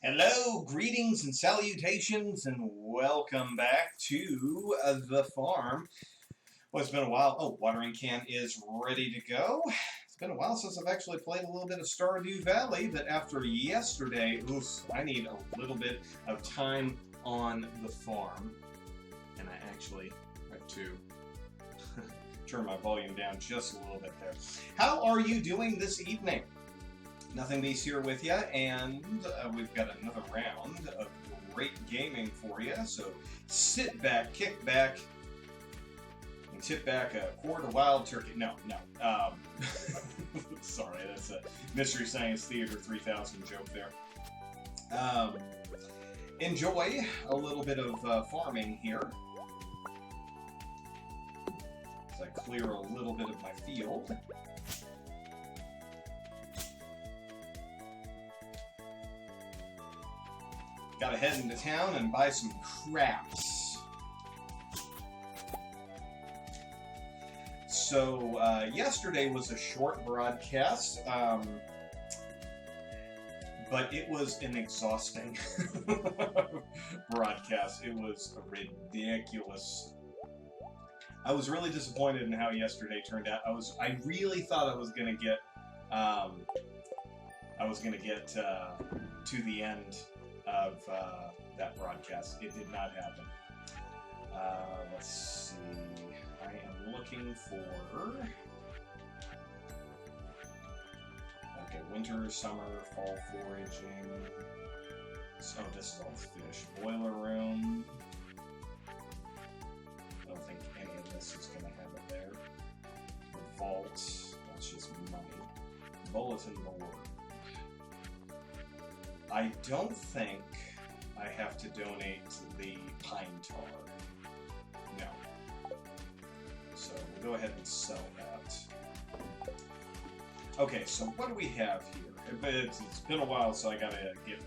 Hello, greetings and salutations, and welcome back to the farm. Well, it's been a while. Oh, watering can is ready to go. It's been a while since I've actually played a little bit of Stardew Valley, but after yesterday, I need a little bit of time on the farm. And I actually have to turn my volume down just a little bit there. How are you doing this evening? Nothing Beast here with you, and we've got another round of great gaming for you. So sit back, kick back, and tip back a quart of wild turkey. No. Sorry, that's a Mystery Science Theater 3000 joke there. Enjoy a little bit of farming here. As I clear a little bit of my field. Gotta head into town and buy some craps. So, yesterday was a short broadcast, but it was an exhausting broadcast. It was ridiculous. I was really disappointed in how yesterday turned out. I really thought I was gonna get, to the end of that broadcast. It did not happen. Let's see. I am looking for... Okay, winter, summer, fall foraging. Oh, this is all fish. Boiler room. I don't think any of this is going to have it there. The vault. That's just money. Bulletin board. I don't think I have to donate the pine tar. No. So we'll go ahead and sell that. Okay, so what do we have here? It's been a while, so I gotta get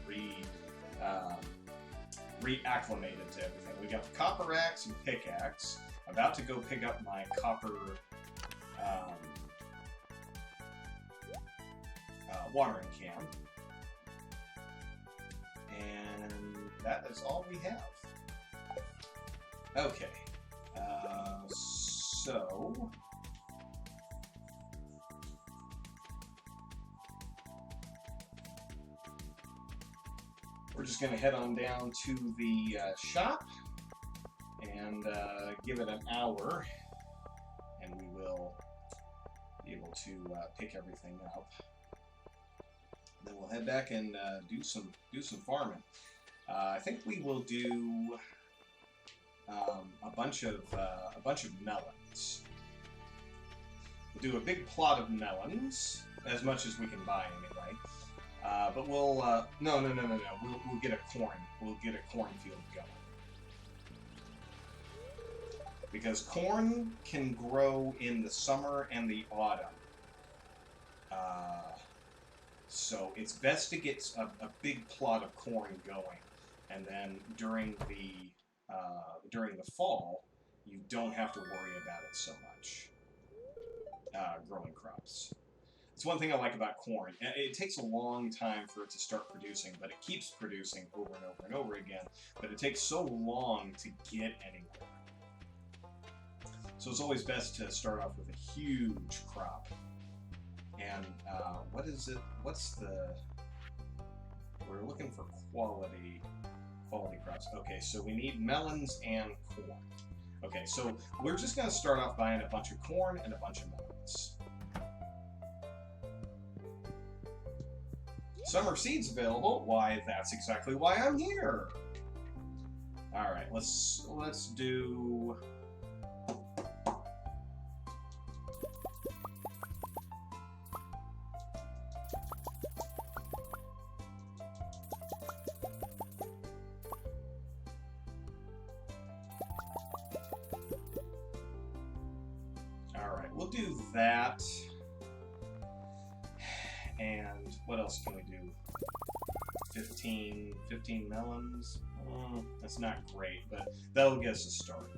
reacclimated to everything. We got the copper axe and pickaxe. About to go pick up my copper watering can. And that is all we have. Okay. So... we're just going to head on down to the shop and give it an hour, and we will be able to pick everything up. Then we'll head back and do some farming. I think we will do a bunch of melons. We'll do a big plot of melons, as much as we can buy anyway. But we'll no. We'll get a corn. We'll get a cornfield going, because corn can grow in the summer and the autumn. So it's best to get a big plot of corn going, and then during the fall, you don't have to worry about it so much. Growing crops. It's one thing I like about corn. It takes a long time for it to start producing, but it keeps producing over and over and over again. But it takes so long to get anywhere. So it's always best to start off with a huge crop. And what is it? What's the... We're looking for quality crops. Okay, so we need melons and corn. Okay, so we're just going to start off buying a bunch of corn and a bunch of melons. Summer seeds available? Why, that's exactly why I'm here. All right, let's do... All right, we'll do that. And what else can we do? 15 melons? That's not great, but that'll get us a start.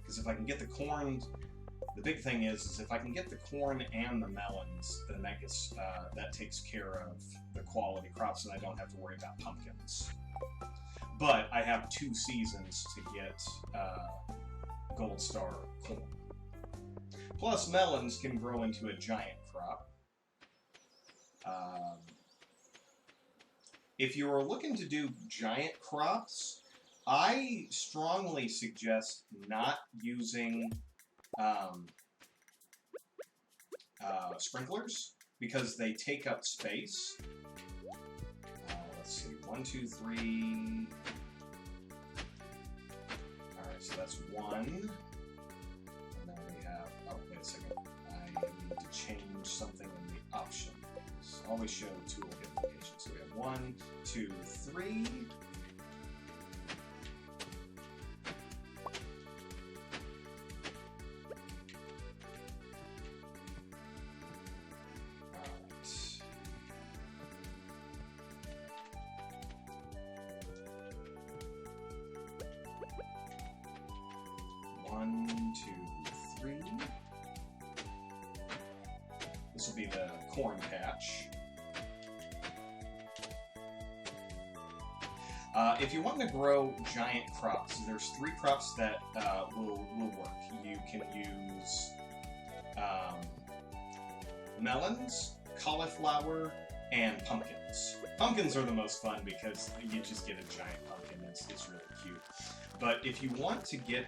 Because if I can get the corn The big thing is if I can get the corn and the melons, then that gets that takes care of the quality crops, and I don't have to worry about pumpkins. But I have 2 seasons to get Gold Star corn. Plus, melons can grow into a giant crop. If you're looking to do giant crops, I strongly suggest not using sprinklers because they take up space. Let's see, 1, 2, 3. Alright, so that's 1. And then we have, oh, wait a second. I need to change something in the options. Always show tool locations. So we have 1, 2, 3. This will be the corn patch. If you want to grow giant crops, there's 3 crops that will work. You can use melons, cauliflower, and pumpkins. Pumpkins are the most fun because you just get a giant pumpkin. It's really cute. But if you want to get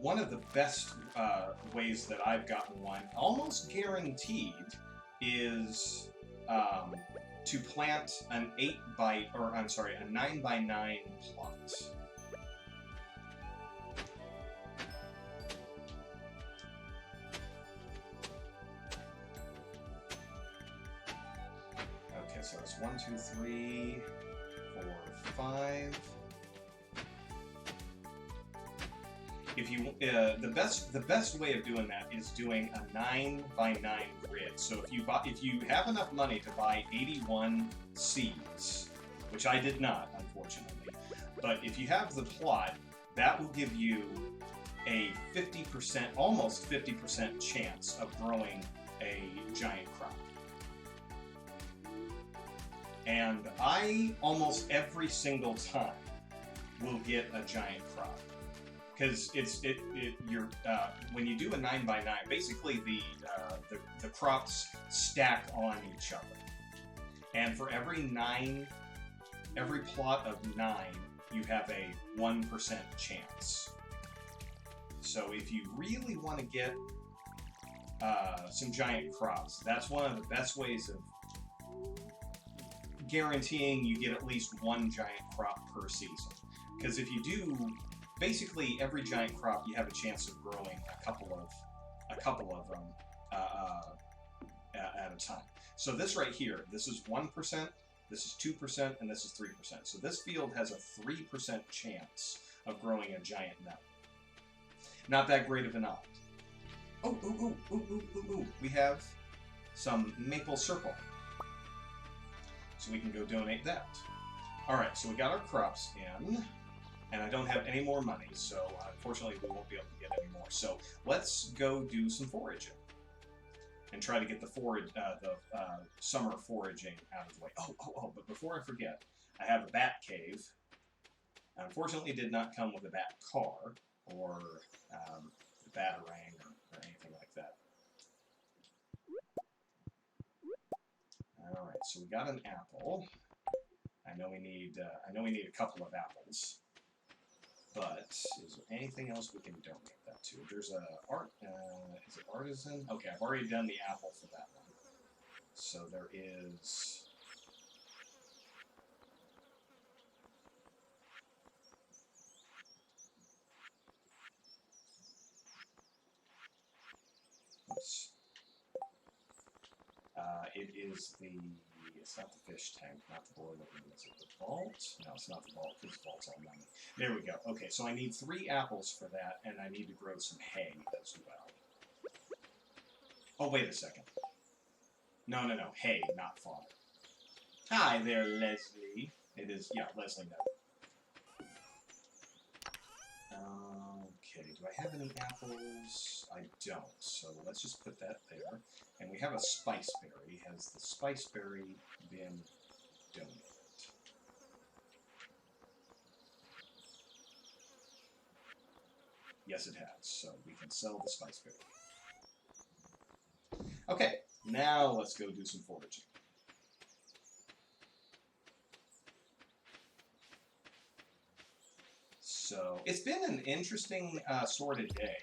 one of the best ways that I've gotten one, almost guaranteed, is to plant an 9 by 9 plot. Okay, so it's 1, 2, 3, 4, 5. If you the best way of doing that is doing a 9 by 9 grid. So if you have enough money to buy 81 seeds, which I did not, unfortunately, but if you have the plot, that will give you a 50%, almost 50% chance of growing a giant crop. And I almost every single time will get a giant crop. Because when you do a 9 by 9, basically the crops stack on each other, and for every plot of 9, you have a 1% chance. So if you really want to get some giant crops, that's one of the best ways of guaranteeing you get at least 1 giant crop per season. Because if you do. Basically, every giant crop you have a chance of growing a couple of them at a time. So this right here, this is 1%, this is 2%, and this is 3%. So this field has a 3% chance of growing a giant nut. Not that great of an odds. Oh, we have some maple syrup. So we can go donate that. Alright, so we got our crops in. And I don't have any more money, so unfortunately we won't be able to get any more. So let's go do some foraging and try to get the summer foraging out of the way. Oh! But before I forget, I have a bat cave. Unfortunately, it did not come with a bat car or a batarang or anything like that. All right, so we got an apple. I know we need a couple of apples. But is there anything else we can donate that to? There's a is it artisan? Okay, I've already done the apple for that one. So there is. Oops. It is the. It's not the fish tank, not the boiler room. Is it the vault? No, it's not the vault, because the vault's all money. There we go. Okay, so I need 3 apples for that, and I need to grow some hay as well. Oh, wait a second. No. Hay, not fodder. Hi there, Leslie. It is, yeah, Leslie, no. Okay, do I have any apples? I don't, so let's just put that there. And we have a spice berry. Has the spice berry been donated? Yes, it has, so we can sell the spice berry. Okay, now let's go do some foraging. So it's been an interesting sort of day.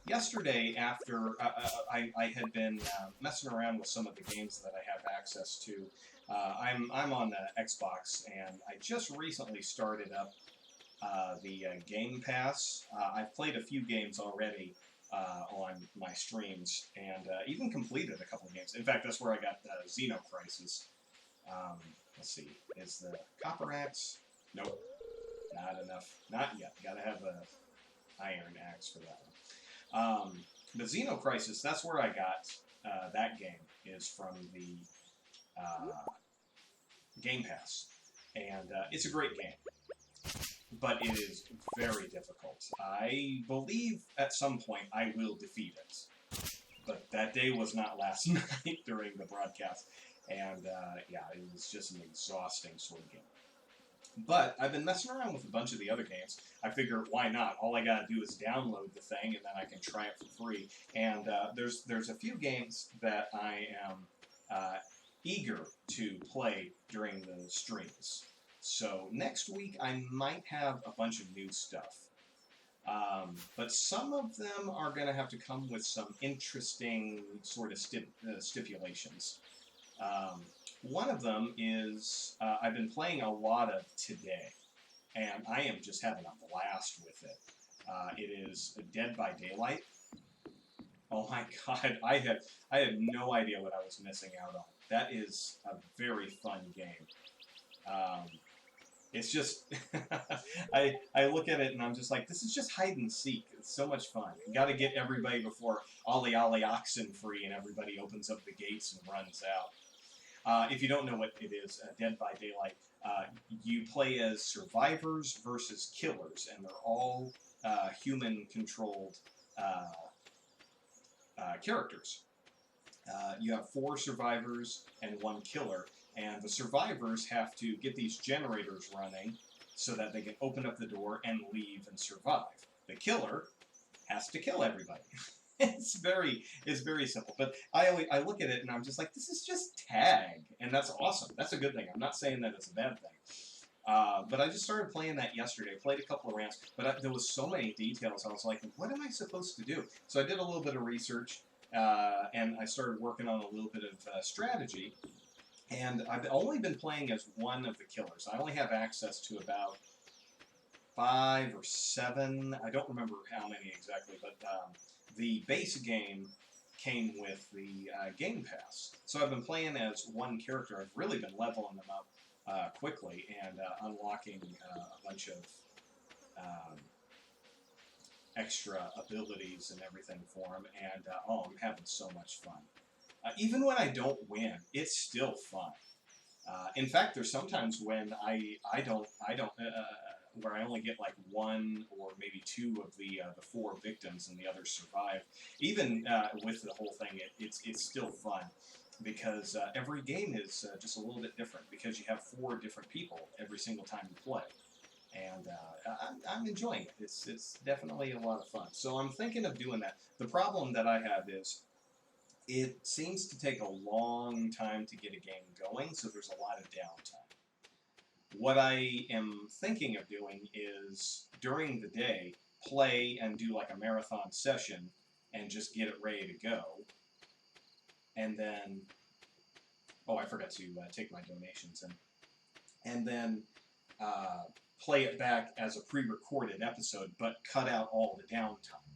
Yesterday, after I had been messing around with some of the games that I have access to, I'm on the Xbox, and I just recently started up the Game Pass. I've played a few games already on my streams, and even completed a couple of games. In fact, that's where I got Xeno Crisis. Let's see, is the Copper Axe? Nope. Not enough. Not yet. Gotta have a iron axe for that one. But Xeno Crisis, that's where I got that game, is from the Game Pass. And it's a great game. But it is very difficult. I believe at some point I will defeat it. But that day was not last night during the broadcast. And yeah, it was just an exhausting sort of game. But I've been messing around with a bunch of the other games. I figure, why not? All I gotta do is download the thing, and then I can try it for free. And there's a few games that I am eager to play during the streams. So next week I might have a bunch of new stuff. But some of them are going to have to come with some interesting sort of stipulations. One of them is I've been playing a lot of Today, and I am just having a blast with it. It is Dead by Daylight. Oh my god, I had no idea what I was missing out on. That is a very fun game. It's just, I look at it and I'm just like, this is just hide and seek. It's so much fun. You got to get everybody before Ollie Ollie Oxenfree and everybody opens up the gates and runs out. If you don't know what it is, Dead by Daylight, you play as survivors versus killers, and they're all human-controlled characters. You have 4 survivors and 1 killer, and the survivors have to get these generators running so that they can open up the door and leave and survive. The killer has to kill everybody. It's very simple. But I look at it and I'm just like, this is just tag, and that's awesome. That's a good thing. I'm not saying that it's a bad thing. But I just started playing that yesterday. I played a couple of rounds, but there was so many details. I was like, what am I supposed to do? So I did a little bit of research, and I started working on a little bit of strategy. And I've only been playing as one of the killers. I only have access to about 5 or 7. I don't remember how many exactly, but the base game came with the Game Pass. So I've been playing as one character. I've really been leveling them up quickly and unlocking a bunch of extra abilities and everything for them. And oh, I'm having so much fun. Even when I don't win, it's still fun. In fact, there's sometimes when I don't where I only get like 1 or maybe 2 of the 4 victims and the others survive. Even with the whole thing, it's still fun because every game is just a little bit different because you have 4 different people every single time you play. And I'm enjoying it. It's definitely a lot of fun. So I'm thinking of doing that. The problem that I have is it seems to take a long time to get a game going, so there's a lot of downtime. What I am thinking of doing is, during the day, play and do like a marathon session and just get it ready to go. And then, oh, I forgot to take my donations in. And then play it back as a pre-recorded episode, but cut out all the downtime.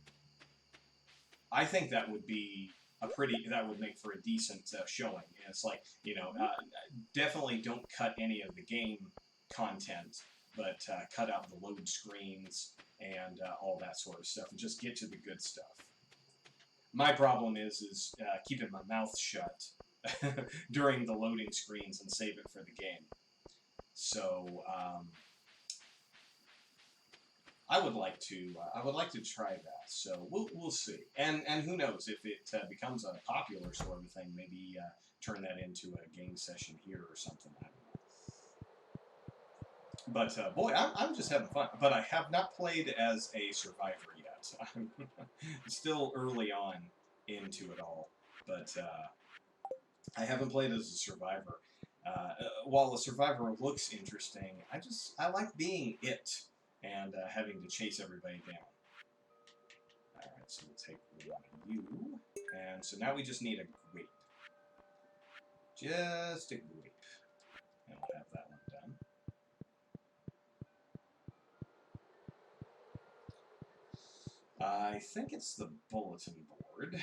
I think that would be that would make for a decent showing. And it's like, you know, definitely don't cut any of the game content, but cut out the load screens and all that sort of stuff, and just get to the good stuff. My problem is keeping my mouth shut during the loading screens and save it for the game. So, I would like to. I would like to try that. So we'll see. And who knows if it becomes a popular sort of thing? Maybe turn that into a game session here or something. I don't know. But boy, I'm just having fun. But I have not played as a survivor yet. I'm still early on into it all. But I haven't played as a survivor. While the survivor looks interesting, I like being it and having to chase everybody down. Alright, so we'll take one of you. And so now we just need a grape. Just a grape. And we'll have that one done. I think it's the bulletin board.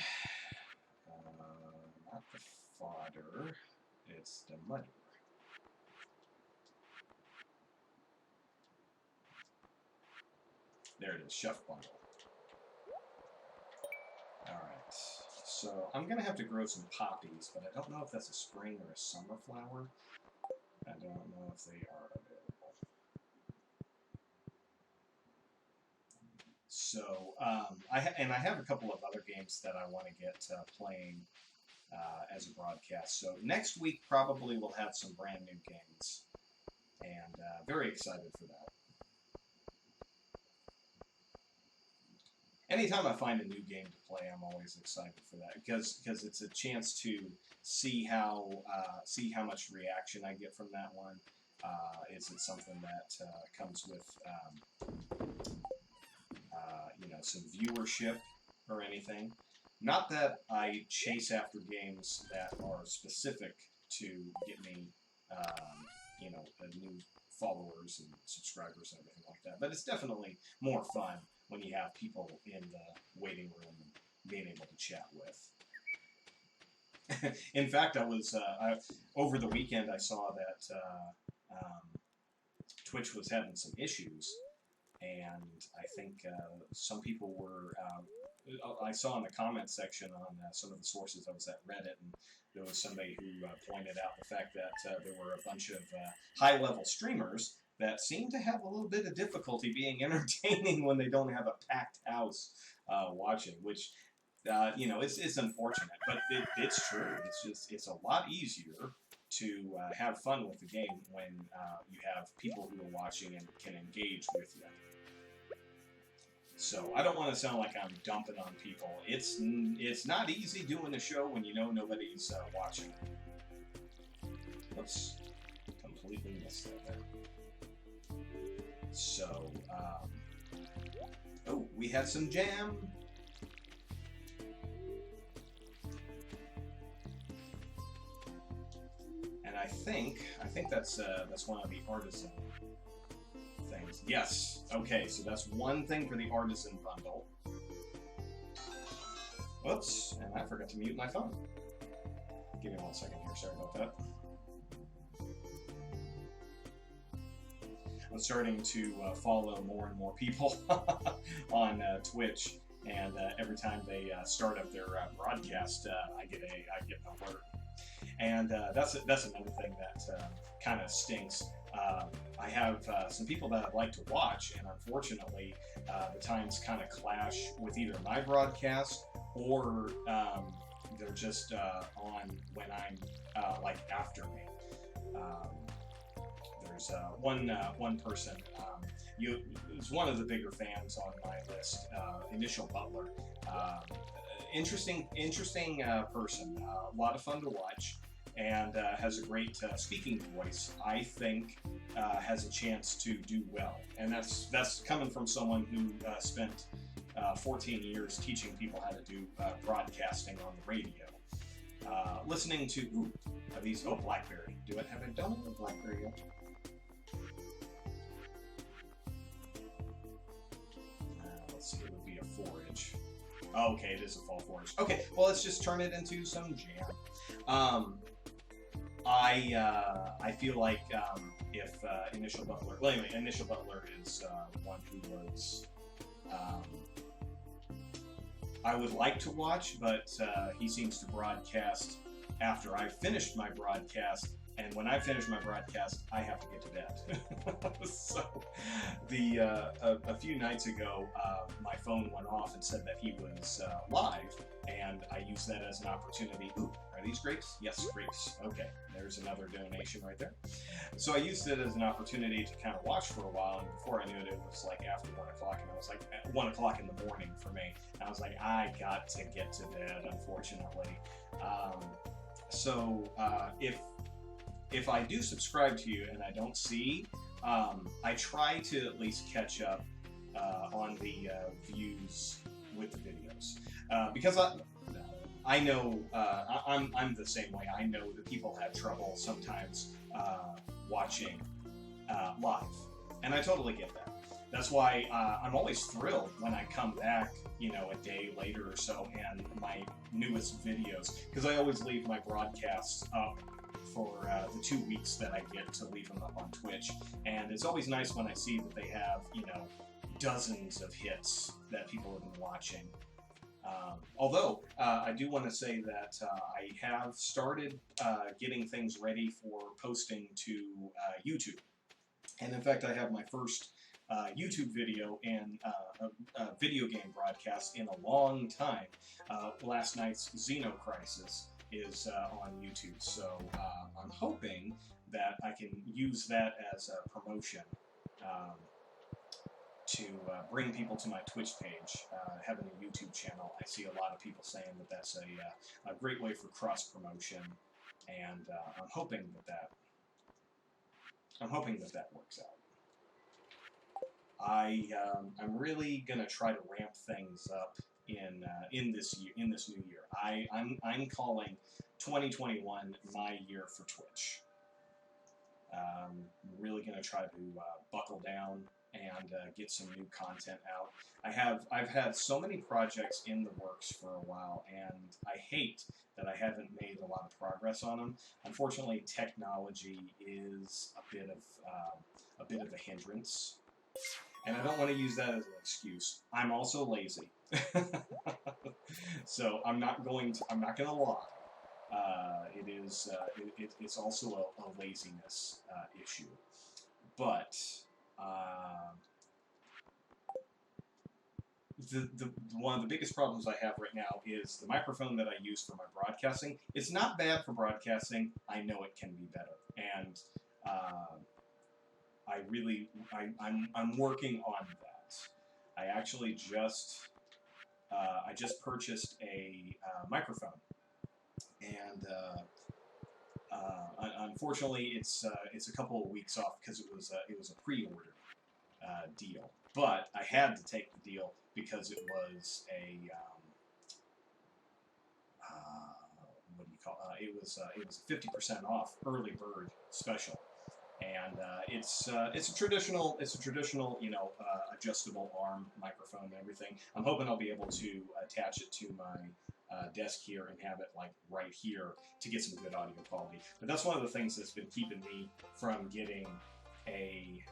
Not the fodder. It's the mudder. There it is, chef bundle. Alright, so I'm going to have to grow some poppies, but I don't know if that's a spring or a summer flower. I don't know if they are available. So, I have a couple of other games that I want to get playing as a broadcast. So next week probably we'll have some brand new games, and very excited for that. Anytime I find a new game to play, I'm always excited for that because it's a chance to see how much reaction I get from that one. Is it something that comes with some viewership or anything? Not that I chase after games that are specific to get me new followers and subscribers and everything like that. But it's definitely more fun when you have people in the waiting room and being able to chat with. In fact, I was over the weekend I saw that Twitch was having some issues, and I think some people were. I saw in the comment section on some of the sources I was at Reddit, and there was somebody who pointed out the fact that there were a bunch of high-level streamers that seem to have a little bit of difficulty being entertaining when they don't have a packed house watching, which, it's unfortunate, but it's true. It's a lot easier to have fun with the game when you have people who are watching and can engage with you. So I don't want to sound like I'm dumping on people. It's not easy doing a show when you know nobody's watching. Oops, completely missed that there. So, we had some jam. And I think that's one of the artisan things. Yes. Okay, so that's one thing for the artisan bundle. Whoops, and I forgot to mute my phone. Give me 1 second here. Sorry about that. I'm starting to follow more and more people on Twitch, and every time they start up their broadcast, I get an alert. And that's another thing that kind of stinks. I have some people that I'd like to watch, and unfortunately, the times kind of clash with either my broadcast or they're just on when I'm after me. There's one person. Who's one of the bigger fans on my list. Initial Butler. Interesting person. A lot of fun to watch. And has a great speaking voice. I think has a chance to do well, and that's coming from someone who spent 14 years teaching people how to do broadcasting on the radio. Listening to BlackBerry. Have I done it with BlackBerry yet? Let's see. It would be a forage. Okay, it is a fall forage. Okay, well let's just turn it into some jam. I feel like if Initial Butler... Well, anyway, Initial Butler is one who was... I would like to watch, but he seems to broadcast after I've finished my broadcast. And when I finish my broadcast, I have to get to bed. So, a few nights ago, my phone went off and said that he was live, and I used that as an opportunity. Ooh, are these grapes? Yes, grapes. Okay, there's another donation right there. So I used it as an opportunity to kind of watch for a while, and before I knew it, it was like after 1 o'clock, and it was like 1 o'clock in the morning for me. And I was like, I got to get to bed, unfortunately. If I do subscribe to you and I don't see, I try to at least catch up on the views with the videos, because I know I'm the same way. I know that people have trouble sometimes watching live, and I totally get that. That's why I'm always thrilled when I come back, you know, a day later or so, and my newest videos, because I always leave my broadcasts up for the 2 weeks that I get to leave them up on Twitch, and it's always nice when I see that they have, you know, dozens of hits that people have been watching. Although I do want to say that I have started getting things ready for posting to YouTube, and in fact I have my first YouTube video and a video game broadcast in a long time. Last night's Xenocrisis is on YouTube, so I'm hoping that I can use that as a promotion to bring people to my Twitch page. Having a YouTube channel, I see a lot of people saying that that's a great way for cross promotion, and I'm hoping that works out. I'm really gonna try to ramp things up in this new year. I'm calling 2021 my year for Twitch. I'm really gonna try to buckle down and get some new content out. I've had so many projects in the works for a while, and I hate that I haven't made a lot of progress on them. Unfortunately, technology is a bit of a hindrance. And I don't want to use that as an excuse. I'm also lazy, so I'm not going to lie. It's also a laziness issue, but the one of the biggest problems I have right now is the microphone that I use for my broadcasting. It's not bad for broadcasting. I know it can be better, and I'm working on that. I actually just purchased a microphone, and unfortunately it's a couple of weeks off because it was a pre-order deal. But I had to take the deal because it was a what do you call it? It was 50% off early bird special. And it's a traditional you know adjustable arm microphone and everything. I'm hoping I'll be able to attach it to my desk here and have it like right here to get some good audio quality. But that's one of the things that's been keeping me from getting a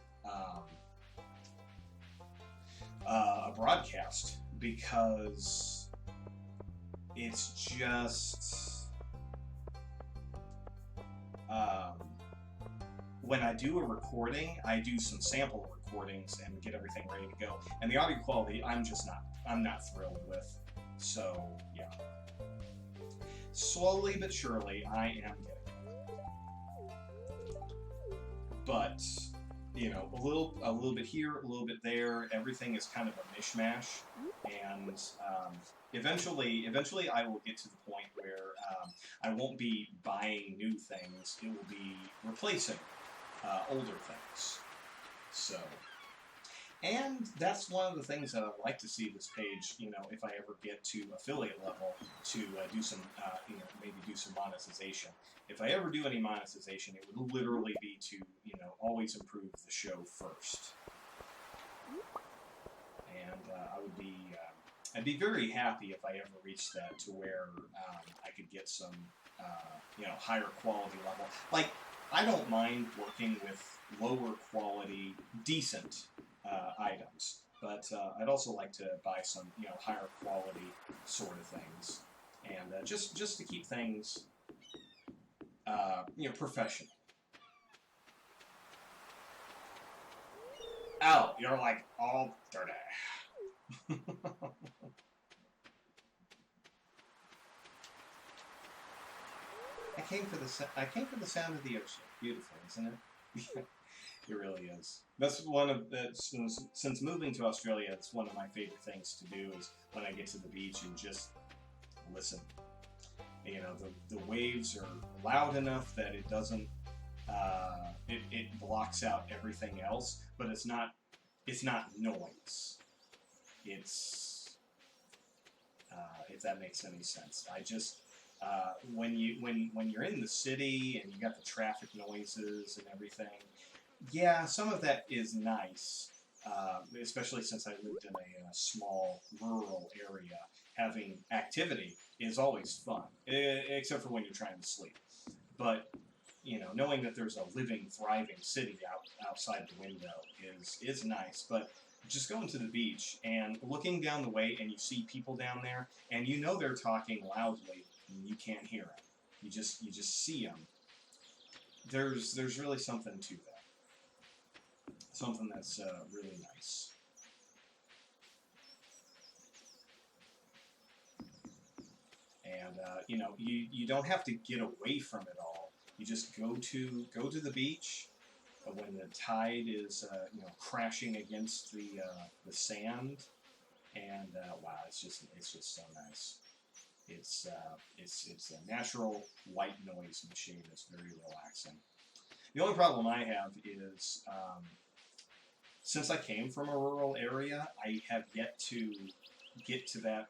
broadcast, because it's just when I do a recording, I do some sample recordings and get everything ready to go. And the audio quality, I'm not thrilled with. So, yeah. Slowly but surely, I am getting it. But, you know, a little bit here, a little bit there. Everything is kind of a mishmash. And eventually I will get to the point where I won't be buying new things. It will be replacing older things. So, and that's one of the things that I'd like to see this page, you know, if I ever get to affiliate level, to do some, you know, maybe do some monetization. If I ever do any monetization, it would literally be to, you know, always improve the show first. And I'd be very happy if I ever reached that, to where I could get some, you know, higher quality level. Like, I don't mind working with lower quality, decent items, but I'd also like to buy some, you know, higher quality sort of things, and just to keep things professional. Oh, you're like all dirty. I came for the sound of the ocean. Beautiful, isn't it? It really is. That's one of the since moving to Australia. It's one of my favorite things to do is when I get to the beach and just listen. You know, the waves are loud enough that it doesn't it blocks out everything else, but it's not noise. It's if that makes any sense. I just when you're in the city and you got the traffic noises and everything, yeah, some of that is nice, especially since I lived in a small rural area. Having activity is always fun, except for when you're trying to sleep. But knowing that there's a living, thriving city outside the window is nice. But just going to the beach and looking down the way, and you see people down there, and they're talking loudly, and you can't hear them. You just see them. There's really something to that. Something that's really nice. And you don't have to get away from it all. You just go to the beach when the tide is crashing against the sand, and wow, it's just so nice. It's a natural white noise machine. It's very relaxing. The only problem I have is since I came from a rural area, I have yet to get to that.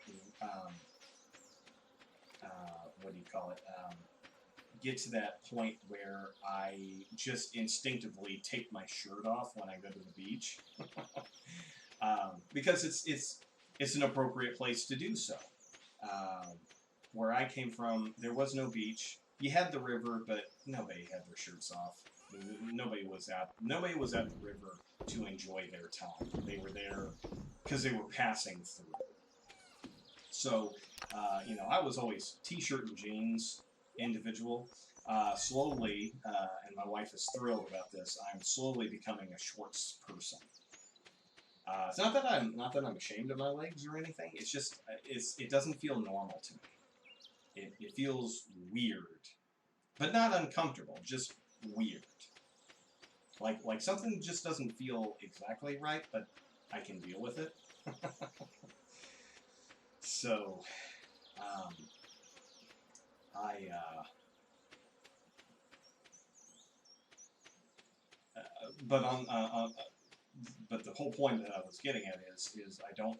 What do you call it? Get to that point where I just instinctively take my shirt off when I go to the beach, because it's an appropriate place to do so. Where I came from, there was no beach. You had the river, but nobody had their shirts off. Nobody was at the river to enjoy their time. They were there because they were passing through. So, I was always t-shirt and jeans individual. Slowly, and my wife is thrilled about this, I'm slowly becoming a shorts person. It's not that I'm ashamed of my legs or anything. It's just it doesn't feel normal to me. It feels weird, but not uncomfortable. Just weird. Like something just doesn't feel exactly right, but I can deal with it. So, but the whole point that I was getting at is I don't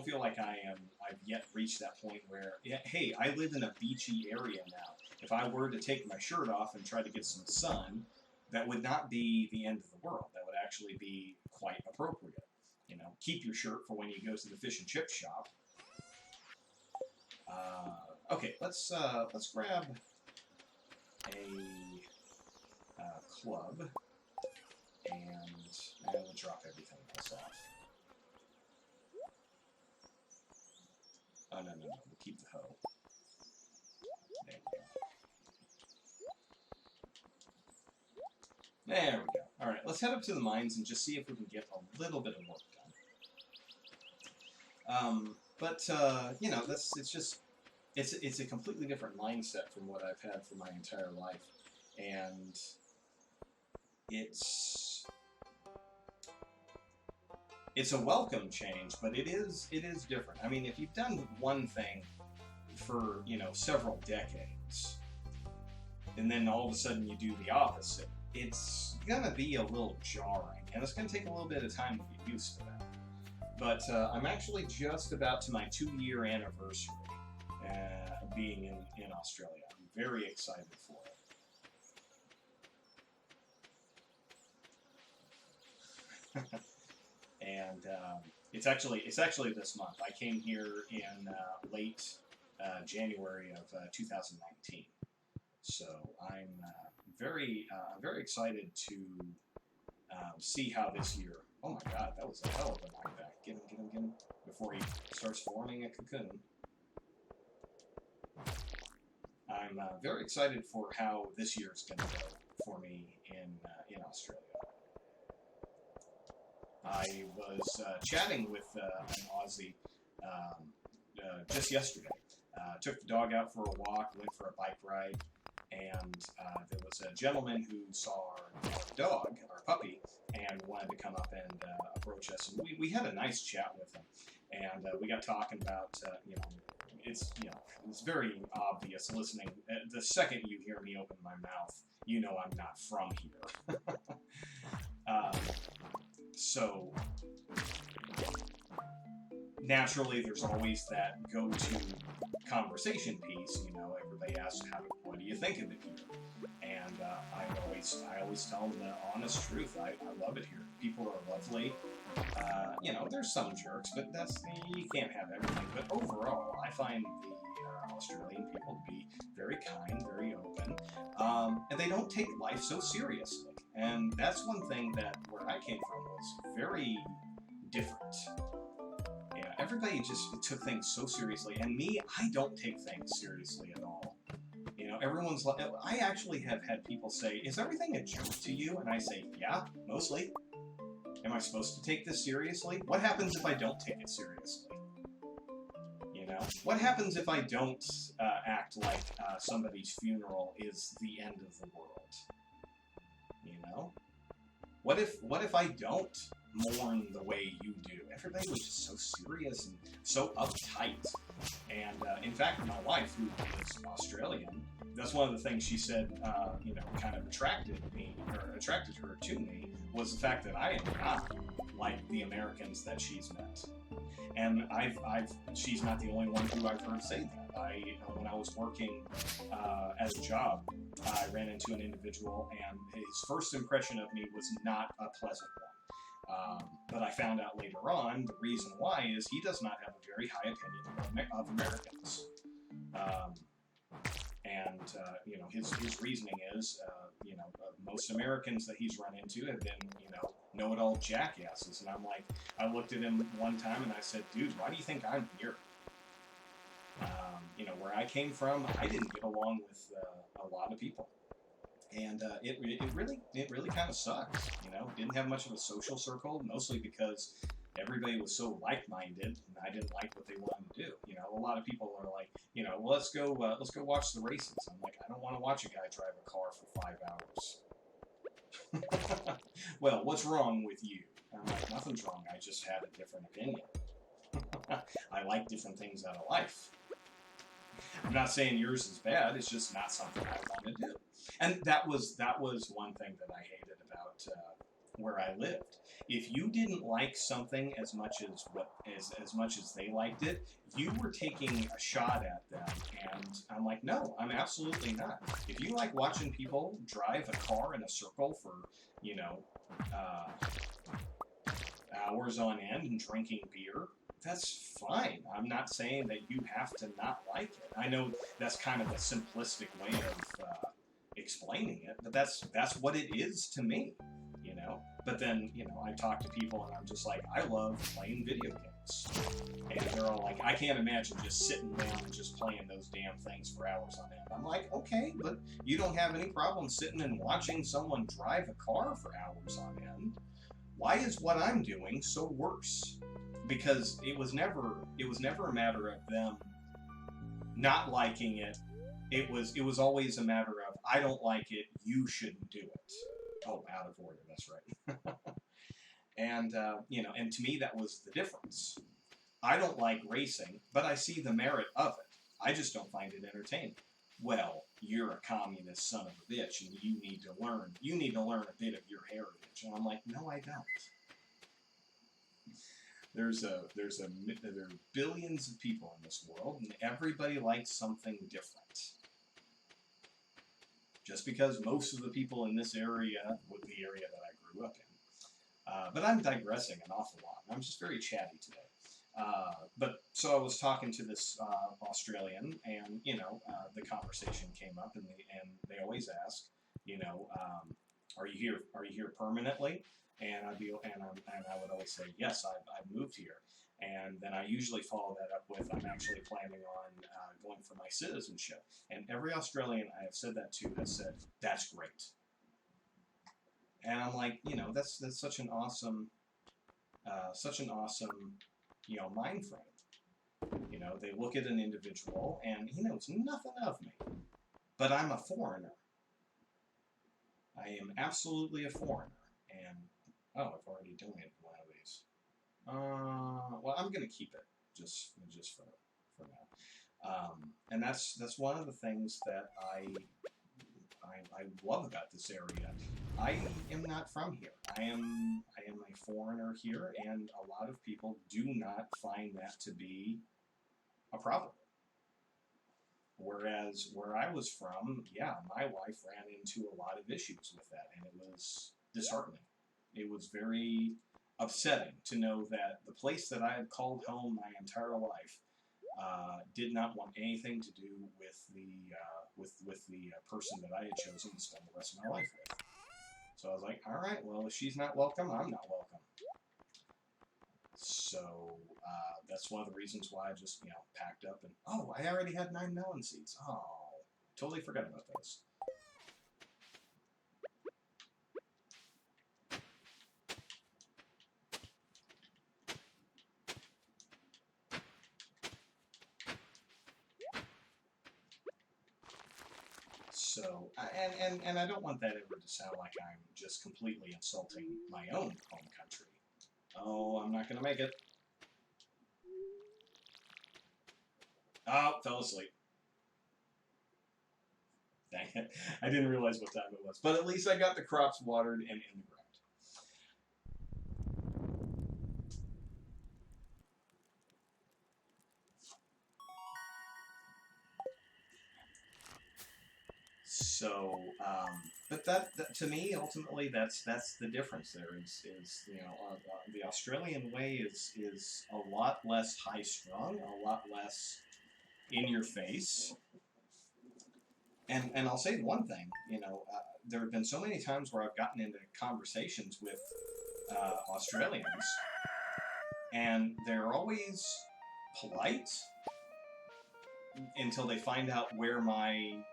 feel like I've yet reached that point where, hey, I live in a beachy area now. If I were to take my shirt off and try to get some sun, that would not be the end of the world. That would actually be quite appropriate. Keep your shirt for when you go to the fish and chip shop. Okay, let's grab a club, and we'll drop everything else off. Oh, no, we'll keep the hoe. There we go. There we go. Alright, let's head up to the mines and just see if we can get a little bit of work done. It's a completely different mindset from what I've had for my entire life. And it's a welcome change, but it is different. I mean, if you've done one thing for, several decades, and then all of a sudden you do the opposite, it's gonna be a little jarring, and it's gonna take a little bit of time to get used to that. But I'm actually just about to my 2-year anniversary being in Australia. I'm very excited for it. And it's actually this month. I came here in late January of 2019. So I'm very excited to see how this year. Oh my God, that was a hell of a knockback. Get him before he starts forming a cocoon. I'm very excited for how this year is going to go for me in Australia. I was chatting with an Aussie just yesterday. Took the dog out for a walk, went for a bike ride, and there was a gentleman who saw our dog, our puppy, and wanted to come up and approach us. And we had a nice chat with him, and we got talking about it's very obvious listening. The second you hear me open my mouth, you know I'm not from here. So naturally, there's always that go-to conversation piece. Everybody asks, "What do you think of it here?" And I always tell them the honest truth. I love it here. People are lovely. There's some jerks, but you can't have everything. But overall, I find the Australian people to be very kind, very open, and they don't take life so seriously. And that's one thing that where I came from was very different. Yeah, everybody just took things so seriously, and me, I don't take things seriously at all. Everyone's like, I actually have had people say, "Is everything a joke to you?" And I say, "Yeah, mostly." Am I supposed to take this seriously? What happens if I don't take it seriously? What happens if I don't act like somebody's funeral is the end of the world? What if I don't mourn the way you do? Everybody was just so serious and so uptight. And in fact, my wife, who is Australian, that's one of the things she said, kind of attracted her to me, was the fact that I am not like the Americans that she's met. And she's not the only one who I've heard say that. When I was working at a job, I ran into an individual, and his first impression of me was not a pleasant one. But I found out later on the reason why is he does not have a very high opinion of Americans. His reasoning is, most Americans that he's run into have been, know-it-all jackasses. And I looked at him one time and I said, "Dude, why do you think I'm here?" Where I came from, I didn't get along with a lot of people. And it really kind of sucks. Didn't have much of a social circle, mostly because everybody was so like-minded, and I didn't like what they wanted to do. A lot of people are like, well, let's go watch the races. I'm like, I don't want to watch a guy drive a car for 5 hours. Well, what's wrong with you? I'm like, nothing's wrong. I just had a different opinion. I like different things out of life. I'm not saying yours is bad. It's just not something I want to do. And that was one thing that I hated about where I lived. If you didn't like something as much as they liked it, you were taking a shot at them. And I'm like, no, I'm absolutely not. If you like watching people drive a car in a circle for hours on end and drinking beer, that's fine. I'm not saying that you have to not like it. I know that's kind of a simplistic way of explaining it, but that's what it is to me, But then, I talk to people and I'm just like, I love playing video games. And they're all like, I can't imagine just sitting down and just playing those damn things for hours on end. I'm like, okay, but you don't have any problem sitting and watching someone drive a car for hours on end. Why is what I'm doing so worse? Because it was never a matter of them not liking it. It was always a matter of, I don't like it, you shouldn't do it. Oh, out of order, that's right. And and to me that was the difference. I don't like racing, but I see the merit of it. I just don't find it entertaining. Well, you're a communist son of a bitch, and you need to learn a bit of your heritage. And I'm like, no, I don't. There are billions of people in this world, and everybody likes something different. Just because most of the people in this area was the area that I grew up in. But I'm digressing an awful lot. I'm just very chatty today. So I was talking to this Australian, and the conversation came up, and they always ask, are you here permanently? And I would always say, yes, I've moved here. And then I usually follow that up with, I'm actually planning on going for my citizenship. And every Australian I have said that to has said, that's great. And I'm like, you know, that's such an awesome, you know, mind frame. You know, they look at an individual and he knows nothing of me. But I'm a foreigner. I am absolutely a foreigner. And, oh, I've already donated one of these. Well, I'm going to keep it just for now. And that's one of the things that I love about this area. I am not from here. I am a foreigner here, and a lot of people do not find that to be a problem. Whereas where I was from, yeah, my wife ran into a lot of issues with that, and it was disheartening. It was very upsetting to know that the place that I had called home my entire life did not want anything to do with the person that I had chosen to spend the rest of my life with. So I was like, all right, well, if she's not welcome, I'm not welcome. So that's one of the reasons why I just, you know, packed up and, oh, I already had 9 melon seeds. Oh, totally forgot about those. So, and I don't want that ever to sound like I'm just completely insulting my own home country. Oh, I'm not going to make it. Oh, fell asleep. Dang it. I didn't realize what time it was. But at least I got the crops watered and in the ground. So, but that to me, ultimately, that's the difference. There is you know, the Australian way is a lot less high strung, a lot less in your face. And I'll say one thing, you know, there have been so many times where I've gotten into conversations with Australians, and they're always polite until they find out where my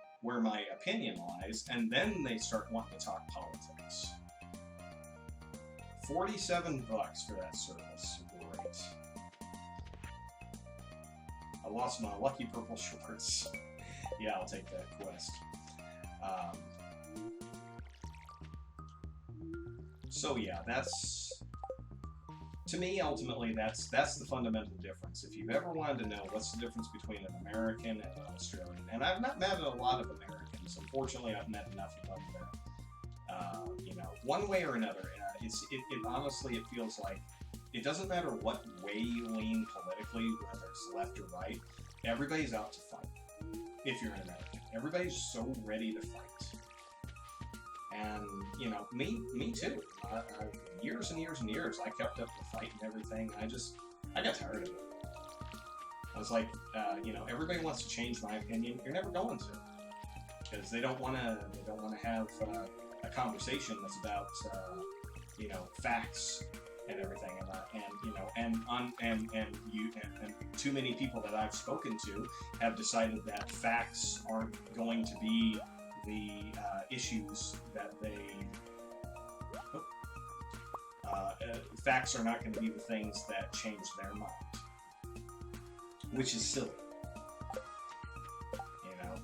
opinion lies, and then they start wanting to talk politics. $47 for that service. Great. I lost my lucky purple shorts. Yeah, I'll take that quest. So yeah, that's, to me, ultimately, that's the fundamental difference. If you've ever wanted to know what's the difference between an American and an Australian, and I've not met a lot of Americans. Unfortunately, I've met enough of them that, you know, one way or another, it honestly, it feels like it doesn't matter what way you lean politically, whether it's left or right, everybody's out to fight. If you're an American, everybody's so ready to fight. And, you know, me too. Years and years and years, I kept up the fight and everything. I got tired of it. I was like, you know, everybody wants to change my opinion. You're never going to, because they don't want to have a conversation that's about, you know, facts and everything. And you know, and too many people that I've spoken to have decided that facts aren't going to be the issues that they. Facts are not going to be the things that change their mind, which is silly. You know,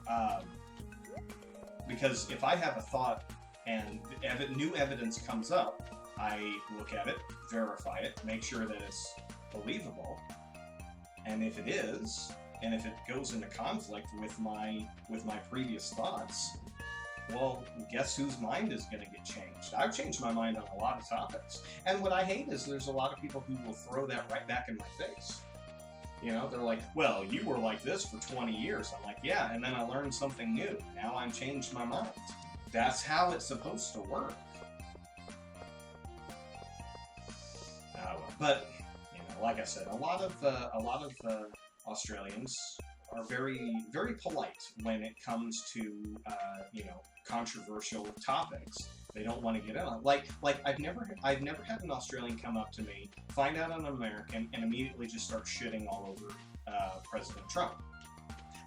because if I have a thought and new evidence comes up, I look at it, verify it, make sure that it's believable, and if it is, and if it goes into conflict with my previous thoughts, well, guess whose mind is going to get changed? I've changed my mind on a lot of topics. And what I hate is there's a lot of people who will throw that right back in my face. You know, they're like, well, you were like this for 20 years. I'm like, yeah, and then I learned something new. Now I've changed my mind. That's how it's supposed to work. But, you know, like I said, a lot of Australians are very, very polite when it comes to controversial topics. They don't want to get in on. Like I've never had an Australian come up to me, find out I'm American, and immediately just start shitting all over President Trump.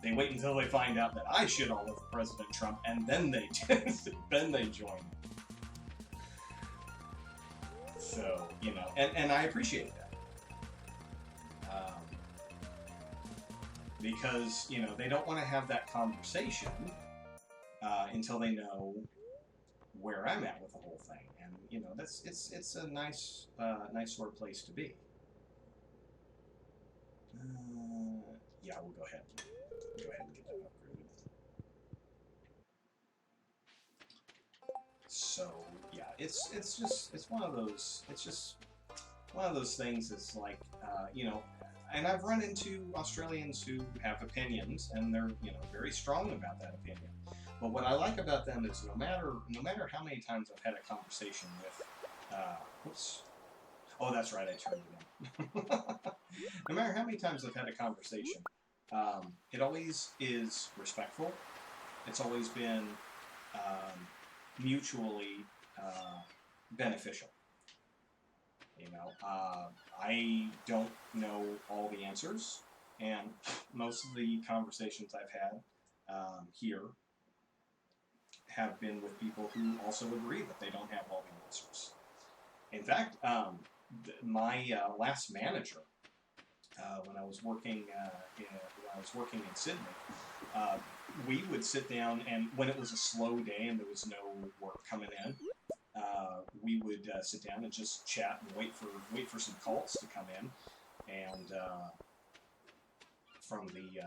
They wait until they find out that I shit all over President Trump, and then they join. So and I appreciate that. Because they don't want to have that conversation until they know where I'm at with the whole thing, and it's a nice sort of place to be. Yeah, we'll go ahead and get that upgraded. So yeah, it's one of those things. It's like and I've run into Australians who have opinions, and they're very strong about that opinion. But what I like about them is no matter how many times I've had a conversation with, whoops, oh that's right, I turned it in. No matter how many times I've had a conversation, it always is respectful. It's always been mutually beneficial. I don't know all the answers, and most of the conversations I've had here have been with people who also agree that they don't have all the answers. In fact, my last manager, when I was working in Sydney, we would sit down, and when it was a slow day and there was no work coming in, we would sit down and just chat and wait for some calls to come in, and from the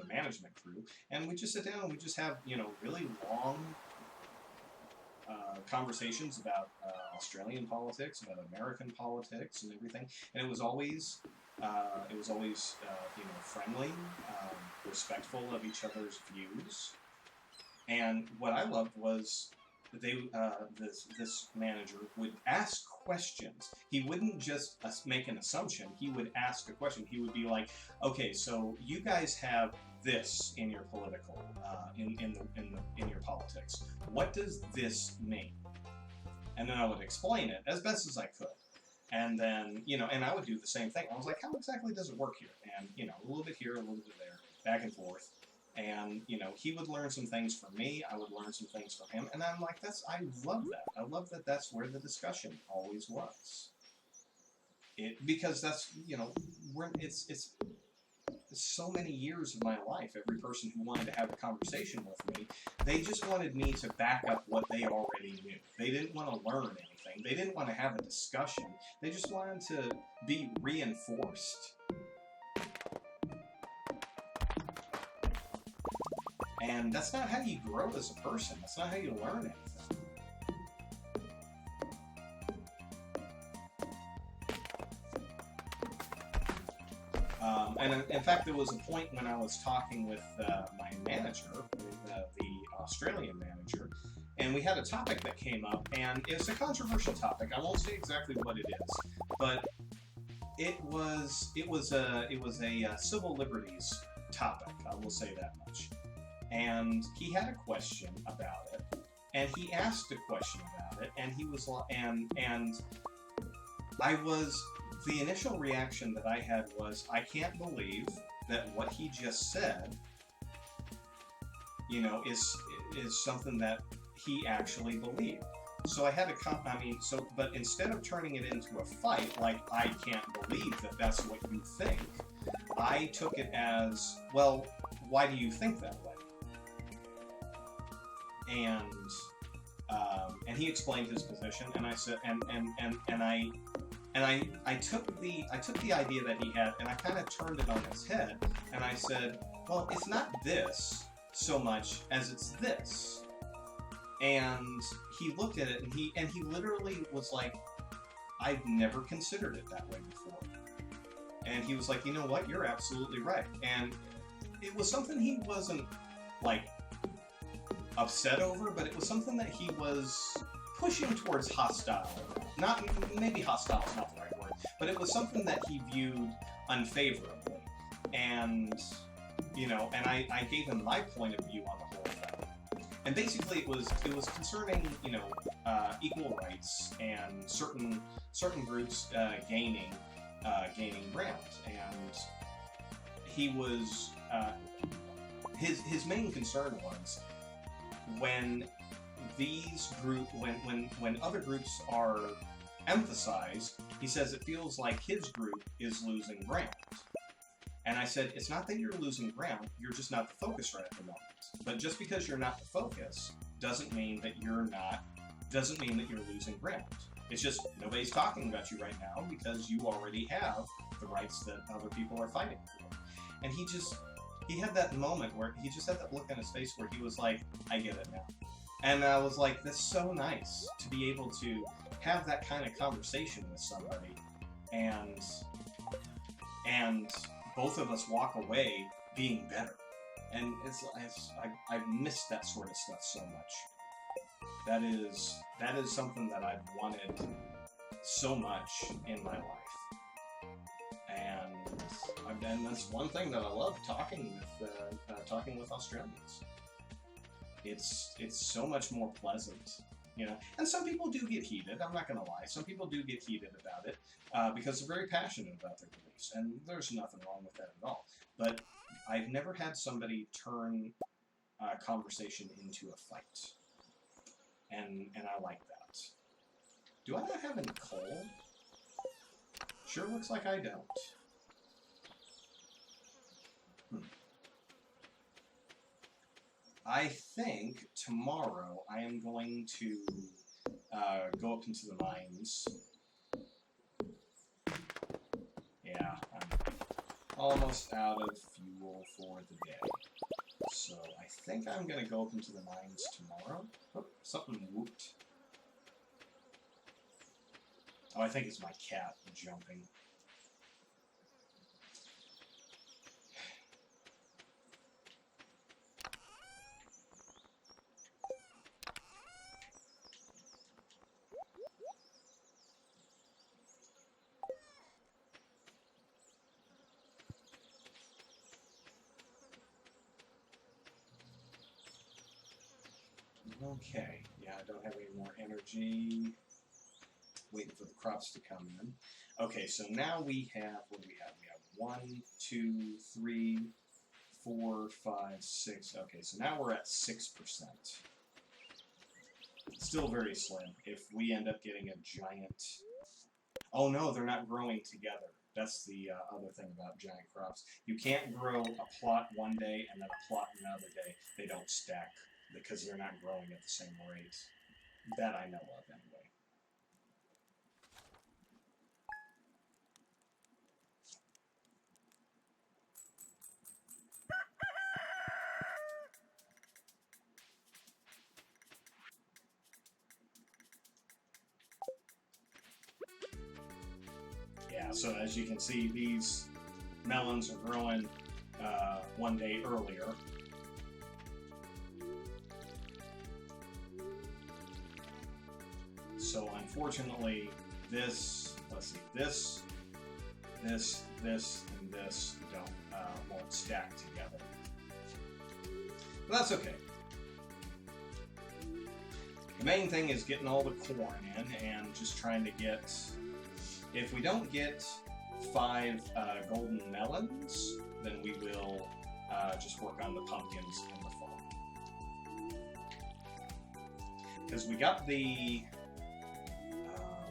management crew, and we just sit down and we just have really long conversations about Australian politics, about American politics, and everything. And it was always friendly, respectful of each other's views. And what I loved was this manager would ask questions. He wouldn't just make an assumption. He would ask a question. He would be like, "Okay, so you guys have this in your political, in your politics. What does this mean?" And then I would explain it as best as I could. And then and I would do the same thing. I was like, "How exactly does it work here?" And a little bit here, a little bit there, back and forth. And he would learn some things from me. I would learn some things from him. And I'm like, I love that. I love that. That's where the discussion always was. Because that's it's so many years of my life. Every person who wanted to have a conversation with me, they just wanted me to back up what they already knew. They didn't want to learn anything. They didn't want to have a discussion. They just wanted to be reinforced. And that's not how you grow as a person. That's not how you learn anything. And in fact, there was a point when I was talking with my manager, the Australian manager, and we had a topic that came up, and it's a controversial topic. I won't say exactly what it is, but it was a civil liberties topic. I will say that much. And he had a question about it, and he asked a question about it, and he was the initial reaction that I had was, I can't believe that what he just said, is something that he actually believed. So I had but instead of turning it into a fight, like, I can't believe that that's what you think, I took it as, well, why do you think that way? And he explained his position, and I said, I took the idea that he had, and I kind of turned it on its head, and I said, well, it's not this so much as it's this. And he looked at it, and he literally was like, I've never considered it that way before. And he was like, you know what, you're absolutely right. And it was something he wasn't like upset over, but it was something that he was pushing towards hostile. Maybe hostile is not the right word, but it was something that he viewed unfavorably. And you know, and I gave him my point of view on the whole thing. And basically, it was concerning, you know, equal rights and certain groups gaining ground. And he was his main concern was when other groups are emphasized, he says it feels like his group is losing ground. And I said, it's not that you're losing ground, you're just not the focus right at the moment. But just because you're not the focus doesn't mean that you're losing ground. It's just nobody's talking about you right now because you already have the rights that other people are fighting for. And he had that moment where he just had that look on his face where he was like, I get it now. And I was like, that's so nice to be able to have that kind of conversation with somebody and both of us walk away being better. And I've missed that sort of stuff so much. That is something that I've wanted so much in my life. And that's one thing that I love talking with Australians. It's so much more pleasant, you know. And some people do get heated. I'm not going to lie. Some people do get heated about it because they're very passionate about their beliefs, and there's nothing wrong with that at all. But I've never had somebody turn a conversation into a fight, and I like that. Do I not have any coal? Sure looks like I don't. I think tomorrow I am going to go up into the mines. Yeah, I'm almost out of fuel for the day. So I think I'm going to go up into the mines tomorrow. Oh, something whooped. Oh, I think it's my cat jumping. Okay, yeah, I don't have any more energy. Waiting for the crops to come in. Okay, so now we have, what do we have? We have 1, 2, 3, 4, 5, 6. Okay, so now we're at 6%. Still very slim. If we end up getting a giant... Oh no, they're not growing together. That's the other thing about giant crops. You can't grow a plot one day and then a plot another day. They don't stack because they're not growing at the same rate. That I know of, anyway. Yeah, so as you can see, these melons are growing one day earlier. So unfortunately, this, let's see, this, and this won't stack together. But that's okay. The main thing is getting all the corn in and just trying to get, if we don't get 5 golden melons, then we will just work on the pumpkins in the fall. Because we got the,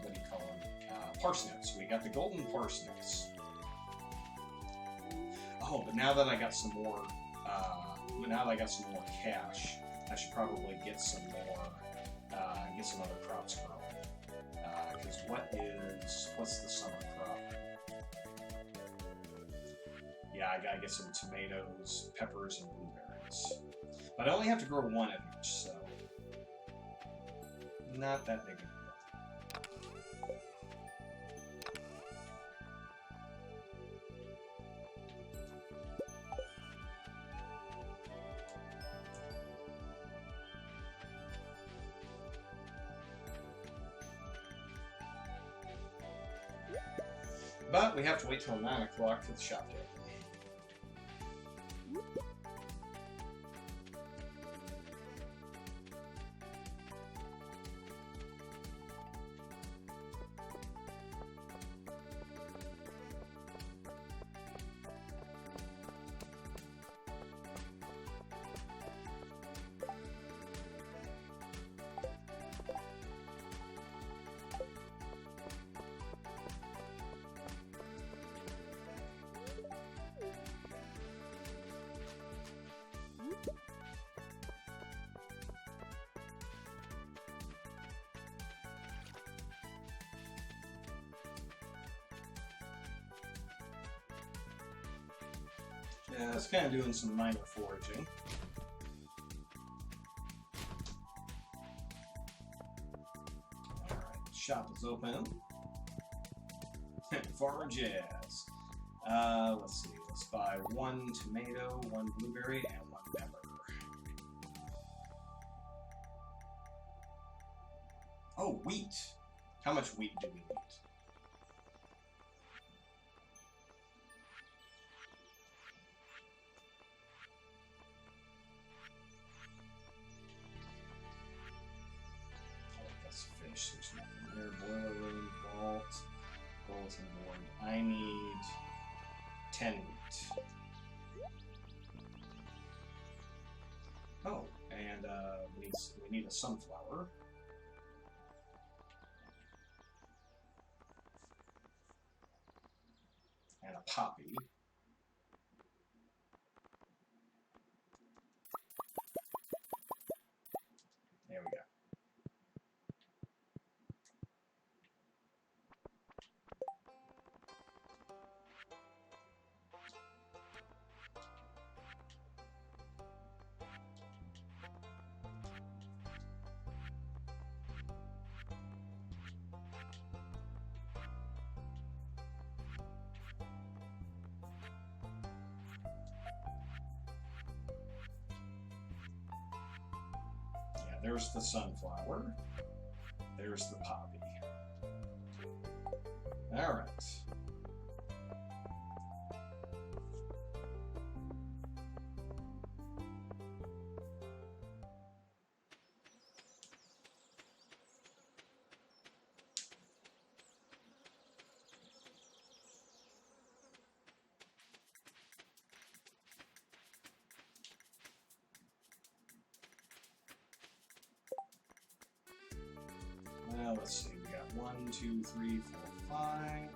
what do you call them? Parsnips. We got the golden parsnips. Oh, but now that I got some more, cash, I should probably get some more, get some other crops growing. Because what's the summer crop? Yeah, I gotta get some tomatoes, peppers, and blueberries. But I only have to grow 1 of each, so not that big of a deal. But we have to wait till 9 o'clock for the shop to open. Just kind of doing some minor foraging. Alright, shop is open. Farmer Jazz. Let's see, let's buy 1 tomato, 1 blueberry, and 1 pepper. Oh, wheat! How much wheat do we need? Fish, there's nothing there. Boiler room, vault, bulletin board. I need 10 wheat. Oh, and we need a sunflower. And a poppy. There we go. There's the sunflower. There's the poppy. All right. Well, let's see. We got 1, 2, 3, 4, 5.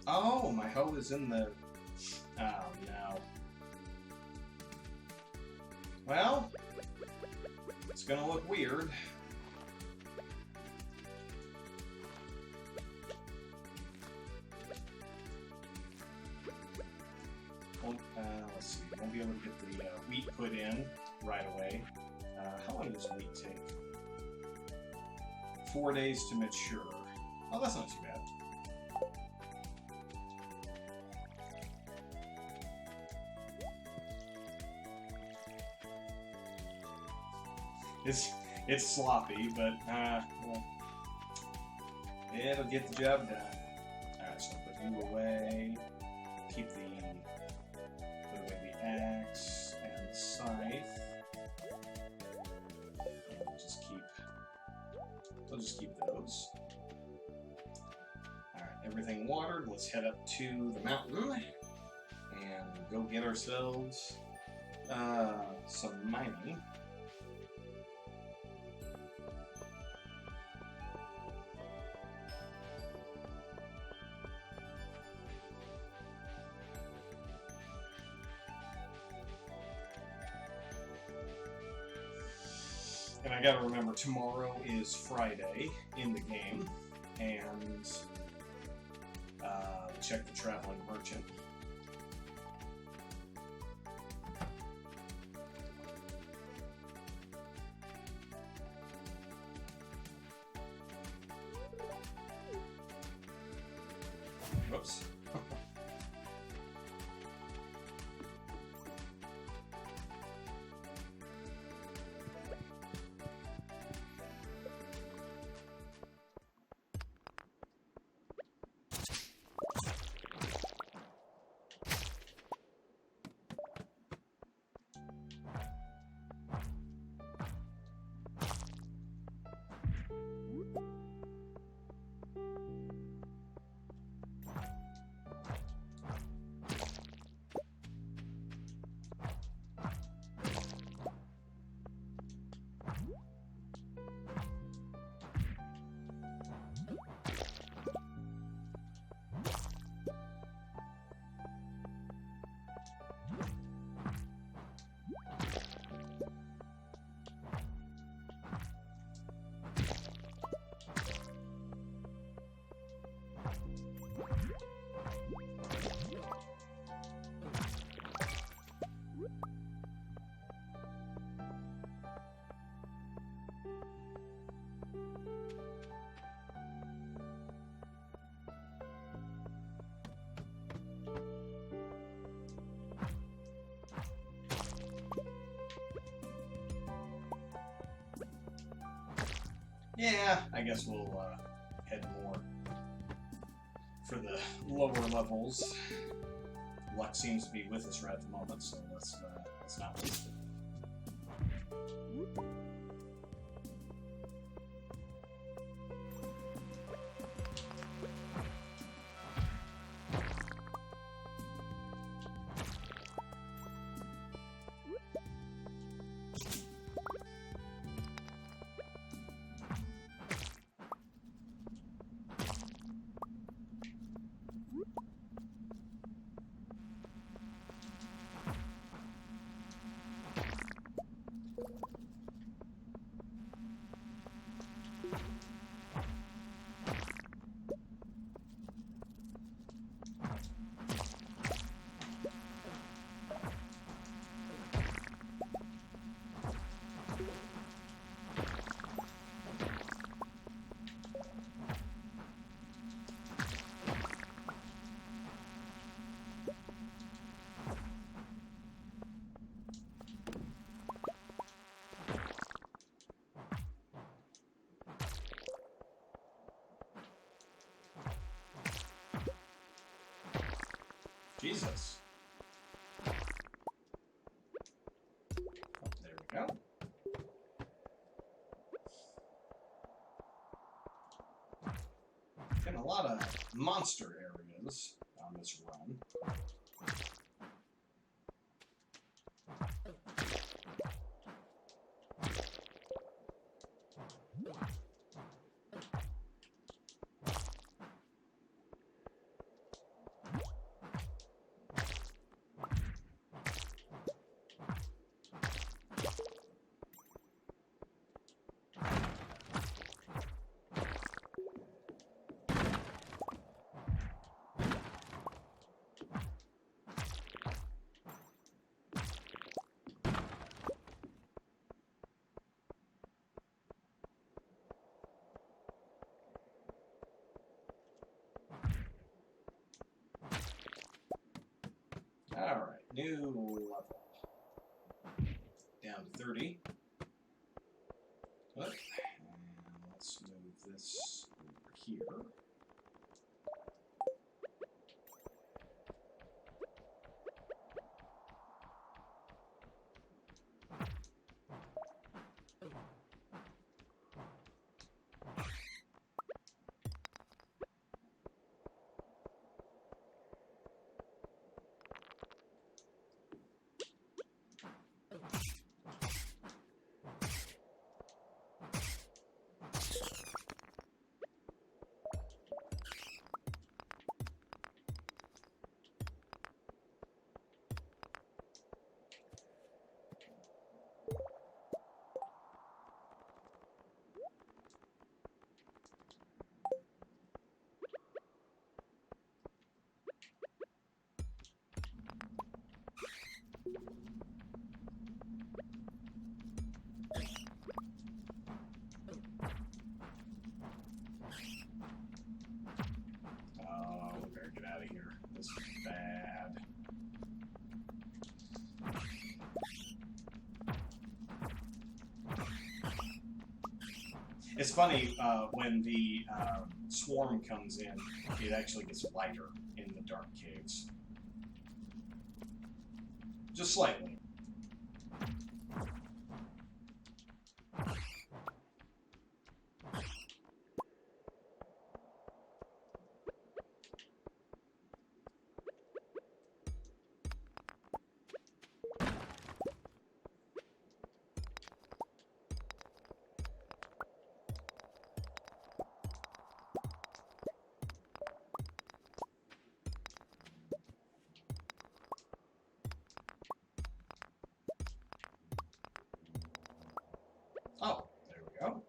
Oh, my hoe is in the... Oh, no. Well, it's gonna look weird. Let's see. Won't be able to get the wheat put in right away. How long does wheat take? 4 days to mature. Oh, that's not too bad. It's sloppy, but well, it'll get the job done. Alright, so put you away. Keep the put away the axe and the scythe. And we'll just keep those. Alright, everything watered. Let's head up to the mountain and go get ourselves some mining. And I gotta remember, tomorrow is Friday in the game, and check the traveling merchant. Whoops. Yeah, I guess we'll head more for the lower levels. Luck seems to be with us right at the moment, so let's not waste it. Jesus. Oh, there we go. Getting a lot of monster areas on this run. Alright, new level. Down to 30. Good. And let's move this over here. This is bad. It's funny, when the swarm comes in, it actually gets lighter in the dark caves. Just slightly. Oh, there we go.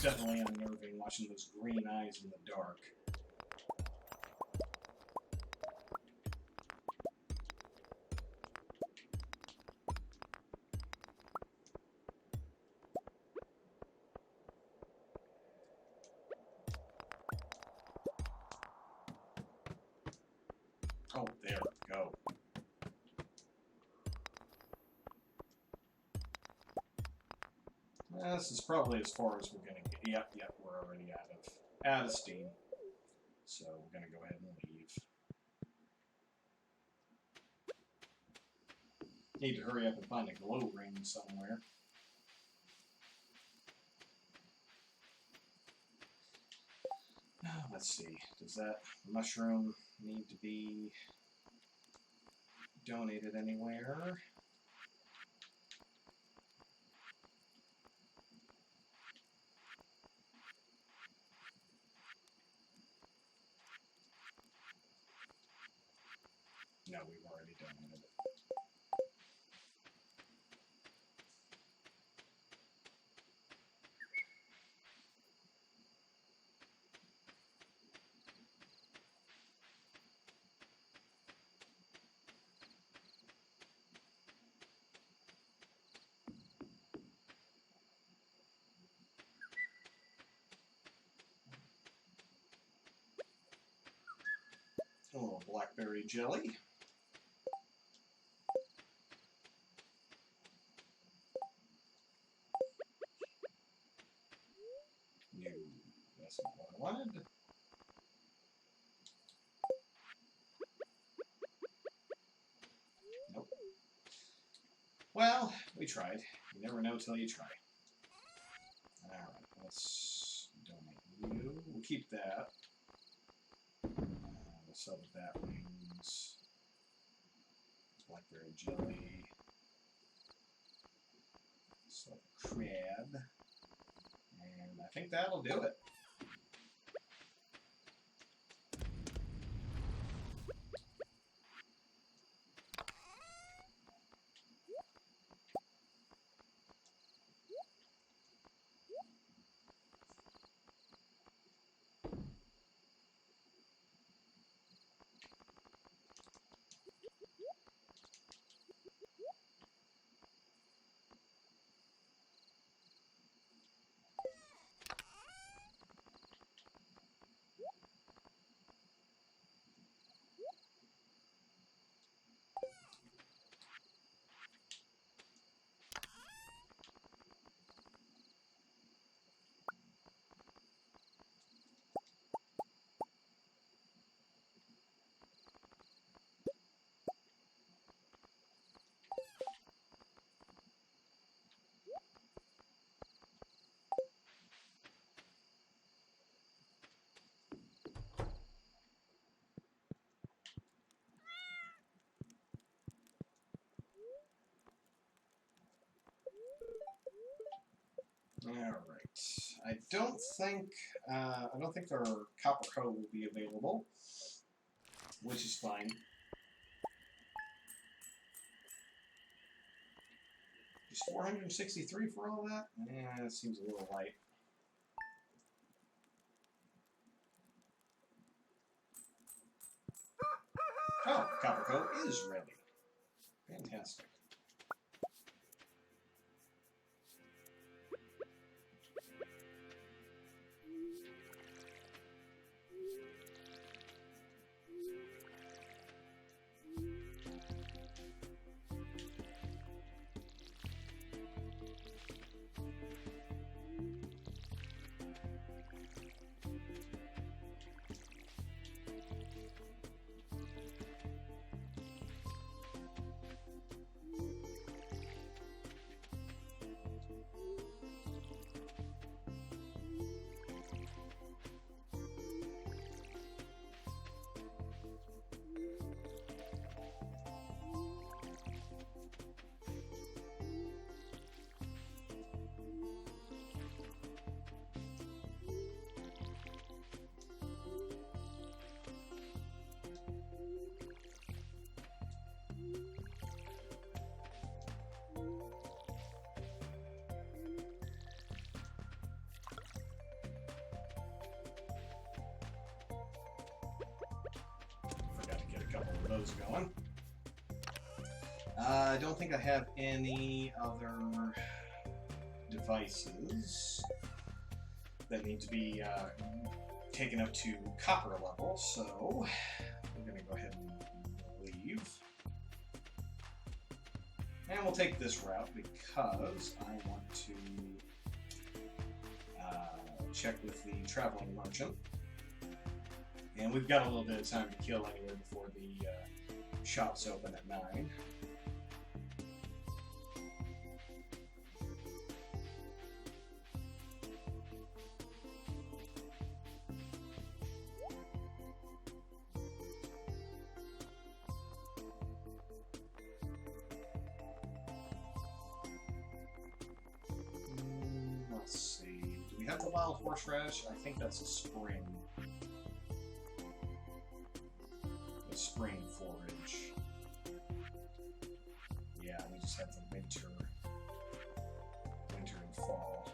definitely unnerving watching those green eyes in the dark. Oh, there we go. This is probably as far as we're going to get. Yep, we're already out of steam. So we're going to go ahead and leave. Need to hurry up and find a glow ring somewhere. Let's see. Does that mushroom need to be donated anywhere? No, we've already donated it. A little blackberry jelly. No, that's not what I wanted. Nope. Well, we tried. You never know till you try. Alright, let's donate you. We'll keep that. We'll sell the bat wings. Blackberry jelly. Sell the crab. And I think that'll do it. Alright. I don't think our copper hoe will be available, which is fine. Just 463 for all that? That seems a little light. Oh, copper hoe is ready. Fantastic. those going. I don't think I have any other devices that need to be taken up to copper level, so we're going to go ahead and leave. And we'll take this route because I want to check with the traveling merchant. And we've got a little bit of time to kill anyway before the shops open at 9. Let's see. Do we have the wild horseradish? I think that's a spring. Spring forage. Yeah, we just have the winter and fall.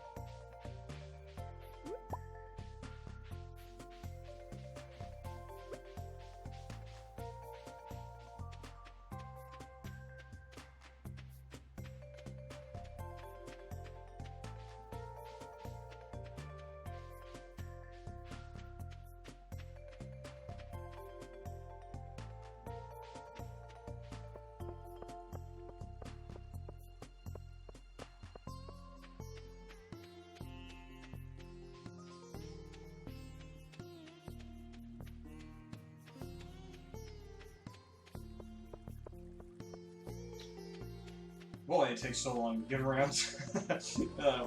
Boy, it takes so long to get around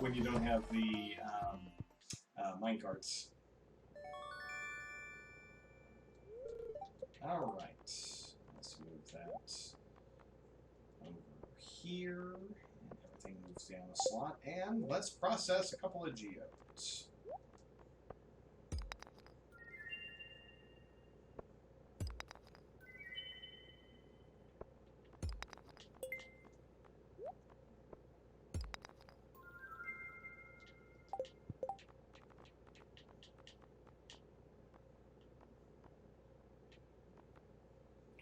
when you don't have the minecarts. Alright, let's move that over here. And everything moves down a slot. And let's process a couple of geodes.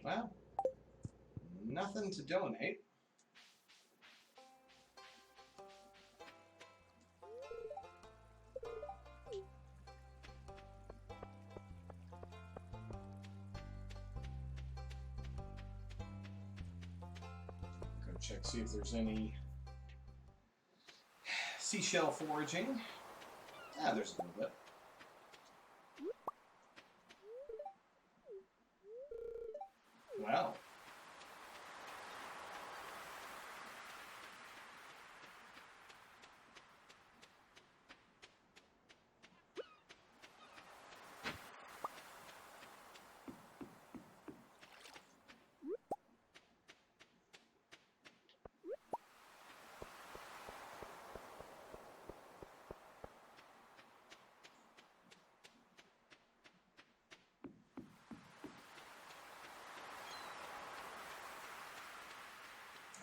Well, nothing to donate. Go check, see if there's any seashell foraging. Ah, there's a little bit. Well.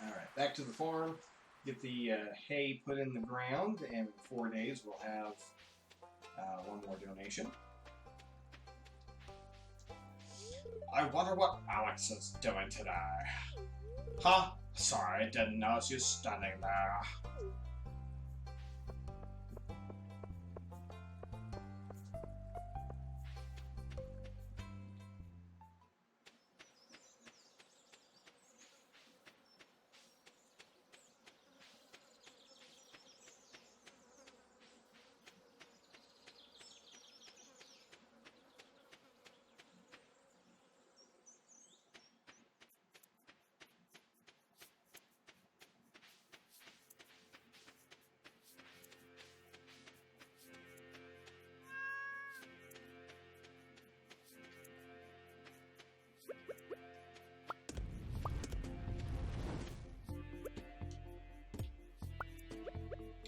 Alright, back to the farm. Get the hay put in the ground, and in 4 days we'll have one more donation. I wonder what Alex is doing today. Huh? Sorry, I didn't know she was standing there.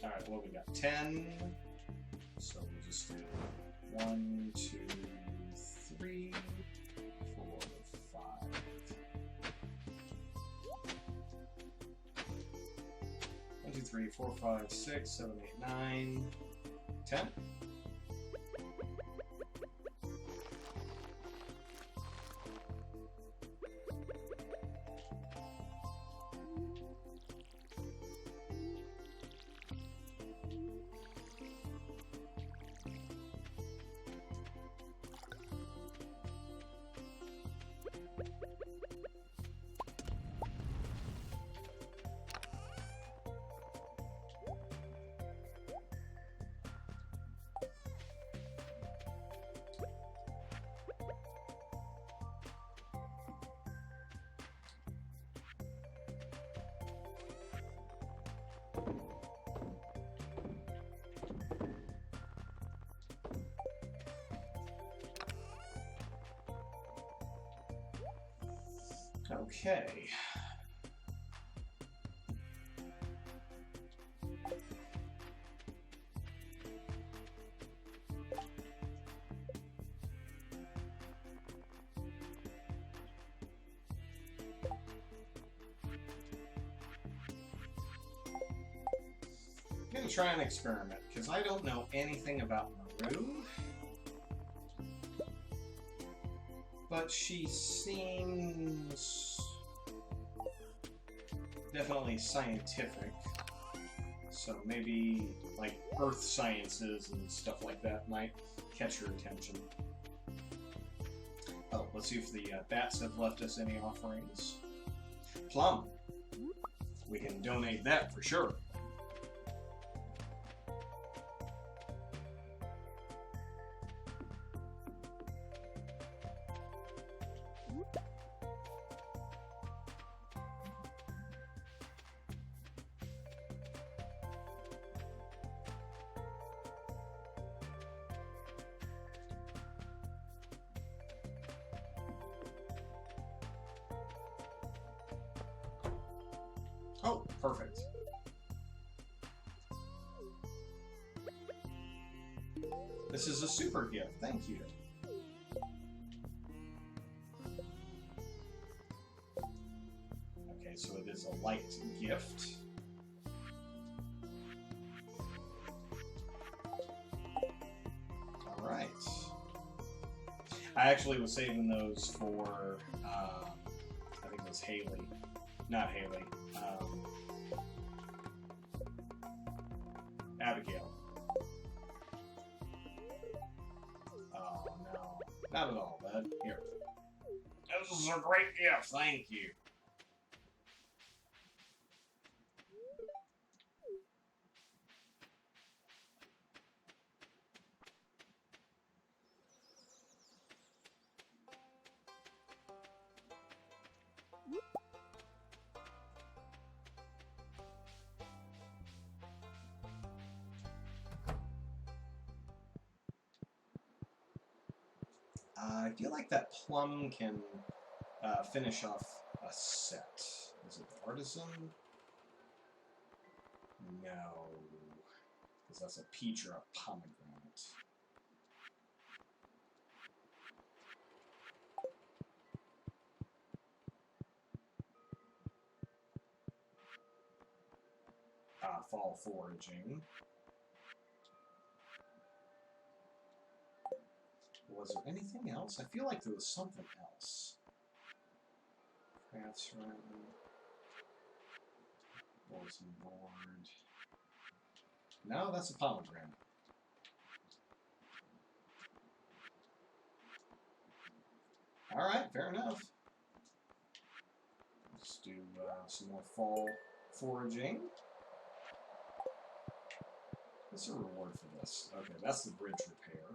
Alright, well, we got 10. So we'll just do 1, 2, 3, 4, 5. 1, 2, 3, 4, 5, 6, 7, 8, 9, 10. Okay. I'm going to try an experiment, because I don't know anything about Maru. But she seems definitely scientific. So maybe, like, earth sciences and stuff like that might catch her attention. Oh, let's see if the bats have left us any offerings. Plum. We can donate that for sure. Oh, perfect. This is a super gift, thank you. Okay, so it is a light gift. Alright. I actually was saving those for, I think it was Haley. Not Haley. Abigail. Oh, no. Not at all, bud. Here. This is a great gift, thank you. I feel like that plum can finish off a set. Is it artisan? No. Because that's a peach or a pomegranate. Fall foraging. Was there anything else? I feel like there was something else. Craftsman. Bulletin board. No, that's a pomegranate. Alright, fair enough. Let's do some more fall foraging. What's the reward for this? Okay, that's the bridge repair.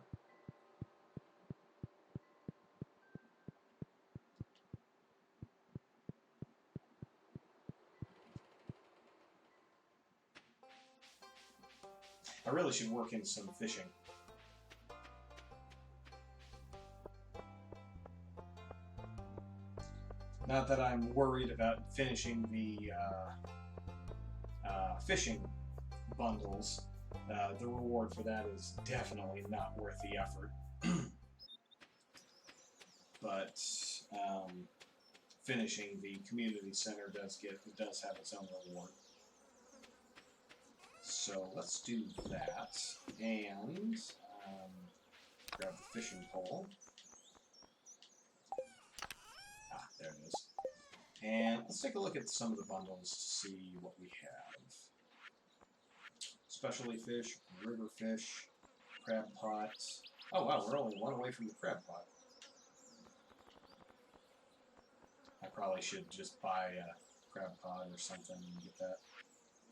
I really should work in some fishing. Not that I'm worried about finishing the fishing bundles. The reward for that is definitely not worth the effort. But finishing the community center does have its own reward. So let's do that, and grab the fishing pole. Ah, there it is. And let's take a look at some of the bundles to see what we have. Specialty fish, river fish, crab pot. Oh wow, we're only one away from the crab pot. I probably should just buy a crab pot or something and get that.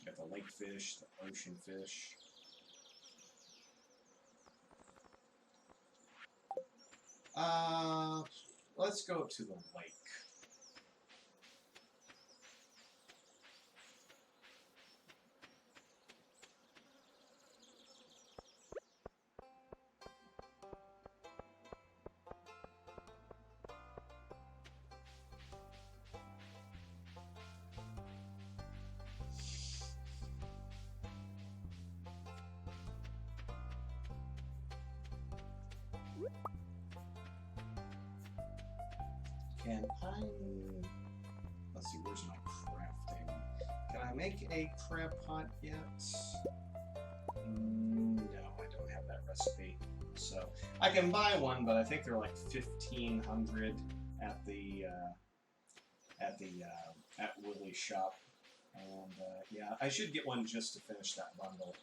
Got the lake fish, the ocean fish. Let's go to the lake. Can I... Let's see, where's my crafting? Can I make a crab pot yet? No, I don't have that recipe. So, I can buy one, but I think they're like 1,500 at the at Willie's shop. And, yeah, I should get one just to finish that bundle.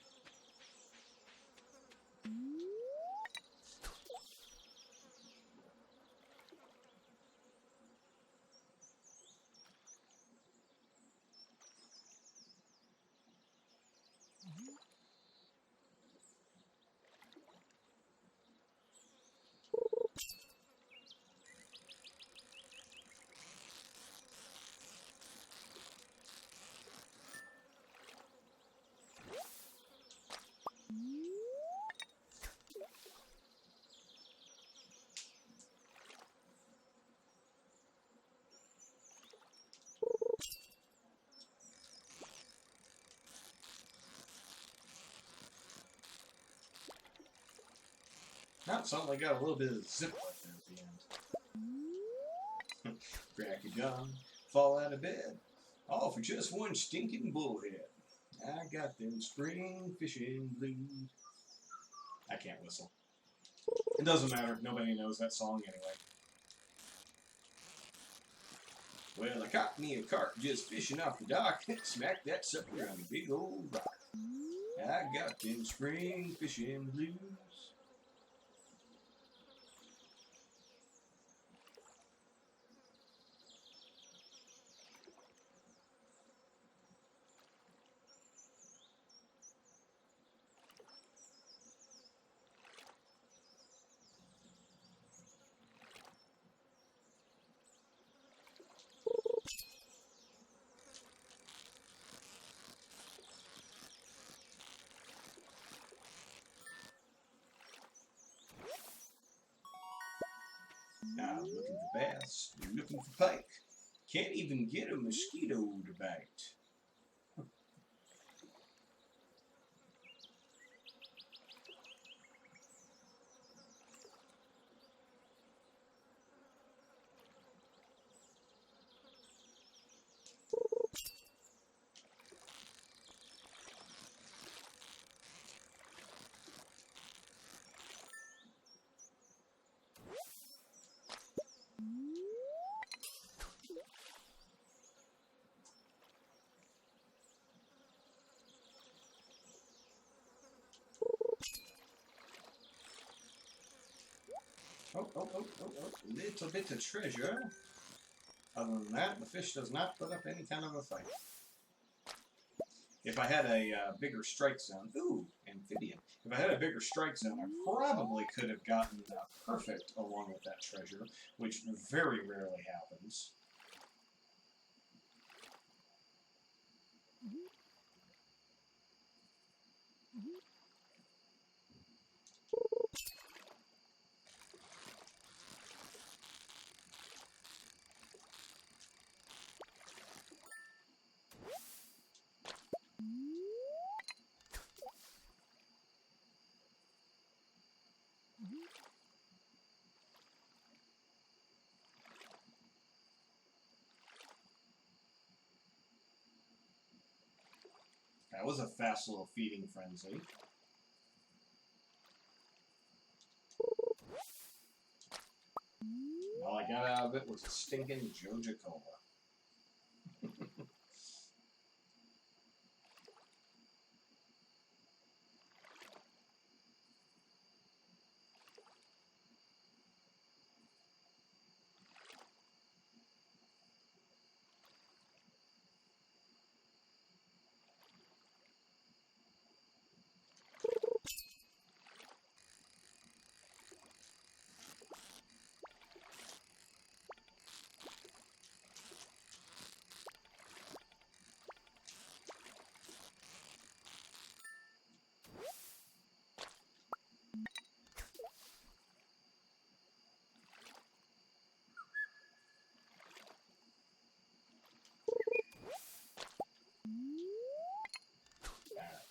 Now, something got a little bit of zip right there at the end. Crack a gun, fall out of bed. All for just one stinking bullhead. I got them spring fishing blues. I can't whistle. It doesn't matter. Nobody knows that song anyway. Well, I caught me a carp just fishing off the dock. Smacked that sucker on a big old rock. I got them spring fishing blues. I'm looking for bass, looking for pike. Can't even get a mosquito to bite. Oh, little bit of treasure. Other than that, the fish does not put up any kind of a fight. If I had a bigger strike zone, ooh, amphibian. If I had a bigger strike zone, I probably could have gotten perfect along with that treasure, which very rarely happens. That was a fast little feeding frenzy. All I got out of it was a stinking Joja Cola.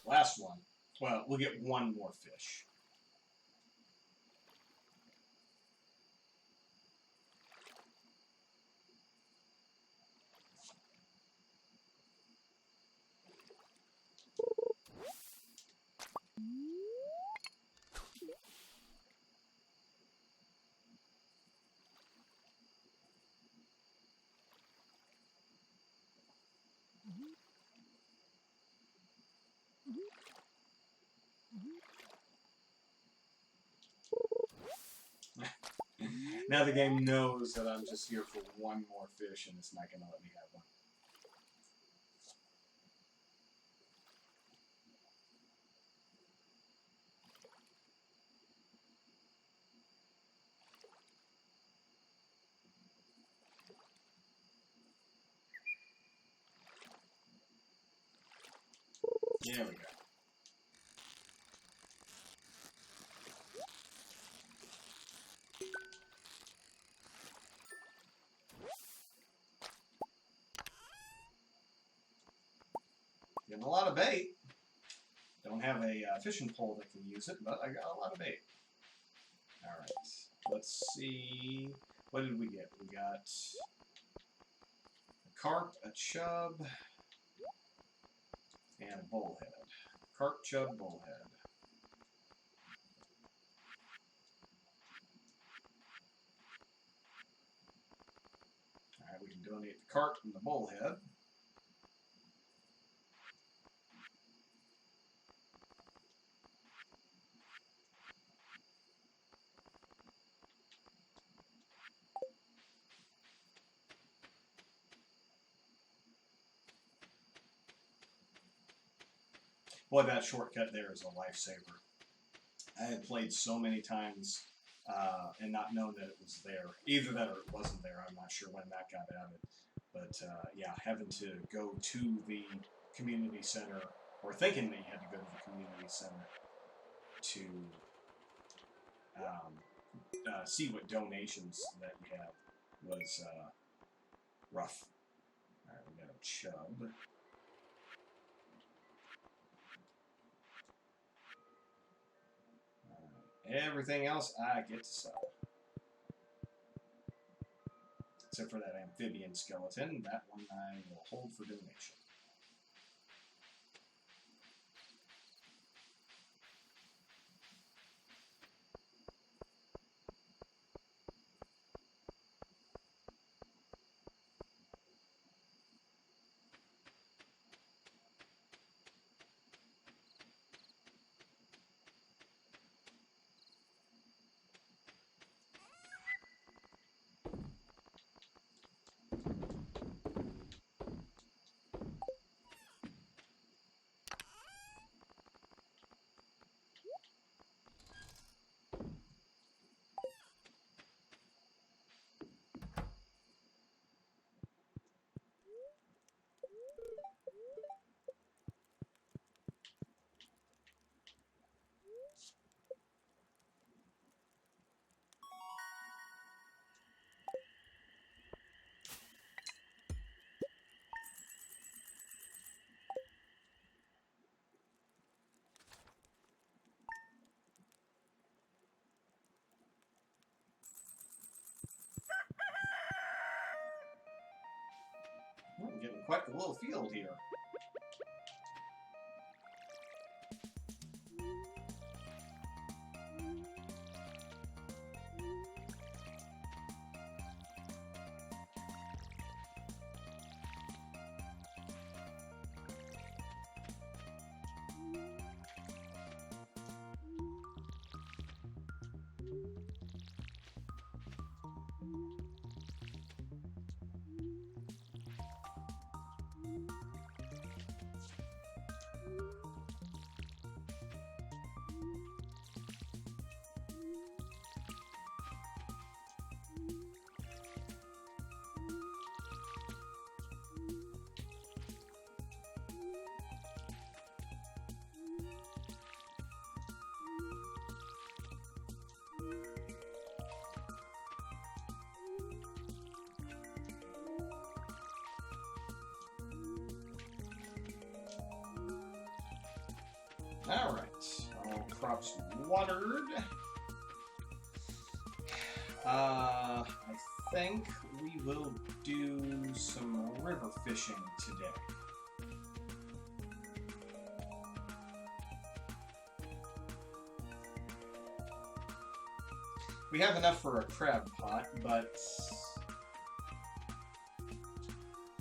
Last one. Well, we'll get one more fish. Now the game knows that I'm just here for one more fish, and it's not going to let me have one. There we go. Getting a lot of bait. Don't have a fishing pole that can use it, but I got a lot of bait. Alright, let's see. What did we get? We got a carp, a chub, and a bullhead. Carp, chub, bullhead. Alright, we can donate the carp and the bullhead. Boy, that shortcut there is a lifesaver. I had played so many times and not known that it was there. Either that or it wasn't there. I'm not sure when that got added. But yeah, having to go to the community center, or thinking that you had to go to the community center to see what donations that you have was rough. Alright, we got a chub. Everything else I get to sell. Except for that amphibian skeleton. That one I will hold for donation. I'm getting quite the little field here. Alright, all crops watered. I think we will do some river fishing today. We have enough for a crab pot, but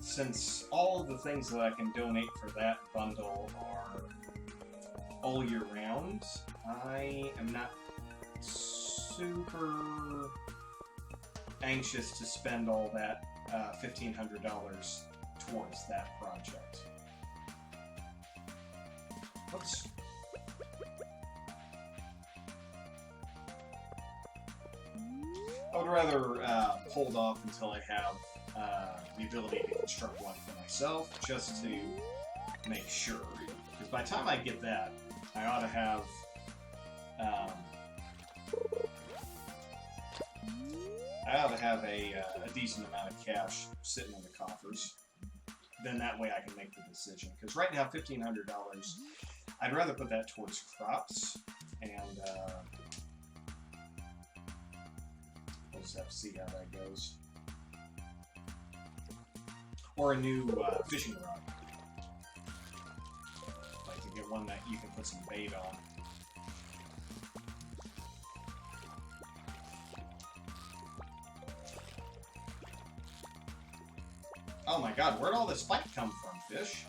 since all of the things that I can donate for that bundle are all year round, I am not super anxious to spend all that $1,500 towards that project. Oops. I would rather hold off until I have the ability to construct one for myself, just to make sure. Because by the time I get that, I ought to have a decent amount of cash sitting in the coffers. Then that way I can make the decision. Because right now, $1,500, I'd rather put that towards crops, and we'll just have to see how that goes. Or a new fishing rod. Like to get one that you can put some bait on. Oh my god, where'd all this fight come from, fish?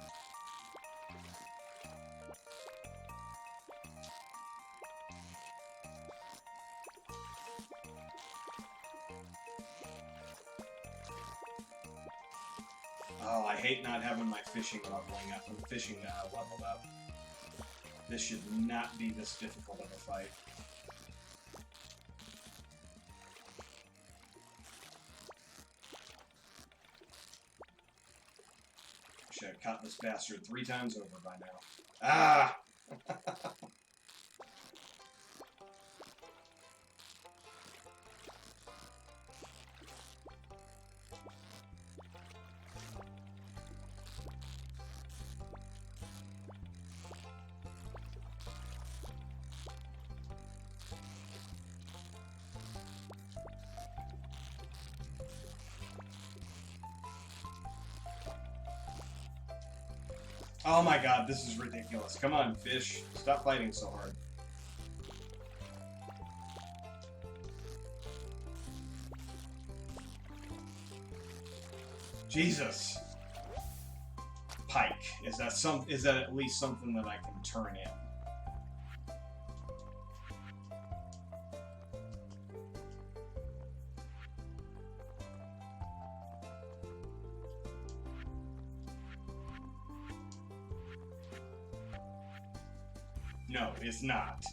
Oh, I hate not having my fishing leveling up, leveled up. This should not be this difficult of a fight. Should have caught this bastard 3 times over by now. Ah! Oh my god, this is ridiculous. Come on, fish. Stop fighting so hard. Jesus. Pike. Is that at least something that I can turn in? No, it's not.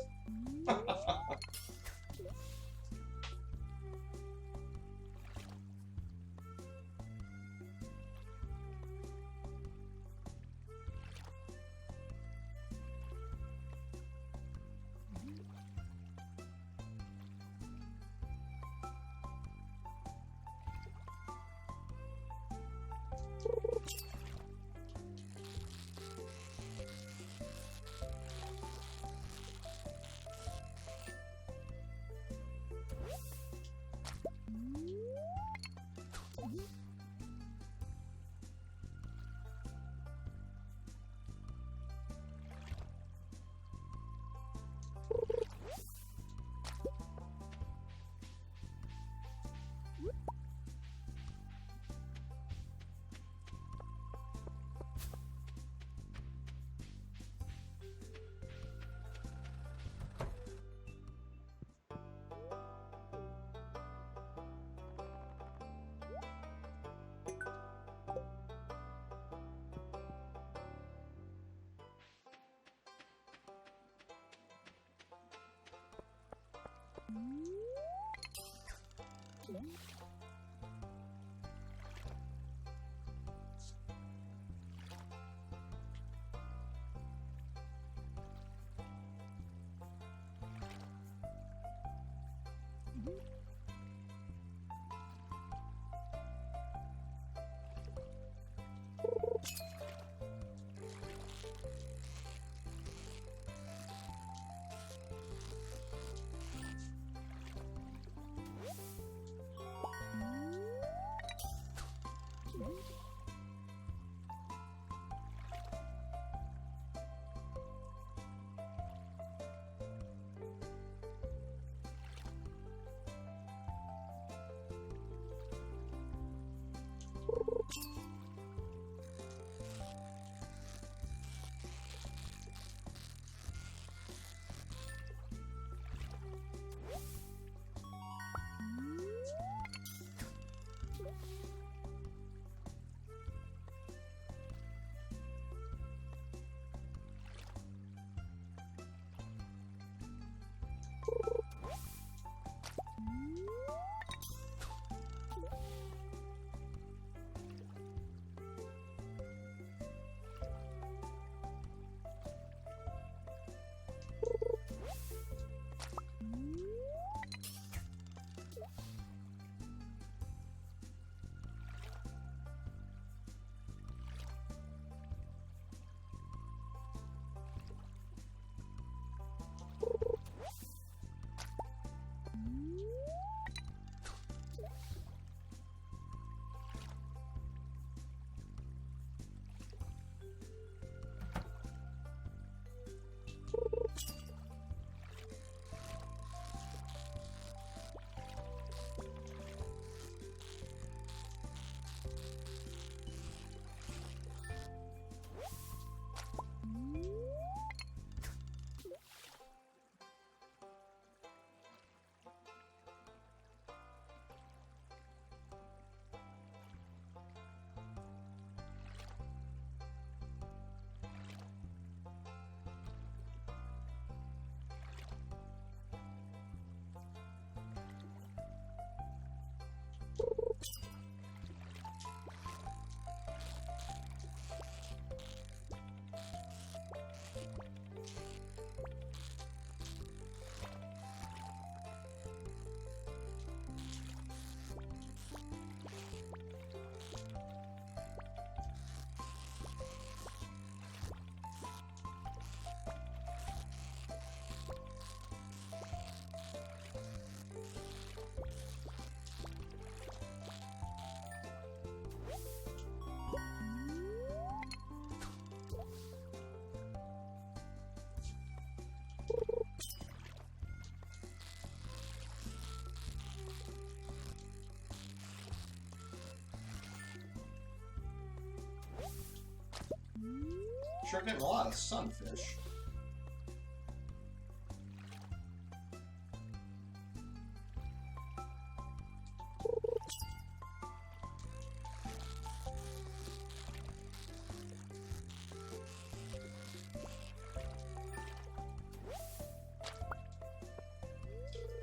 Sure getting a lot of sunfish.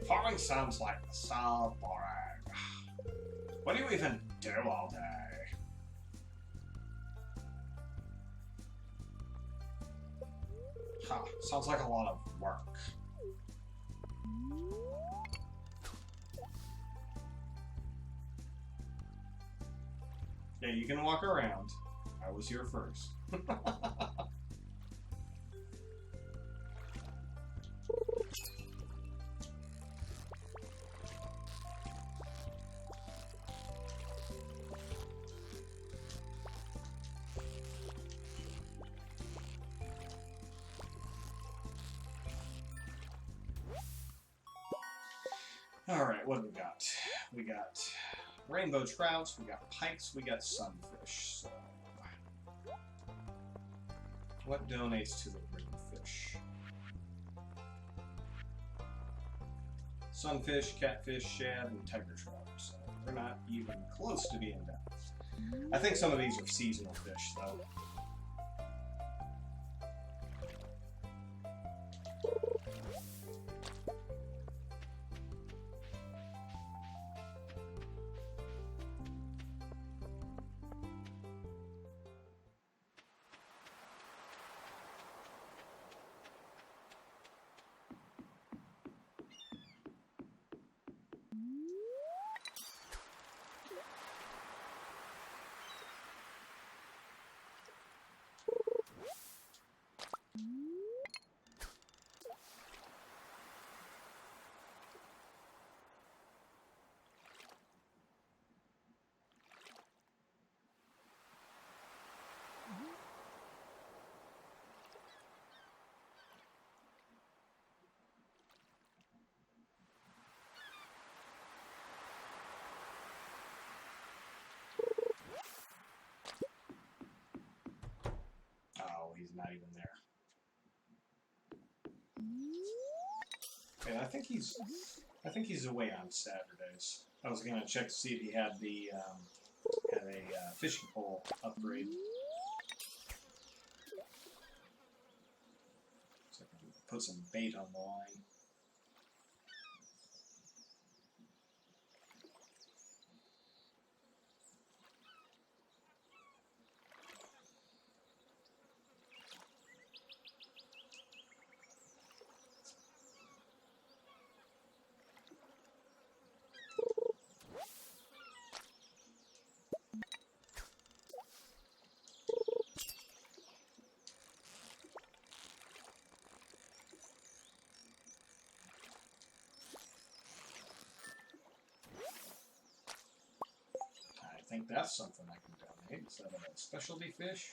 Farming sounds like so boring. What do you even do all day? Huh, sounds like a lot of work. Yeah, you can walk around. I was here first. Alright, what do we got? We got rainbow trouts, we got pikes, we got sunfish. So, what donates to the green fish? Sunfish, catfish, shad, and tiger trout. So they're not even close to being done. I think some of these are seasonal fish, though. Oh, he's not even there. Okay, I think he's away on Saturdays. I was gonna check to see if he had a fishing pole upgrade. So I can put some bait on the line. I think that's something I can donate. Is that a specialty fish?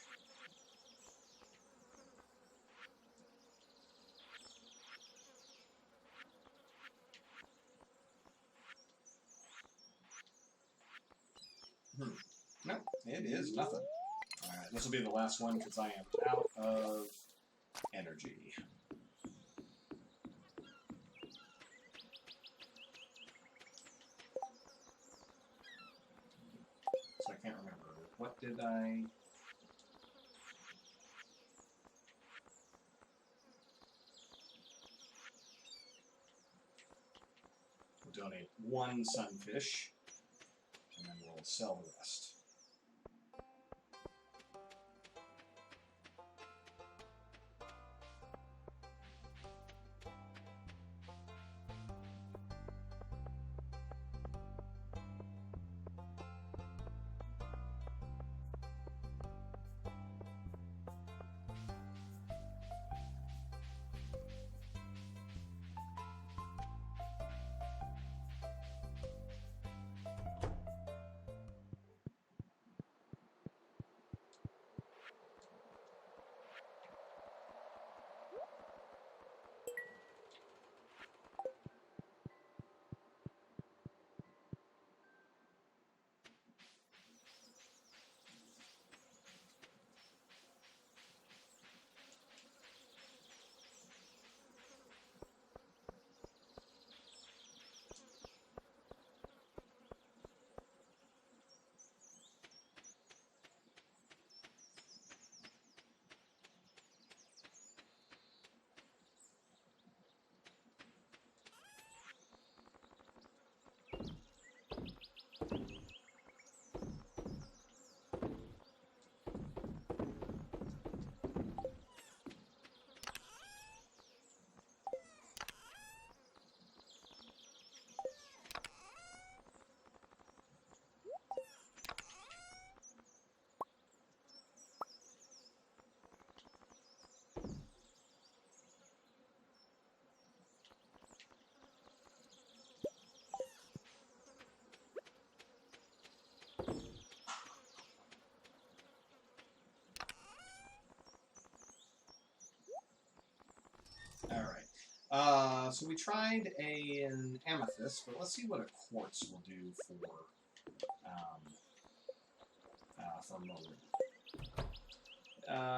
No, it is nothing. Alright, this will be the last one because I am out of energy. So I can't remember. What did I... We'll donate one sunfish, and then we'll sell the rest. So we tried an amethyst, but let's see what a quartz will do for Morin.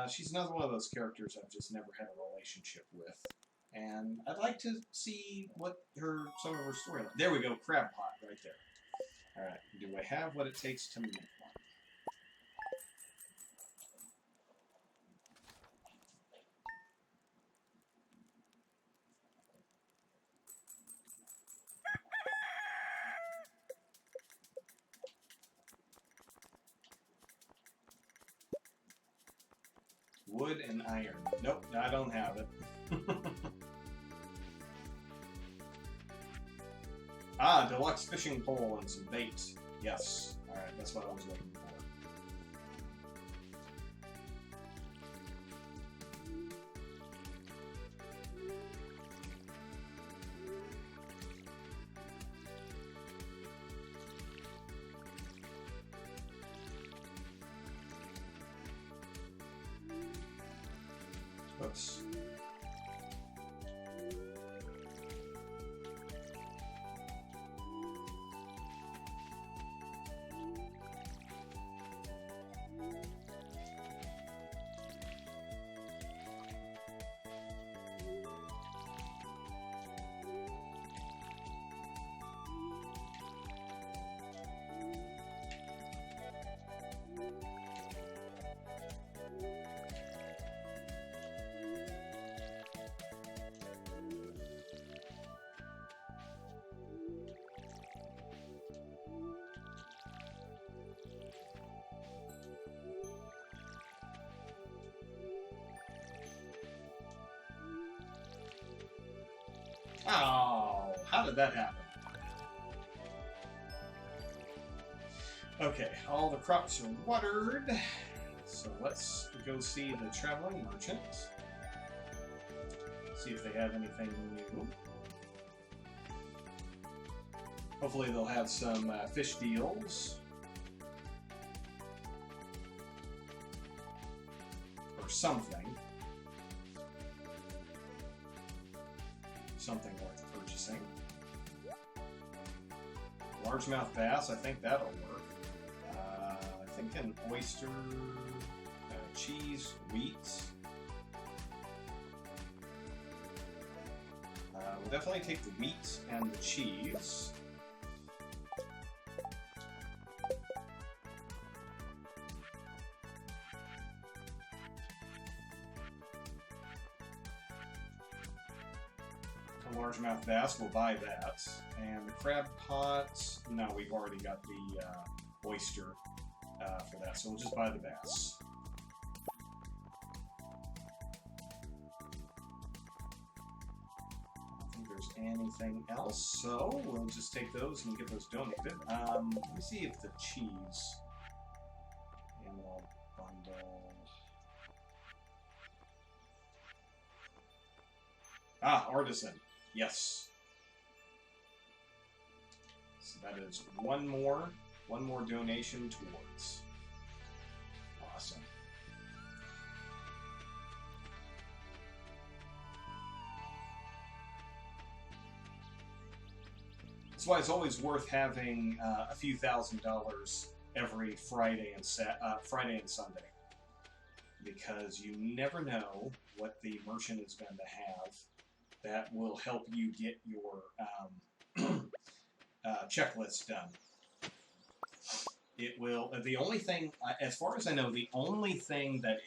She's another one of those characters I've just never had a relationship with. And I'd like to see what some of her story. There we go, crab pot right there. Alright, do I have what it takes to make one? Wood and iron. Nope, I don't have it. Ah, deluxe fishing pole and some bait. Yes. Alright, that's what I was looking for. Oops. Oh, how did that happen? Okay, all the crops are watered, so let's go see the traveling merchant. See if they have anything new. Hopefully they'll have some fish deals. Or something. Something worth purchasing. Largemouth bass, I think that'll work. I think an oyster, cheese, wheat. We'll definitely take the wheat and the cheese. Largemouth bass, we'll buy that. And the crab pot, no, we've already got the oyster for that, so we'll just buy the bass. I don't think there's anything else, so we'll just take those and get those donated. Let me see if the cheese animal bundle. Ah, artisan. Yes. So that is one more donation towards. Awesome. That's why it's always worth having a few $1,000s every Friday and Sunday, because you never know what the merchant is going to have that will help you get your checklist done. It will. The only thing, as far as I know, the only thing that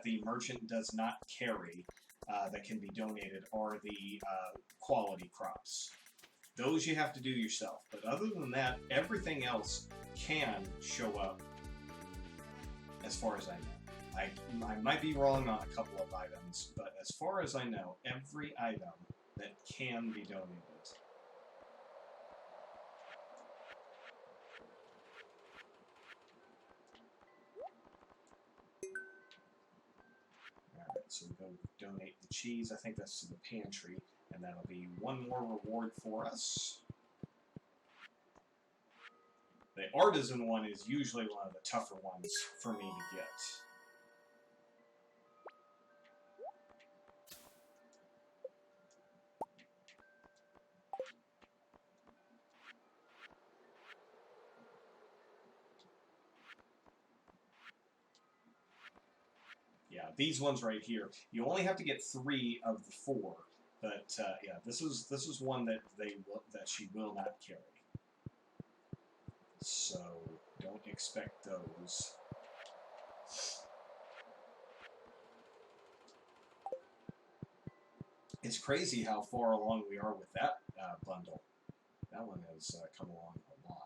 the merchant does not carry that can be donated are the quality crops. Those you have to do yourself. But other than that, everything else can show up, as far as I know. I might be wrong on a couple of items, but as far as I know, every item that can be donated. Alright, so we go donate the cheese. I think that's to the pantry, and that'll be one more reward for us. The artisan one is usually one of the tougher ones for me to get. Yeah, these ones right here. You only have to get 3 of the 4, but yeah, this is one that she will not carry. So don't expect those. It's crazy how far along we are with that bundle. That one has come along a lot.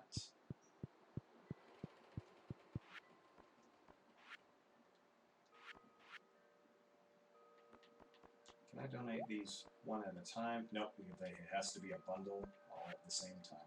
Can I donate these one at a time? Nope, it has to be a bundle all at the same time.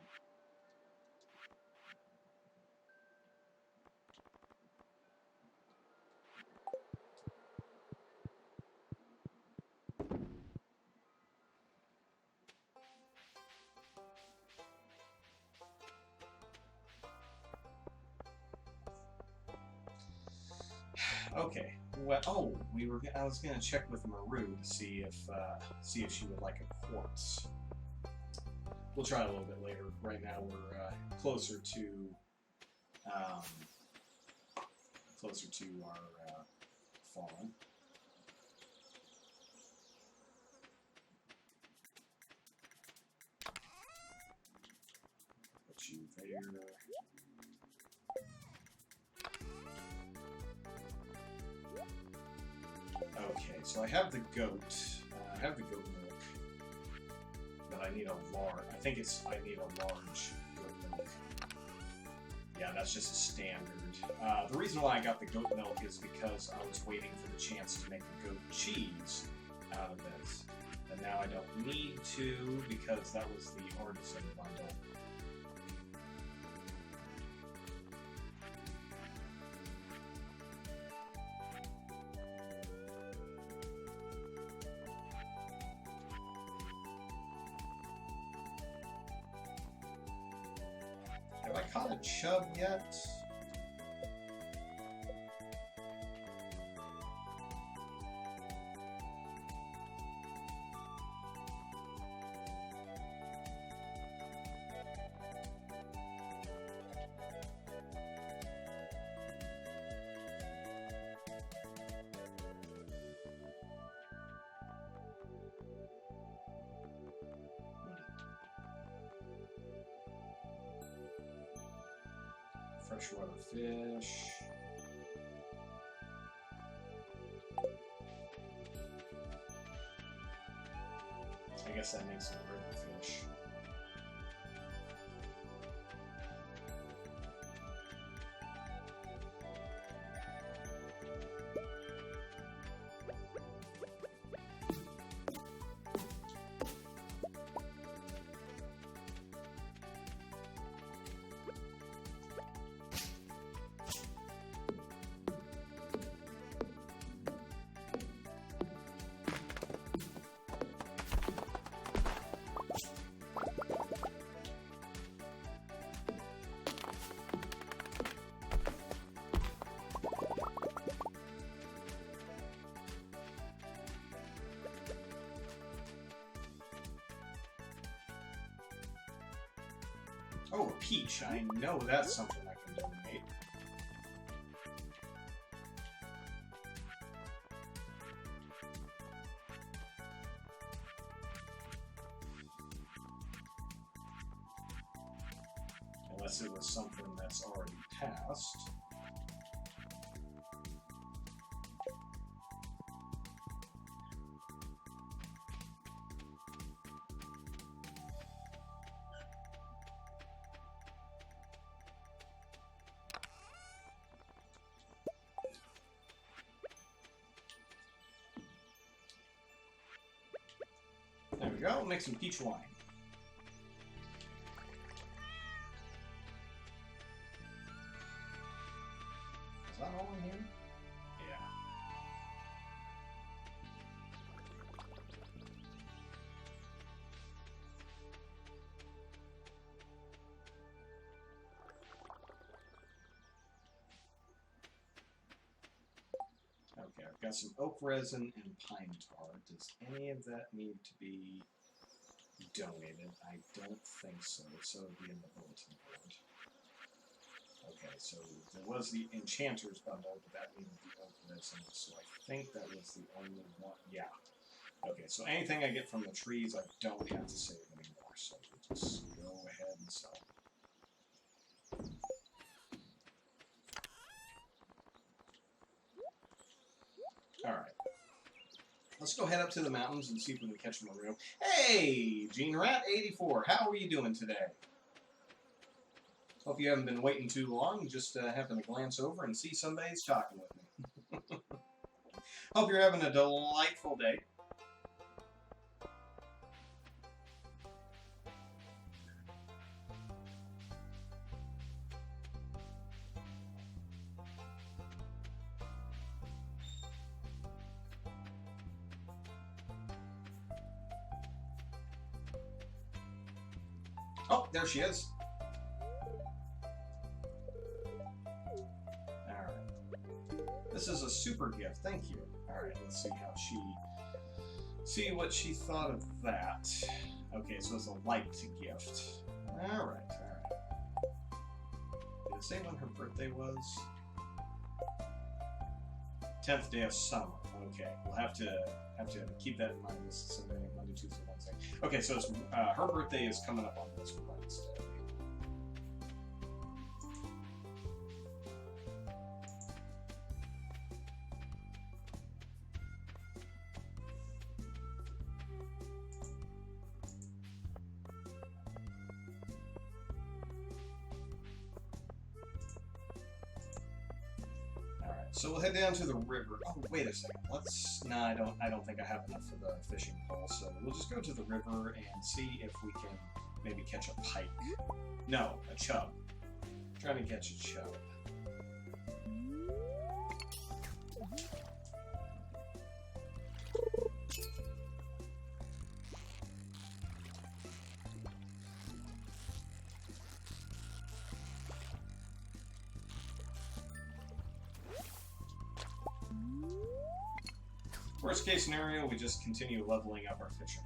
Okay. Well, I was gonna check with Maru to see if she would like a quartz. We'll try it a little bit later. Right now we're closer to our fallen. Put you there. Okay, so I have the goat. I have the goat milk, but I need a large. I need a large goat milk. Yeah, that's just a standard. The reason why I got the goat milk is because I was waiting for the chance to make a goat cheese out of this, and now I don't need to because that was the artisan bundle. Have I caught a chub yet? Freshwater fish. I guess that makes it a river fish. Oh, a peach. I know that's something I can donate. Unless it was something that's already passed. There we go, make some peach wine. Is that all in here? Yeah. Okay, I've got some oak resin and pine tar. Does any of that need to be donated? I don't think so. So it would be in the bulletin board. Okay, so there was the Enchanter's bundle, but that needed the Ultimates, and so I think that was the only one. Yeah. Okay, so anything I get from the trees, I don't have to save anymore, so we'll just go ahead and sell. Alright. Let's go head up to the mountains and see if we can catch a Maroon. Hey, Gene Rat 84, how are you doing today? Hope you haven't been waiting too long. Just happened to glance over and see somebody's talking with me. Hope you're having a delightful day. Oh, there she is. Alright. This is a super gift. Thank you. Alright, let's see how see what she thought of that. Okay, so it's a liked gift. Alright. Did it say when her birthday was? 10th day of summer. Okay, we'll have to keep that in mind. This is Sunday, Monday, Tuesday, Wednesday. Okay, so it's, her birthday is coming up on this Wednesday. So we'll head down to the river. Oh, wait a second. No, I don't think I have enough for the fishing pole, so we'll just go to the river and see if we can maybe catch a pike. No, a chub. I'm trying to catch a chub. Worst case scenario, we just continue leveling up our fishing.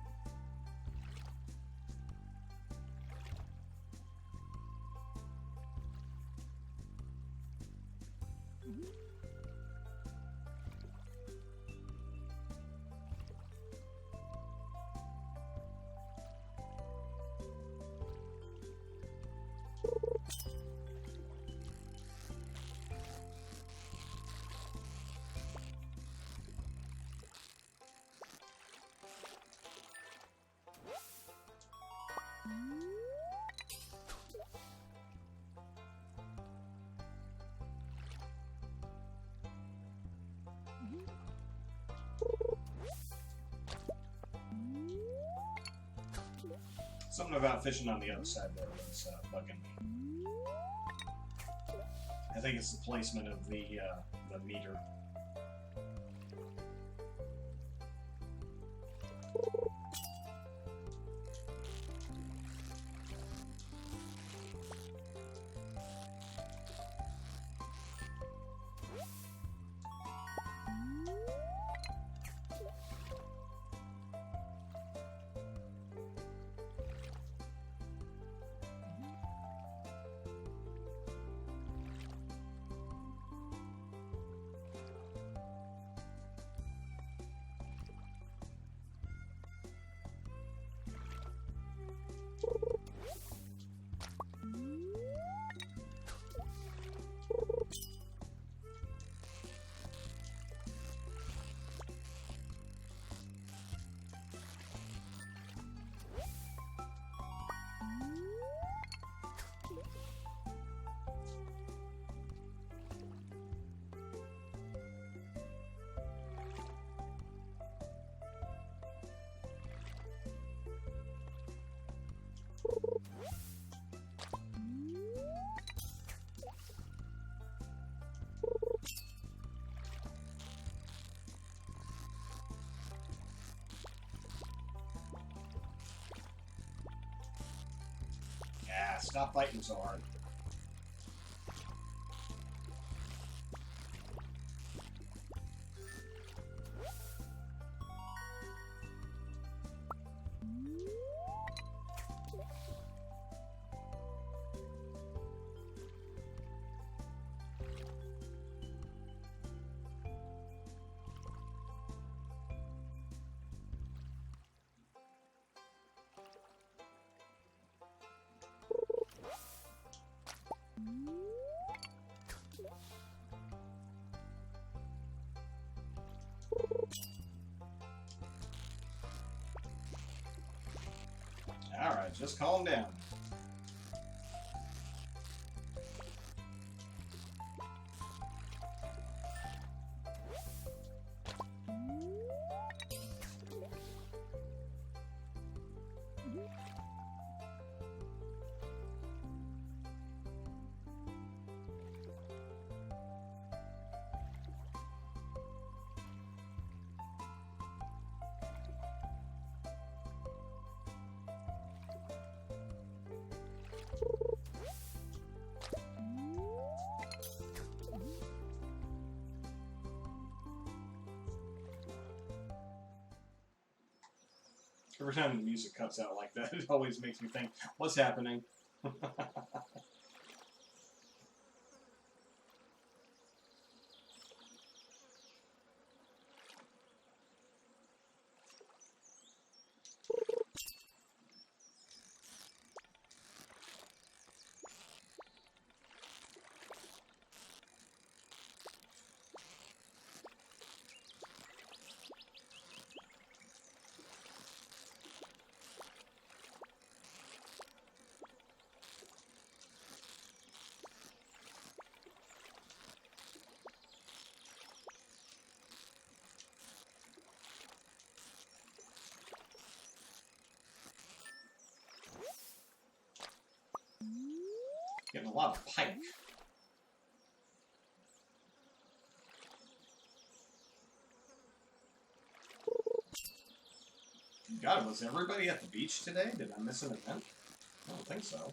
Something about fishing on the other side there was bugging me. I think it's the placement of the meter. Yeah, stop fighting so hard. Alright, just calm down. Every time the music cuts out like that, it always makes me think, what's happening? Getting a lot of pike. God, was everybody at the beach today? Did I miss an event? I don't think so.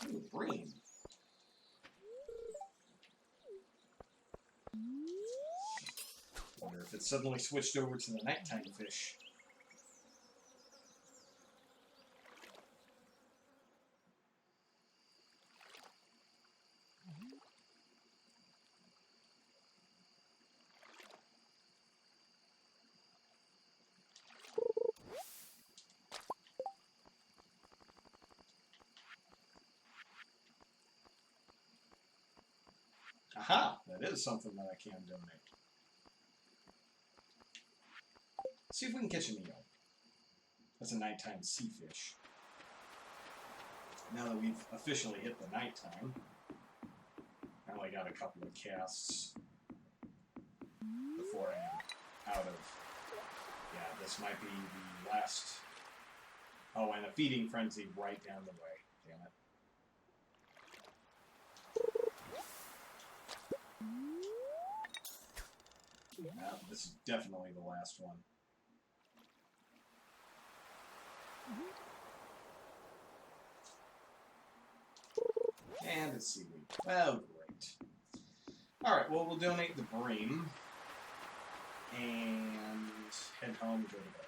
Ooh, bream. Wonder if it suddenly switched over to the nighttime fish. Aha! That is something that I can donate. Let's see if we can catch an eel. That's a nighttime sea fish. Now that we've officially hit the nighttime, I only got a couple of casts before I am out of... Yeah, this might be the last... Oh, and a feeding frenzy right down the way. Damn it. Now, this is definitely the last one. And it's seaweed. Well, great. Alright, well, we'll donate the bream and head home and go to bed.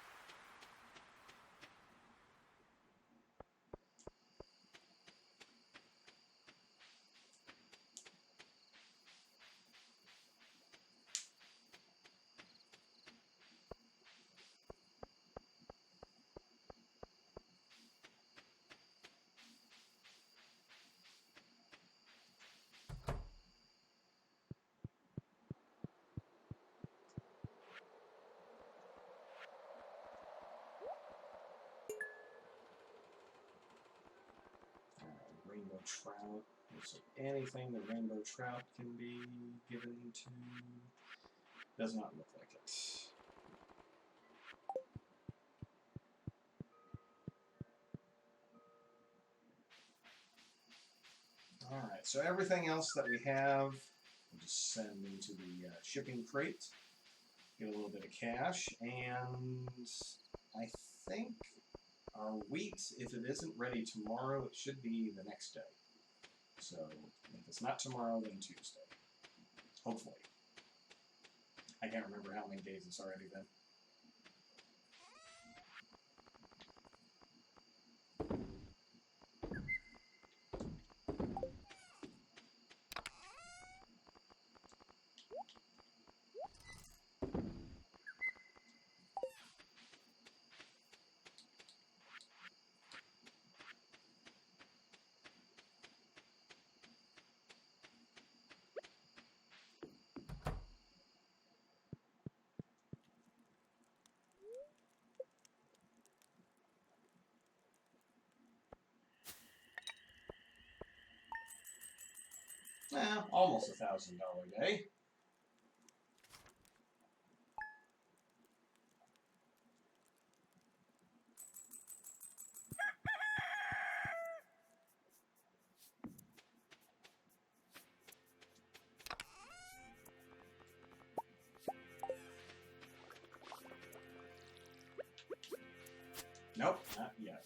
Rainbow trout. Is there anything the rainbow trout can be given to? Does not look like it. Alright, so everything else that we have, we'll just send into the shipping crate, get a little bit of cash, and I think our wheat, if it isn't ready tomorrow, it should be the next day. So, if it's not tomorrow, then Tuesday. Hopefully. I can't remember how many days it's already been. Almost $1,000 day. Nope, not yet.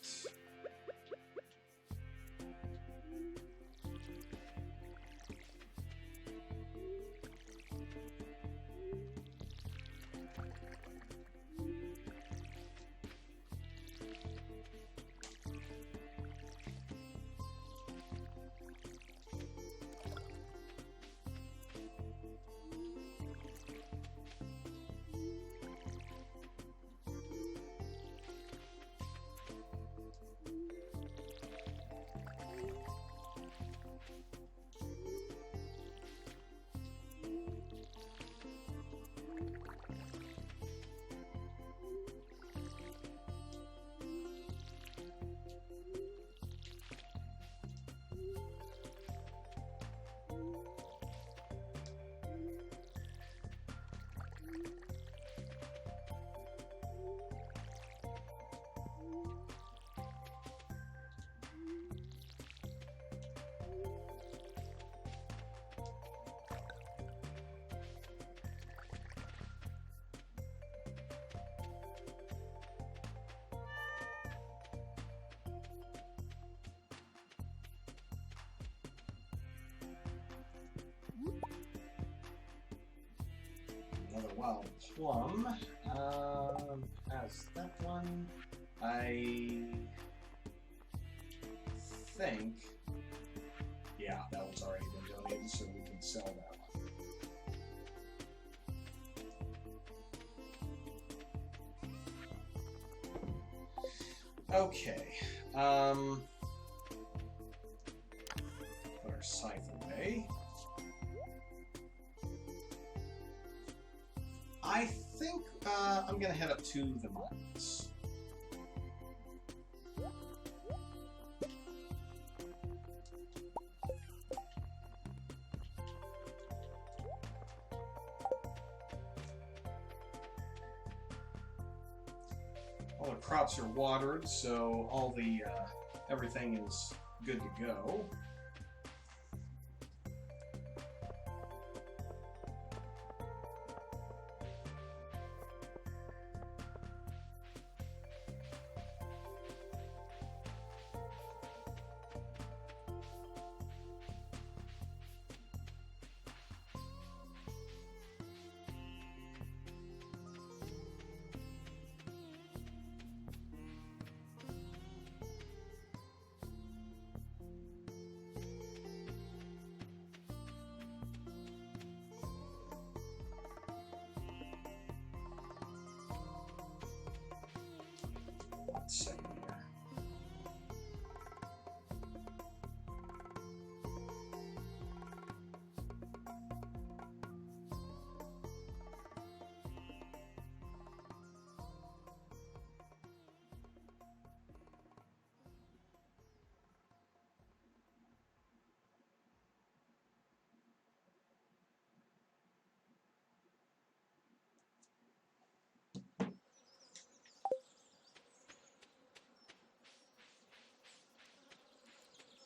Another wild plum. As that one, I think, yeah, that one's already been donated, so we can sell that one. Okay. Put our scythe away. I think I'm going to head up to the mines. All the crops are watered, so all the everything is good to go. Let's see here.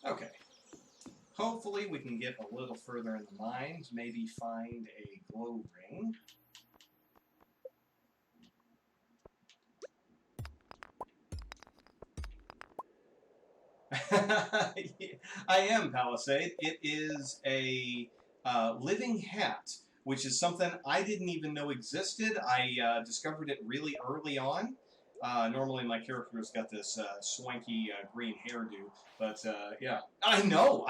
Okay. Hopefully we can get a little further in the mines, maybe find a glow ring. I am, Palisade. It is a living hat, which is something I didn't even know existed. I discovered it really early on. Normally my character's got this swanky green hairdo, but yeah, I know.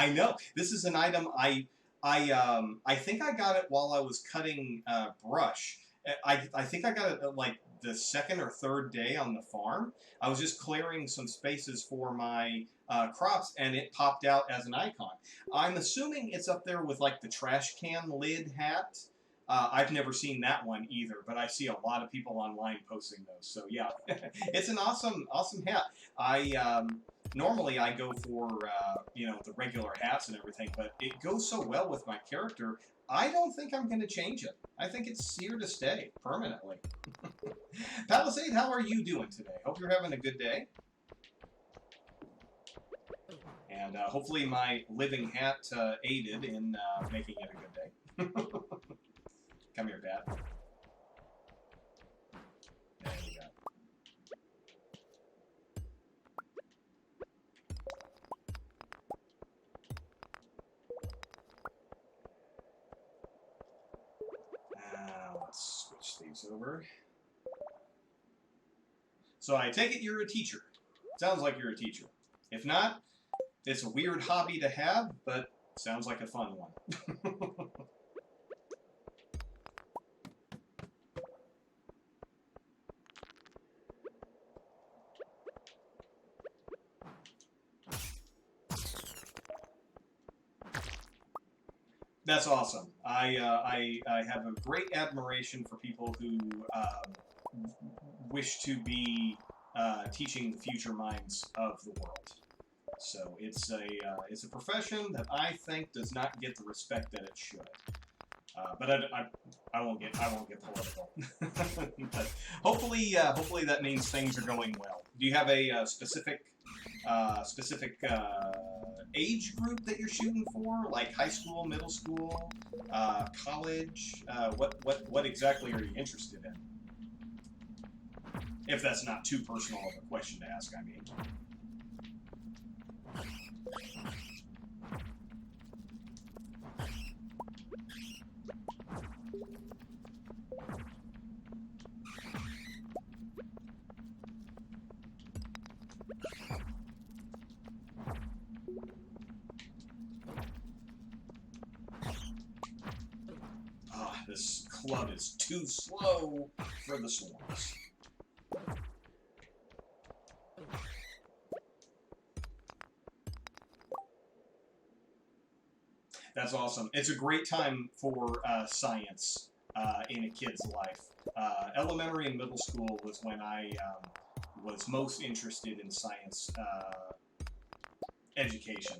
This is an item I think I got it while I was cutting brush. I think I got it like the second or third day on the farm. I was just clearing some spaces for my crops, and it popped out as an icon. I'm assuming it's up there with like the trash can lid hat. I've never seen that one either, but I see a lot of people online posting those. So yeah, it's an awesome hat. Normally I go for the regular hats and everything, but it goes so well with my character. I don't think I'm going to change it. I think it's here to stay permanently. Palisade, how are you doing today? Hope you're having a good day. And hopefully my living hat aided in making it a good day. Come here, Pat. There you go. Let's switch these over. So I take it you're a teacher. Sounds like you're a teacher. If not, it's a weird hobby to have, but sounds like a fun one. That's awesome. I have a great admiration for people who wish to be teaching the future minds of the world. So it's a profession that I think does not get the respect that it should. But I won't get political. But hopefully that means things are going well. Do you have a specific age group that you're shooting for, like high school, middle school, college? What exactly are you interested in? If that's not too personal of a question to ask, I mean. This club is too slow for the swarms. That's awesome. It's a great time for science in a kid's life. Elementary and middle school was when I was most interested in science education.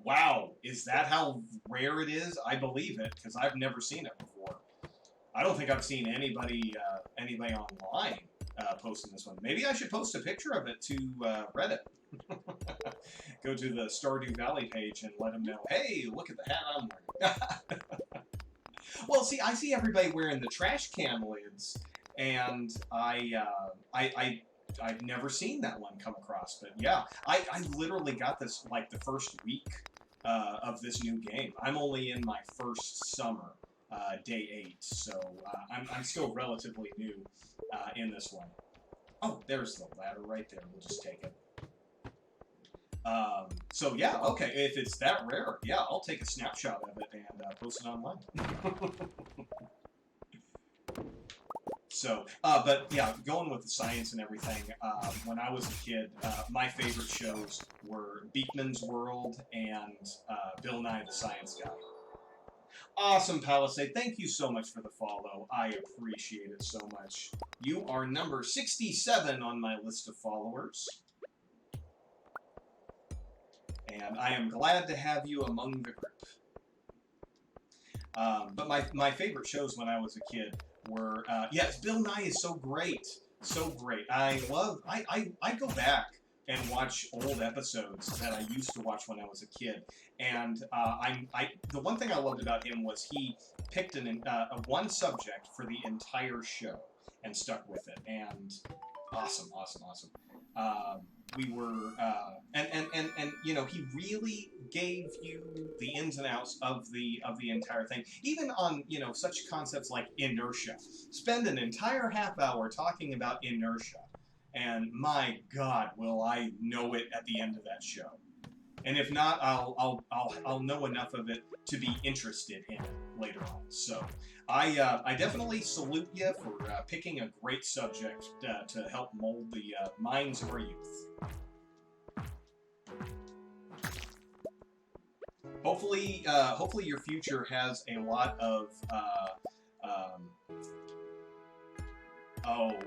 Wow, is that how rare it is? I believe it, because I've never seen it before. I don't think I've seen anybody online posting this one. Maybe I should post a picture of it to Reddit. Go to the Stardew Valley page and let them know, hey, look at the hat I'm wearing. Well, see, I see everybody wearing the trash can lids, and I've never seen that one come across, but yeah, I literally got this like the first week of this new game. I'm only in my first summer, day 8, so I'm still relatively new in this one. Oh, there's the ladder right there. We'll just take it. So yeah, okay, if it's that rare, yeah, I'll take a snapshot of it and post it online. So, but yeah, going with the science and everything, when I was a kid, my favorite shows were Beakman's World and Bill Nye the Science Guy. Awesome, Palisade. Thank you so much for the follow. I appreciate it so much. You are number 67 on my list of followers. And I am glad to have you among the group. But my favorite shows when I was a kid were, yes, Bill Nye is so great. So great. I go back and watch old episodes that I used to watch when I was a kid. And the one thing I loved about him was he picked one subject for the entire show and stuck with it. And awesome. We were, and you know, he really gave you the ins and outs of the entire thing, even on, you know, such concepts like inertia. Spend an entire half hour talking about inertia, and my God, will I know it at the end of that show. And if not, I'll know enough of it to be interested in it later on. So I definitely salute you for picking a great subject to help mold the minds of our youth. hopefully your future has a lot of um, oh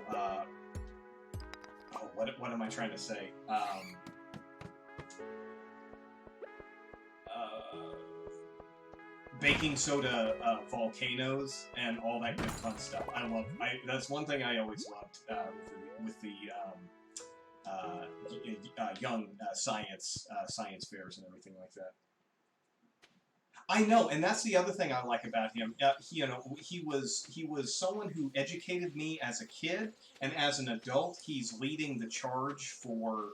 what am I trying to say? Uh, Baking soda volcanoes and all that good fun stuff. That's one thing I always loved with the young science fairs and everything like that. I know, and that's the other thing I like about him. He was someone who educated me as a kid, and as an adult, he's leading the charge for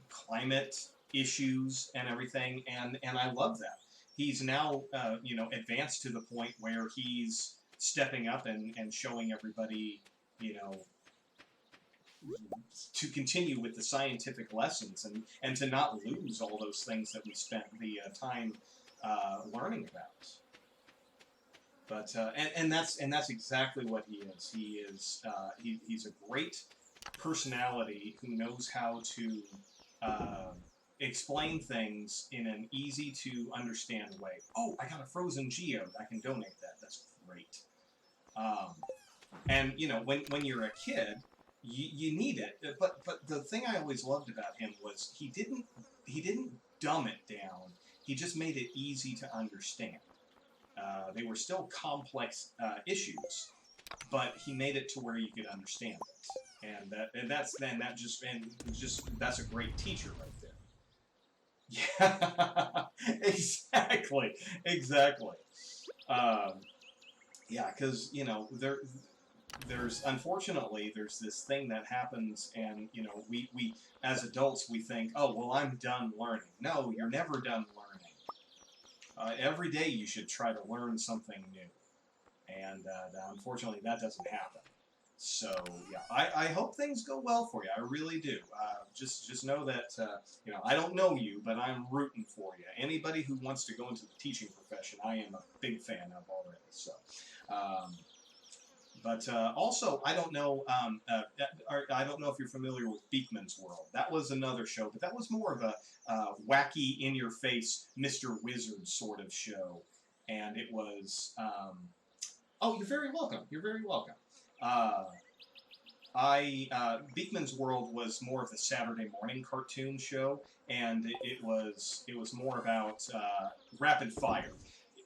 climate issues and everything, and I love that. He's now advanced to the point where he's stepping up and showing everybody you know to continue with the scientific lessons and to not lose all those things that we spent the time learning about. But and that's exactly what he is. He's a great personality who knows how to explain things in an easy to understand way. Oh, I got a frozen geode. I can donate that. That's great. Um, and when you're a kid, you need it. But the thing I always loved about him was he didn't dumb it down. He just made it easy to understand. They were still complex issues, but he made it to where you could understand it. That's a great teacher right there. Yeah, exactly. Um, yeah, because there's unfortunately there's this thing that happens, and we as adults we think, oh well, I'm done learning. No, you're never done learning. Every day you should try to learn something new, and unfortunately that doesn't happen. So yeah, I hope things go well for you. I really do. Just know that I don't know you, but I'm rooting for you. Anybody who wants to go into the teaching profession, I am a big fan of already. So. Um, But also, I don't know. I don't know if you're familiar with Beakman's World. That was another show, but that was more of a wacky, in-your-face Mr. Wizard sort of show, and it was. Oh, you're very welcome. You're very welcome. Uh, Beakman's World was more of a Saturday morning cartoon show, and it was more about rapid fire.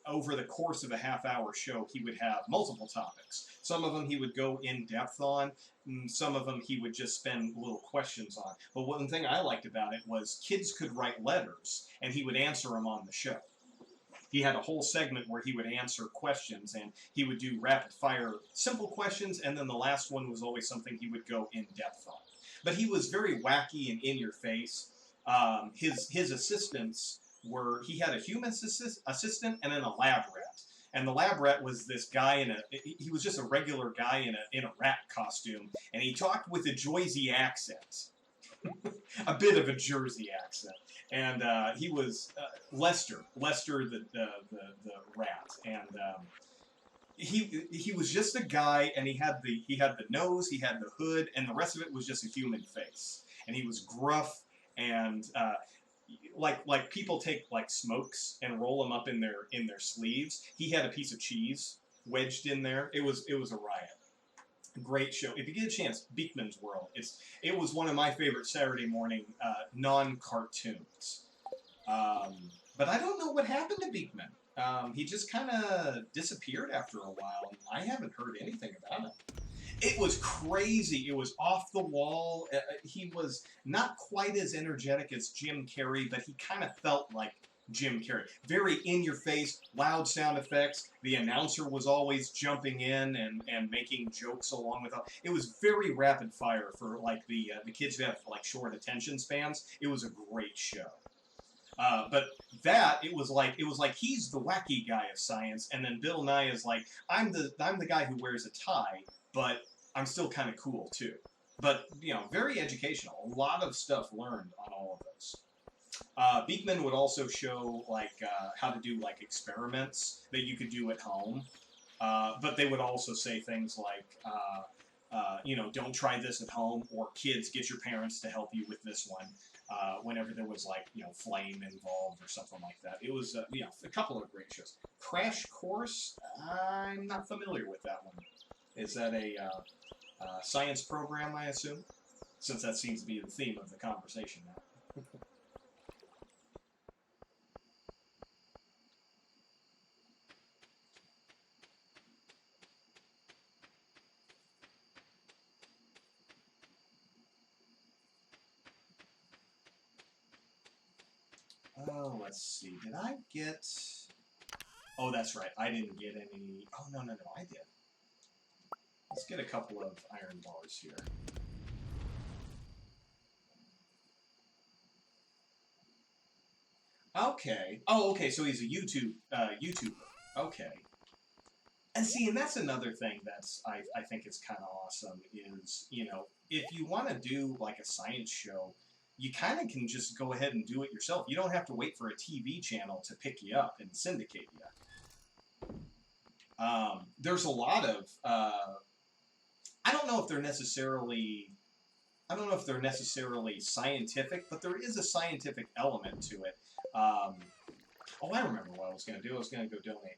Over the course of a half-hour show, he would have multiple topics. Some of them he would go in depth on, and some of them he would just spend little questions on. But one thing I liked about it was kids could write letters, and he would answer them on the show. He had a whole segment where he would answer questions, and he would do rapid-fire simple questions, and then the last one was always something he would go in depth on. But he was very wacky and in your face. His assistants he had a human assistant and then a lab rat. And the lab rat was this guy he was just a regular guy in a rat costume, and he talked with a Jersey accent, a bit of a Jersey accent, and he was Lester the rat, and he was just a guy, and he had the nose, he had the hood, and the rest of it was just a human face, and he was gruff and. Like people take like smokes and roll them up in their sleeves. He had a piece of cheese wedged in there. It was a riot. Great show. If you get a chance, Beakman's World. It was one of my favorite Saturday morning non-cartoons. But I don't know what happened to Beakman. He just kind of disappeared after a while. I haven't heard anything about him. It was crazy. It was off the wall. He was not quite as energetic as Jim Carrey, but he kind of felt like Jim Carrey. Very in-your-face, loud sound effects. The announcer was always jumping in and making jokes along with it. It was very rapid fire for like the kids who have like short attention spans. It was a great show. But it was like he's the wacky guy of science, and then Bill Nye is like, I'm the guy who wears a tie, but I'm still kind of cool too. But very educational. A lot of stuff learned on all of those. Beakman would also show like how to do like experiments that you could do at home. But they would also say things like, don't try this at home, or kids, get your parents to help you with this one. whenever there was like flame involved or something like that. It was a couple of great shows. Crash Course, I'm not familiar with that one. Is that a science program, I assume? Since that seems to be the theme of the conversation now. Oh, let's see. Did I get... Oh, that's right. I didn't get any... Oh, no, I did. Let's get a couple of iron bars here. Okay. Oh, okay, so he's a YouTuber. Okay. And see, and that's another thing that's, I think is kind of awesome is, if you want to do, like, a science show, you kind of can just go ahead and do it yourself. You don't have to wait for a TV channel to pick you up and syndicate you. There's a lot of, I don't know if they're necessarily scientific, but there is a scientific element to it. Oh, I remember what I was going to do. I was going to go donate.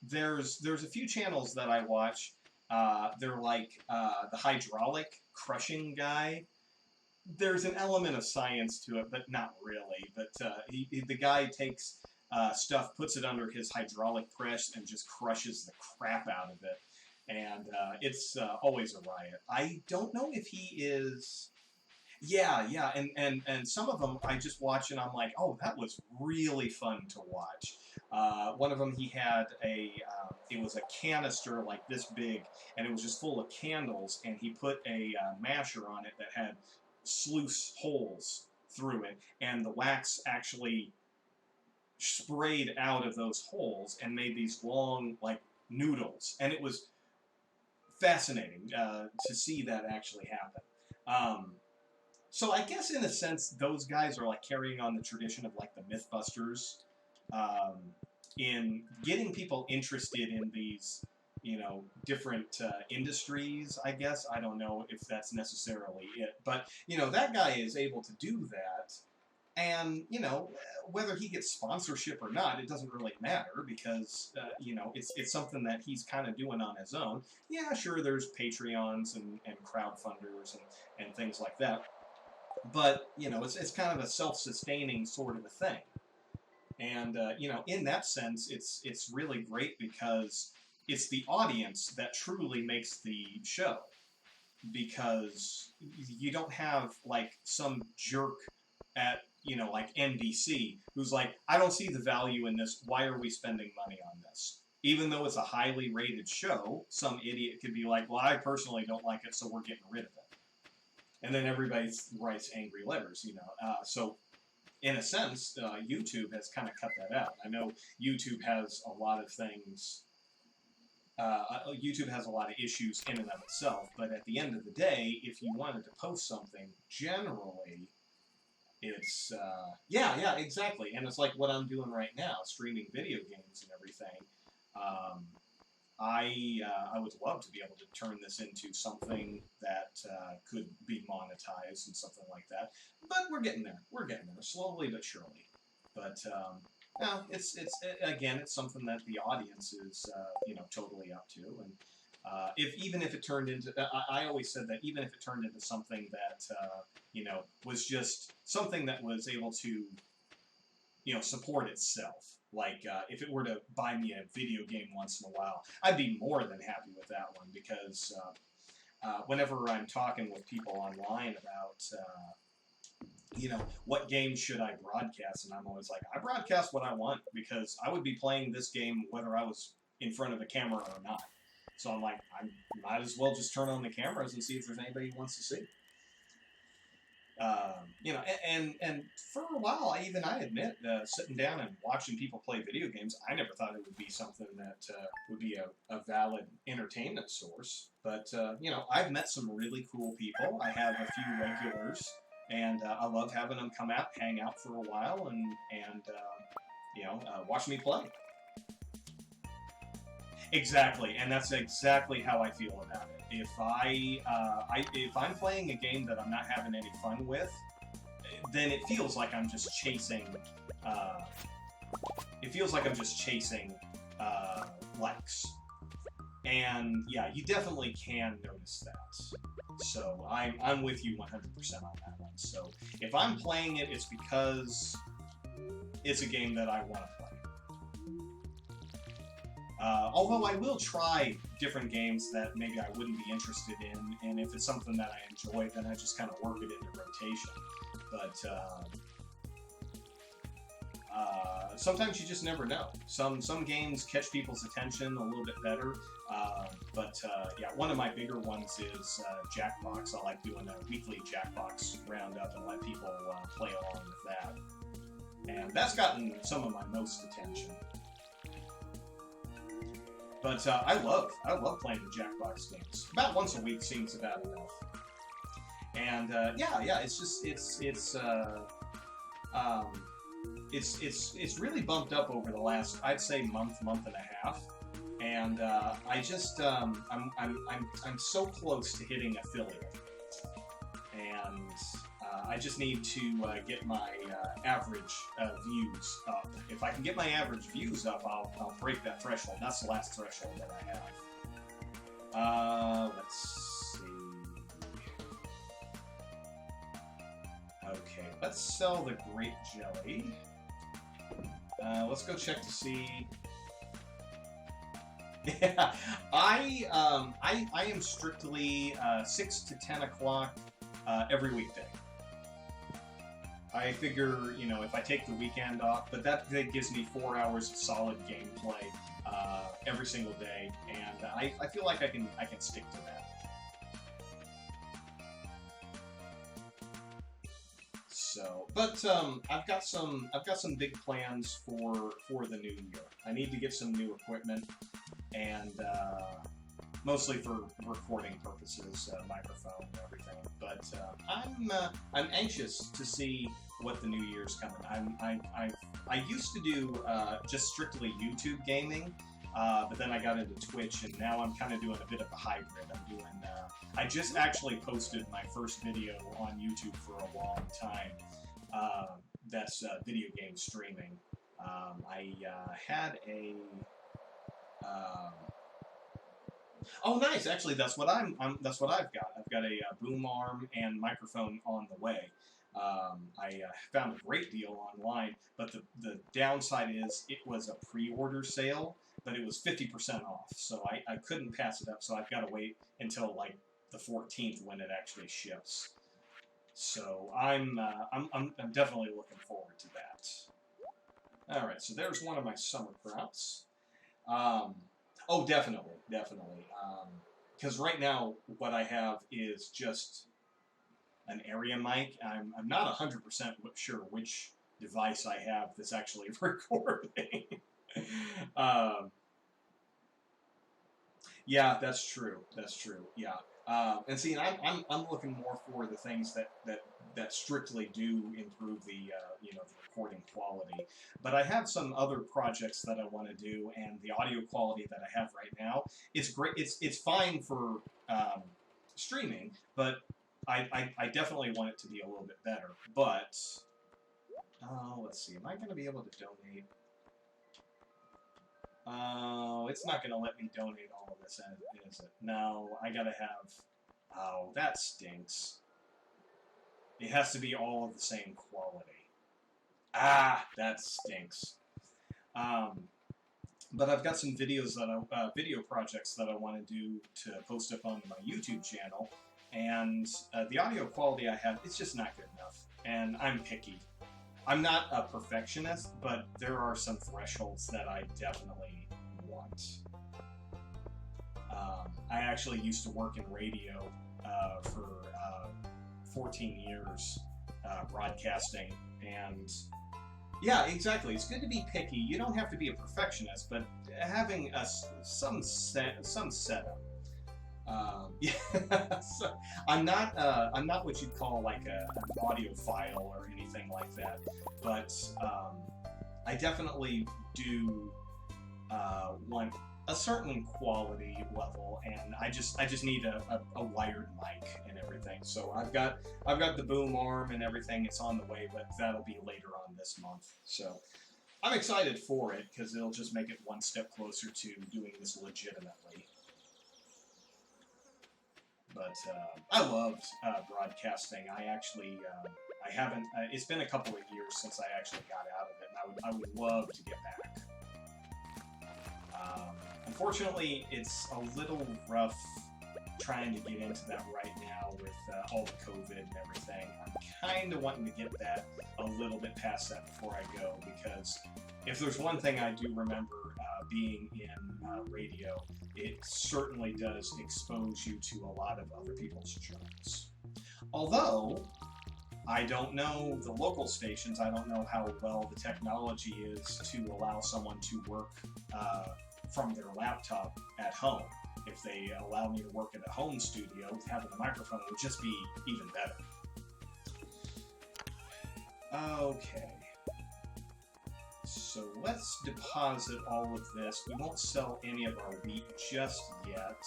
There's a few channels that I watch. They're like the hydraulic crushing guy. There's an element of science to it, but not really. But the guy takes stuff, puts it under his hydraulic press, and just crushes the crap out of it. And it's always a riot. I don't know if he is... Yeah, and some of them I just watch and I'm like, oh, that was really fun to watch. One of them, he had it was a canister like this big, and it was just full of candles, and he put a masher on it that had sluice holes through it, and the wax actually sprayed out of those holes and made these long, like, noodles. And it was fascinating to see that actually happen. So I guess in a sense, those guys are like carrying on the tradition of like the Mythbusters in getting people interested in these, different industries, I guess. I don't know if that's necessarily it. But, that guy is able to do that. And, whether he gets sponsorship or not, it doesn't really matter because, it's something that he's kind of doing on his own. Yeah, sure, there's Patreons and crowdfunders and things like that. But, it's kind of a self-sustaining sort of a thing. And, in that sense, it's really great because it's the audience that truly makes the show. Because you don't have, like, some jerk at, like NBC who's like, I don't see the value in this. Why are we spending money on this? Even though it's a highly rated show, some idiot could be like, well, I personally don't like it, so we're getting rid of it. And then everybody writes angry letters, So, in a sense, YouTube has kind of cut that out. I know YouTube has a lot of things. YouTube has a lot of issues in and of itself, but at the end of the day, if you wanted to post something, generally, it's, yeah, exactly. And it's like what I'm doing right now, streaming video games and everything. I would love to be able to turn this into something that could be monetized and something like that. But we're getting there. Slowly but surely. But, no, it's something that the audience is, totally up to. And even if it turned into, I always said that even if it turned into something that, was just something that was able to, support itself. Like, if it were to buy me a video game once in a while, I'd be more than happy with that one because whenever I'm talking with people online about, what game should I broadcast, and I'm always like, I broadcast what I want because I would be playing this game whether I was in front of a camera or not. So I'm like, I might as well just turn on the cameras and see if there's anybody who wants to see. And for a while, I admit, sitting down and watching people play video games, I never thought it would be something that would be a valid entertainment source. But, I've met some really cool people. I have a few regulars, and I love having them come out, hang out for a while, and watch me play. Exactly, and that's exactly how I feel about it. If I'm playing a game that I'm not having any fun with, then it feels like I'm just chasing. It feels like I'm just chasing likes. And yeah, you definitely can notice that. So I'm with you 100% on that one. So if I'm playing it, it's because it's a game that I want to play. Although I will try different games that maybe I wouldn't be interested in, and if it's something that I enjoy, then I just kind of work it into rotation. But sometimes you just never know. Some games catch people's attention a little bit better. Yeah, one of my bigger ones is Jackbox. I like doing a weekly Jackbox roundup and let people play along with that. And that's gotten some of my most attention. But I love playing the Jackbox games. About once a week seems about enough. And yeah, it's just it's really bumped up over the last, I'd say, month and a half. And I just I'm so close to hitting affiliate, and I just need to get my average views up. If I can get my average views up, I'll break that threshold. That's the last threshold that I have. Let's see. Okay, let's sell the grape jelly. Let's go check to see. Yeah, I am strictly 6 to 10 o'clock every weekday. I figure, you know, if I take the weekend off, but that gives me 4 hours of solid gameplay every single day, and I feel like I can stick to that. So, but I've got some big plans for the new year. I need to get some new equipment, and mostly for recording purposes, microphone and everything. But I'm anxious to see what the new year's coming. I used to do just strictly YouTube gaming, but then I got into Twitch, and now I'm kind of doing a bit of a hybrid. I'm doing. I just actually posted my first video on YouTube for a long time. That's video game streaming. I had a. Oh, nice! Actually, that's what I've got. I've got a boom arm and microphone on the way. I found a great deal online, but the downside is it was a pre-order sale, but it was 50% off, so I couldn't pass it up. So I've got to wait until like the 14th when it actually ships. So I'm definitely looking forward to that. All right, so there's one of my summer crops. Oh, definitely. Because right now, what I have is just an area mic. I'm not 100% sure which device I have that's actually recording. Yeah, that's true. Yeah. And see, I'm looking more for the things that strictly do improve the the recording quality. But I have some other projects that I want to do, and the audio quality that I have right now, it's great. It's fine for streaming, but I definitely want it to be a little bit better. But let's see, am I going to be able to donate? Oh, it's not going to let me donate all of this, is it? No, I got to have... Oh, that stinks. It has to be all of the same quality. Ah, that stinks. But I've got some videos video projects that I want to do to post up on my YouTube channel, and the audio quality I have, it's just not good enough, and I'm picky. I'm not a perfectionist, but there are some thresholds that I definitely want. I actually used to work in radio for 14 years broadcasting, and yeah, exactly. It's good to be picky. You don't have to be a perfectionist, but having some setup. Yeah, so I'm not what you'd call like an audiophile or anything like that, but I definitely do want a certain quality level, and I just need a wired mic and everything. So I've got the boom arm and everything. It's on the way, but that'll be later on this month. So I'm excited for it because it'll just make it one step closer to doing this legitimately. But I loved broadcasting. I actually I haven't. It's been a couple of years since I actually got out of it, and I would love to get back. Unfortunately, it's a little rough trying to get into that right now with all the COVID and everything. I'm kind of wanting to get that a little bit past that before I go, because if there's one thing I do remember being in radio, it certainly does expose you to a lot of other people's germs. Although, I don't know the local stations, I don't know how well the technology is to allow someone to work from their laptop at home. If they allow me to work in a home studio, having a microphone would just be even better. Okay. So let's deposit all of this. We won't sell any of our wheat just yet.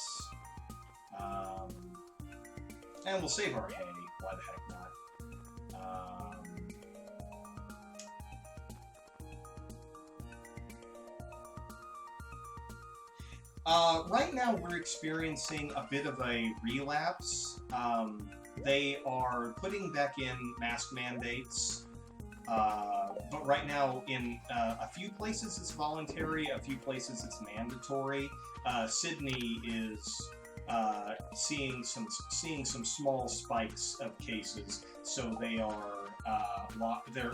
And we'll save our hay. Why the heck not? Right now we're experiencing a bit of a relapse. They are putting back in mask mandates, but right now in a few places it's voluntary, a few places it's mandatory. Sydney is seeing some small spikes of cases, so they are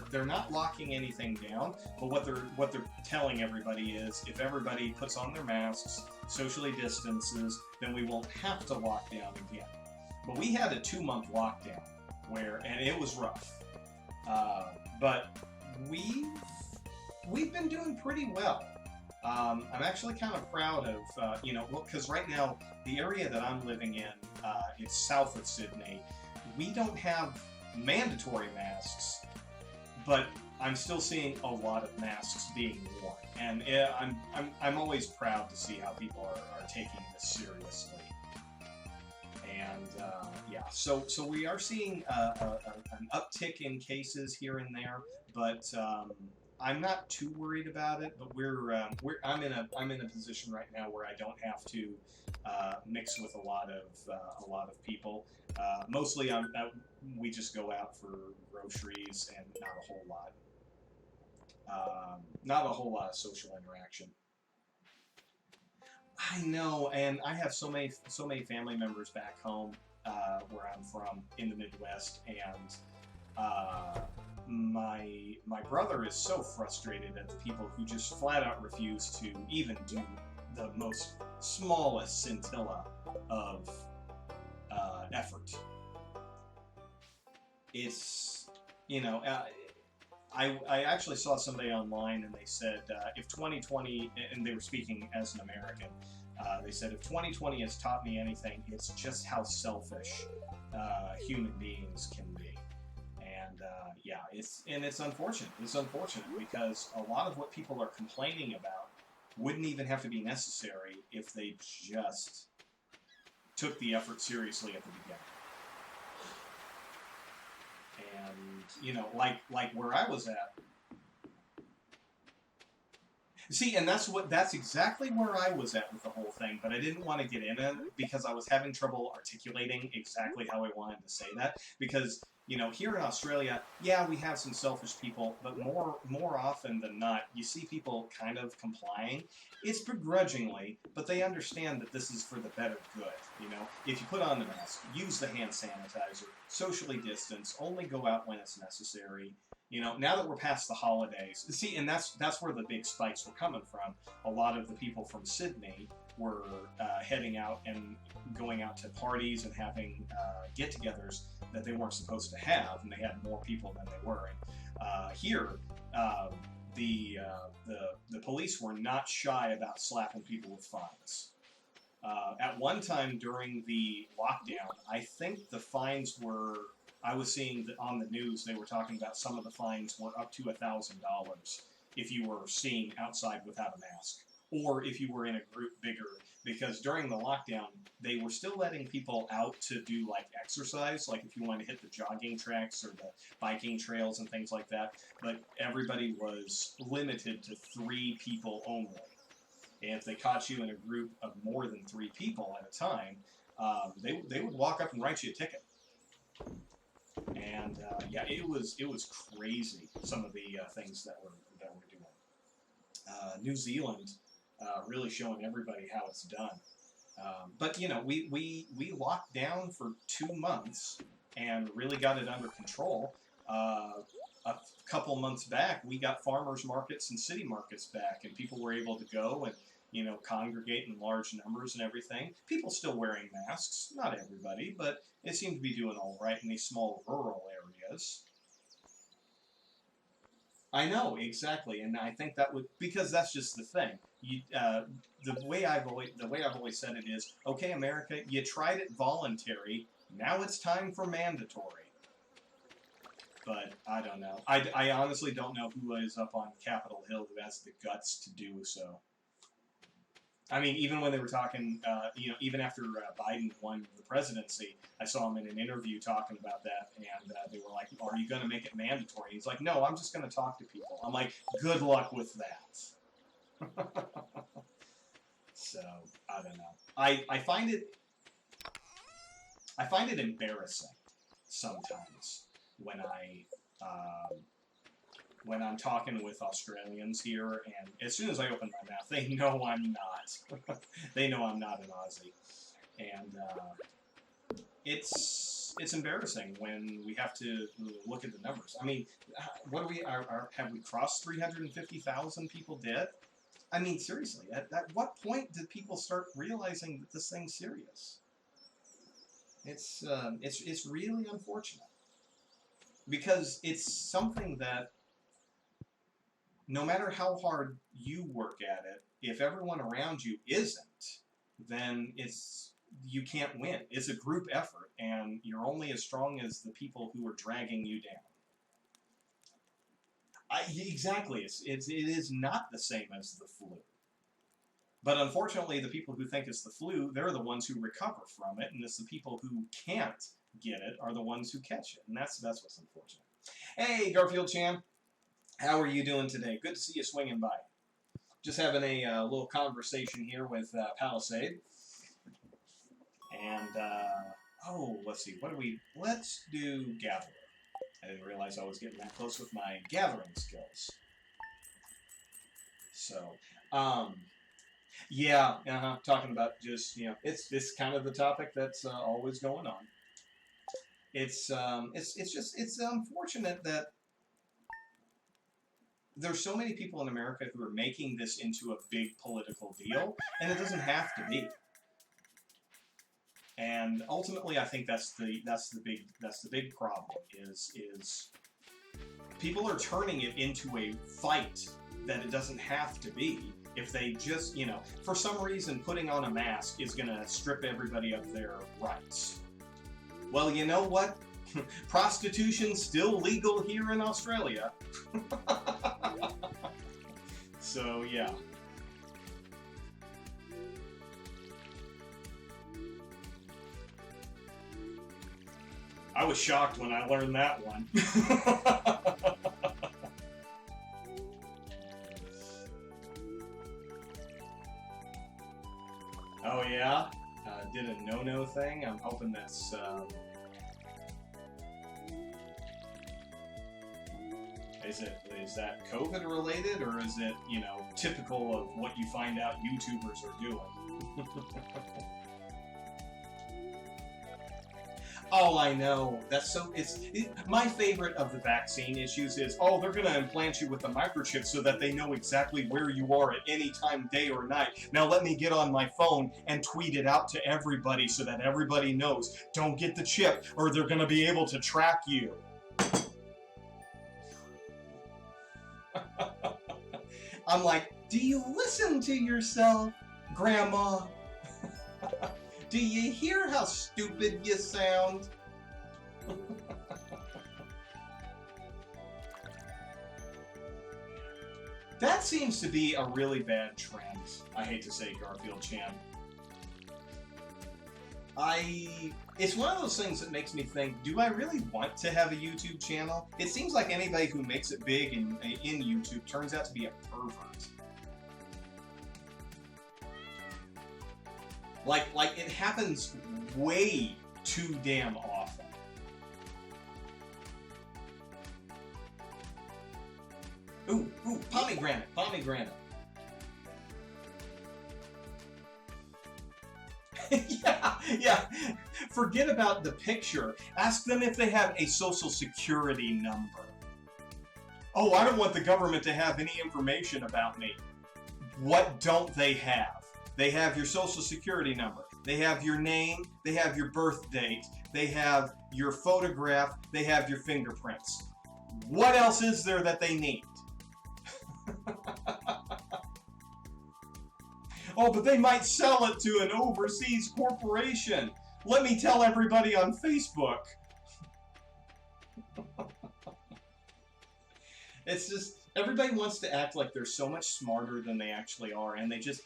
they're not locking anything down, but what they're telling everybody is if everybody puts on their masks, socially distances, then we won't have to lock down again. But we had a 2-month lockdown and it was rough, but we've been doing pretty well. I'm actually kind of proud of, because right now, the area that I'm living in, it's south of Sydney. We don't have mandatory masks, but I'm still seeing a lot of masks being worn. And I'm always proud to see how people are taking this seriously. And, yeah, so we are seeing an uptick in cases here and there, but I'm not too worried about it, but I'm in a position right now where I don't have to mix with a lot of people. Mostly, we just go out for groceries and not a whole lot of social interaction. I know, and I have so many family members back home where I'm from in the Midwest, and my brother is so frustrated at the people who just flat out refuse to even do the most smallest scintilla of effort. It's, I actually saw somebody online and they said if 2020, and they were speaking as an American, they said if 2020 has taught me anything, it's just how selfish human beings can be. And yeah, it's unfortunate. It's unfortunate because a lot of what people are complaining about wouldn't even have to be necessary if they just took the effort seriously at the beginning. And like where I was at. See, and that's exactly where I was at with the whole thing, but I didn't want to get in it because I was having trouble articulating exactly how I wanted to say that. Because, here in Australia, yeah, we have some selfish people, but more often than not, you see people kind of complying. It's begrudgingly, but they understand that this is for the better good. If you put on the mask, use the hand sanitizer, socially distance, only go out when it's necessary. Now that we're past the holidays, see, and that's where the big spikes were coming from. A lot of the people from Sydney were heading out and going out to parties and having get-togethers that they weren't supposed to have, and they had more people than they were. And here, the police were not shy about slapping people with fines. At one time during the lockdown, I think the fines were. I was seeing that on the news they were talking about some of the fines were up to $1,000 if you were seen outside without a mask. or if you were in a group bigger, because during the lockdown, they were still letting people out to do like exercise, like if you wanted to hit the jogging tracks or the biking trails and things like that, but everybody was limited to 3 people only. And if they caught you in a group of more than 3 people at a time, they would walk up and write you a ticket. And yeah, it was crazy, some of the things that we're doing. New Zealand really showing everybody how it's done. But you know, we locked down for 2 months and really got it under control. A couple months back, we got farmers markets and city markets back, and people were able to go and, you know, congregate in large numbers and everything. People still wearing masks, not everybody, but it seemed to be doing all right in these small rural areas. I know, exactly, and I think that would, because that's just the thing. The way I've always said it is, okay, America, you tried it voluntary, now it's time for mandatory. But I don't know. I honestly don't know who is up on Capitol Hill who has the guts to do so. I mean, even when they were talking, you know, even after Biden won the presidency, I saw him in an interview talking about that, and they were like, "Are you going to make it mandatory?" He's like, "No, I'm just going to talk to people." I'm like, "Good luck with that." So I don't know. I find it embarrassing sometimes when I'm talking with Australians here, and as soon as I open my mouth, they know I'm not. They know I'm not an Aussie, and it's embarrassing when we have to look at the numbers. I mean, what do we have we crossed 350,000 people dead? I mean, seriously, at what point did people start realizing that this thing's serious? It's really unfortunate, because it's something that, no matter how hard you work at it, if everyone around you isn't, then you can't win. It's a group effort, and you're only as strong as the people who are dragging you down. Exactly, it is not the same as the flu. But unfortunately, the people who think it's the flu, they're the ones who recover from it, and it's the people who can't get it are the ones who catch it, and that's what's unfortunate. Hey, Garfield Chan. How are you doing today? Good to see you swinging by. Just having a little conversation here with Palisade. And, oh, let's see. Let's do Gatherer. I didn't realize I was getting that close with my gathering skills. So, yeah, talking about just, you know, it's kind of the topic that's always going on. It's unfortunate that there's so many people in America who are making this into a big political deal, and it doesn't have to be. And ultimately, I think that's the big problem is people are turning it into a fight that it doesn't have to be. If they just, you know, for some reason, putting on a mask is going to strip everybody of their rights. Well, you know what? Prostitution's still legal here in Australia. So, yeah. I was shocked when I learned that one. Oh, yeah? Did a no-no thing? I'm hoping that's... Is that COVID related, or is it, you know, typical of what you find out YouTubers are doing? Oh, I know. That's so. My favorite of the vaccine issues is, oh, they're going to implant you with a microchip so that they know exactly where you are at any time, day or night. Now let me get on my phone and tweet it out to everybody so that everybody knows. Don't get the chip, or they're going to be able to track you. I'm like, do you listen to yourself, Grandma? Do you hear how stupid you sound? That seems to be a really bad trend. I hate to say, Garfield Chan. It's one of those things that makes me think, do I really want to have a YouTube channel? It seems like anybody who makes it big in YouTube turns out to be a pervert. Like it happens way too damn often. Ooh, pomegranate. yeah. Forget about the picture. Ask them if they have a social security number. Oh, I don't want the government to have any information about me. What don't they have? They have your social security number. They have your name. They have your birth date. They have your photograph. They have your fingerprints. What else is there that they need? Oh, but they might sell it to an overseas corporation. Let me tell everybody on Facebook. It's just, everybody wants to act like they're so much smarter than they actually are, and they just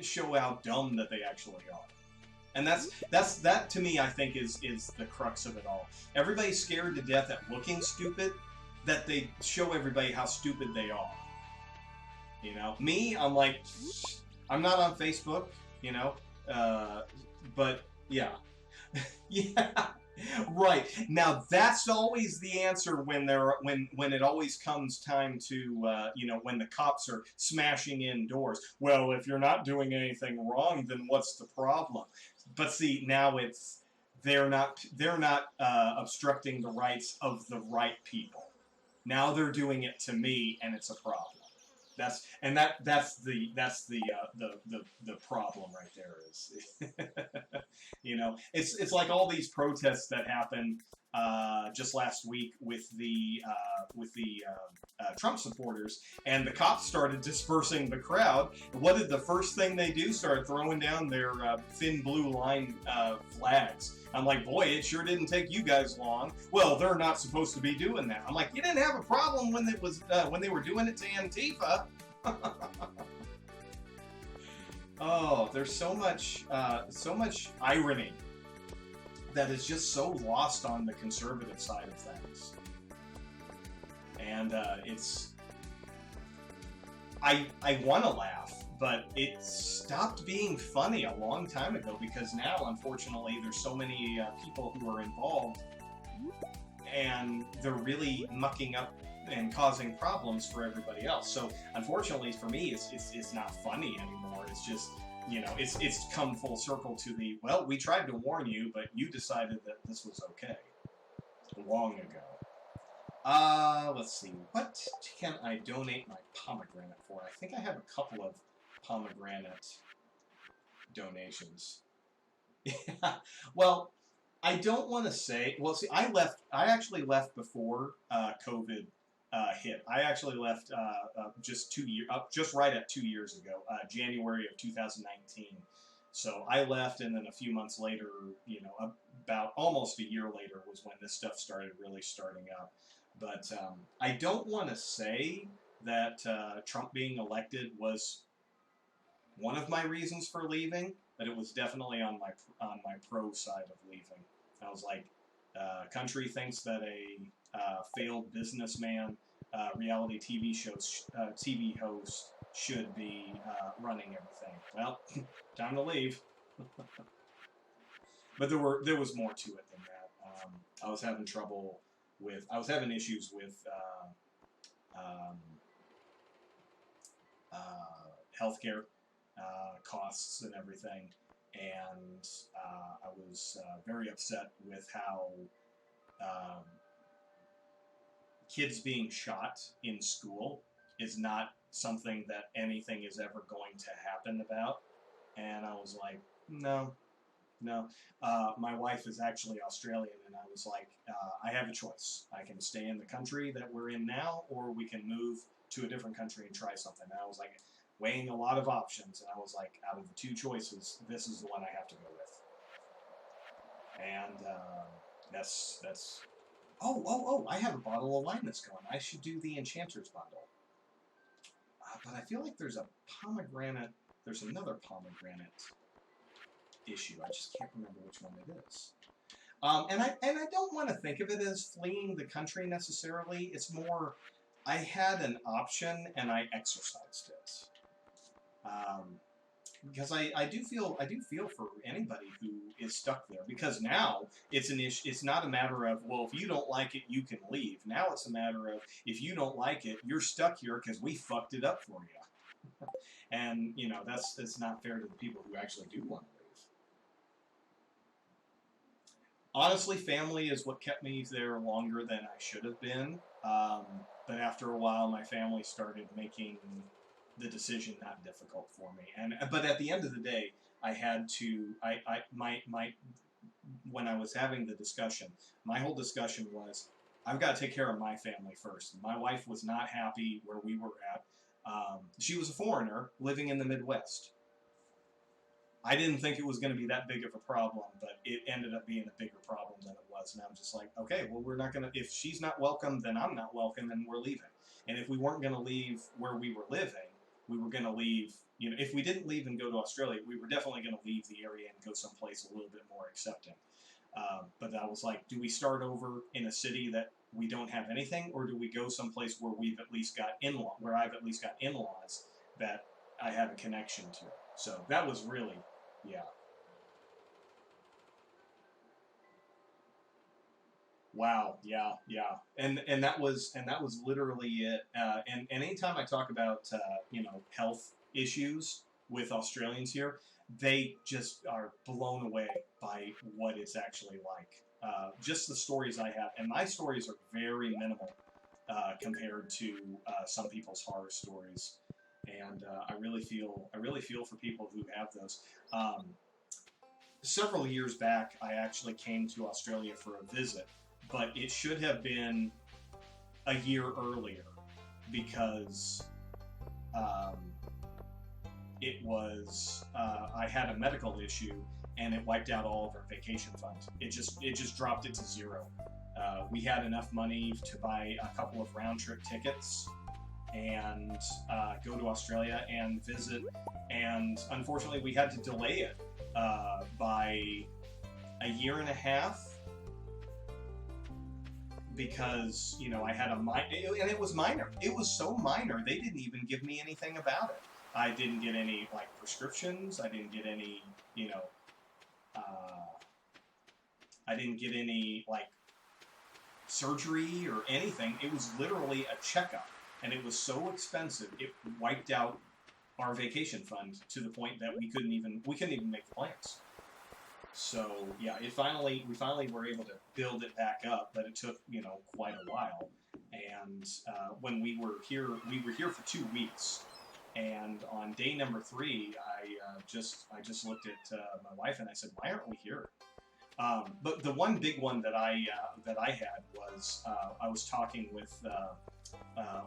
show how dumb that they actually are. And that to me, I think, is the crux of it all. Everybody's scared to death at looking stupid, that they show everybody how stupid they are. You know? Me, I'm like, I'm not on Facebook, you know? But, yeah. Yeah. Right. Now that's always the answer when it always comes time to you know, when the cops are smashing in doors. Well, if you're not doing anything wrong, then what's the problem? But see, now it's they're not obstructing the rights of the right people. Now they're doing it to me, and it's a problem. That's the problem right there is, you know, it's like all these protests that happened just last week with the Trump supporters, and the cops started dispersing the crowd. What did the first thing they do? Start throwing down their thin blue line flags. I'm like, boy, it sure didn't take you guys long. Well, they're not supposed to be doing that. I'm like, you didn't have a problem when it was when they were doing it to Antifa. Oh, there's so much irony that is just so lost on the conservative side of things, and it's I want to laugh, but it stopped being funny a long time ago, because now, unfortunately, there's so many people who are involved, and they're really mucking up and causing problems for everybody else. So, unfortunately, for me, it's not funny anymore. It's just, you know, it's come full circle to the, well, we tried to warn you, but you decided that this was okay long ago. Let's see. What can I donate my pomegranate for? I think I have a couple of pomegranate donations. Yeah. Well, I don't want to say. Well, see, I actually left before COVID hit. I actually left just right at 2 years ago, January of 2019. So I left, and then a few months later, you know, about almost a year later, was when this stuff started really starting up. But I don't want to say that Trump being elected was one of my reasons for leaving, but it was definitely on my pro side of leaving. I was like, country thinks that a failed businessman, reality TV host should be running everything. Well, time to leave. But there was more to it than that. I was having issues with healthcare costs and everything, and I was very upset with how kids being shot in school is not something that anything is ever going to happen about. And I was like, no. My wife is actually Australian, and I was like, I have a choice. I can stay in the country that we're in now, or we can move to a different country and try something. And I was like, weighing a lot of options, and I was like, out of the two choices, this is the one I have to go with. And that's. Oh! I have a bottle of wine that's going. I should do the Enchanter's bundle. but I feel like there's a pomegranate. There's another pomegranate issue. I just can't remember which one it is. And I don't want to think of it as fleeing the country necessarily. It's more, I had an option and I exercised it. Because I do feel for anybody who is stuck there, because now it's an issue. It's not a matter of, well, if you don't like it, you can leave. Now it's a matter of, if you don't like it, you're stuck here because we fucked it up for you. And you know, that's not fair to the people who actually do want to leave. Honestly, family is what kept me there longer than I should have been. But after a while, my family started making the decision not difficult for me. But at the end of the day, I had to. When I was having the discussion, my whole discussion was, I've got to take care of my family first. My wife was not happy where we were at. She was a foreigner living in the Midwest. I didn't think it was going to be that big of a problem, but it ended up being a bigger problem than it was. And I'm just like, okay, well, we're not going to, if she's not welcome, then I'm not welcome, and we're leaving. And if we weren't going to leave where we were living, we were going to leave, you know, if we didn't leave and go to Australia, we were definitely going to leave the area and go someplace a little bit more accepting. But I was like, do we start over in a city that we don't have anything, or do we go someplace where we've at least got where I've at least got in-laws that I have a connection to? So that was really, yeah. Wow, yeah, yeah, and that was literally it. And anytime I talk about you know, health issues with Australians here, they just are blown away by what it's actually like. Just the stories I have, and my stories are very minimal compared to some people's horror stories. And I really feel for people who have those. Several years back, I actually came to Australia for a visit, but it should have been a year earlier, because um, it was I had a medical issue and it wiped out all of our vacation fund. It just dropped it to zero. We had enough money to buy a couple of round trip tickets and go to Australia and visit, and unfortunately we had to delay it by a year and a half, because, you know, I had and it was minor. It was so minor, they didn't even give me anything about it. I didn't get any, like, prescriptions. I didn't get any, you know, I didn't get any, like, surgery or anything. It was literally a checkup, and it was so expensive, it wiped out our vacation fund to the point that we couldn't even make the plans. So yeah, we finally were able to build it back up, but it took, you know, quite a while. And when we were here for 2 weeks. And on day number 3, I just looked at my wife and I said, "Why aren't we here?" But the one big one that I had was I was talking with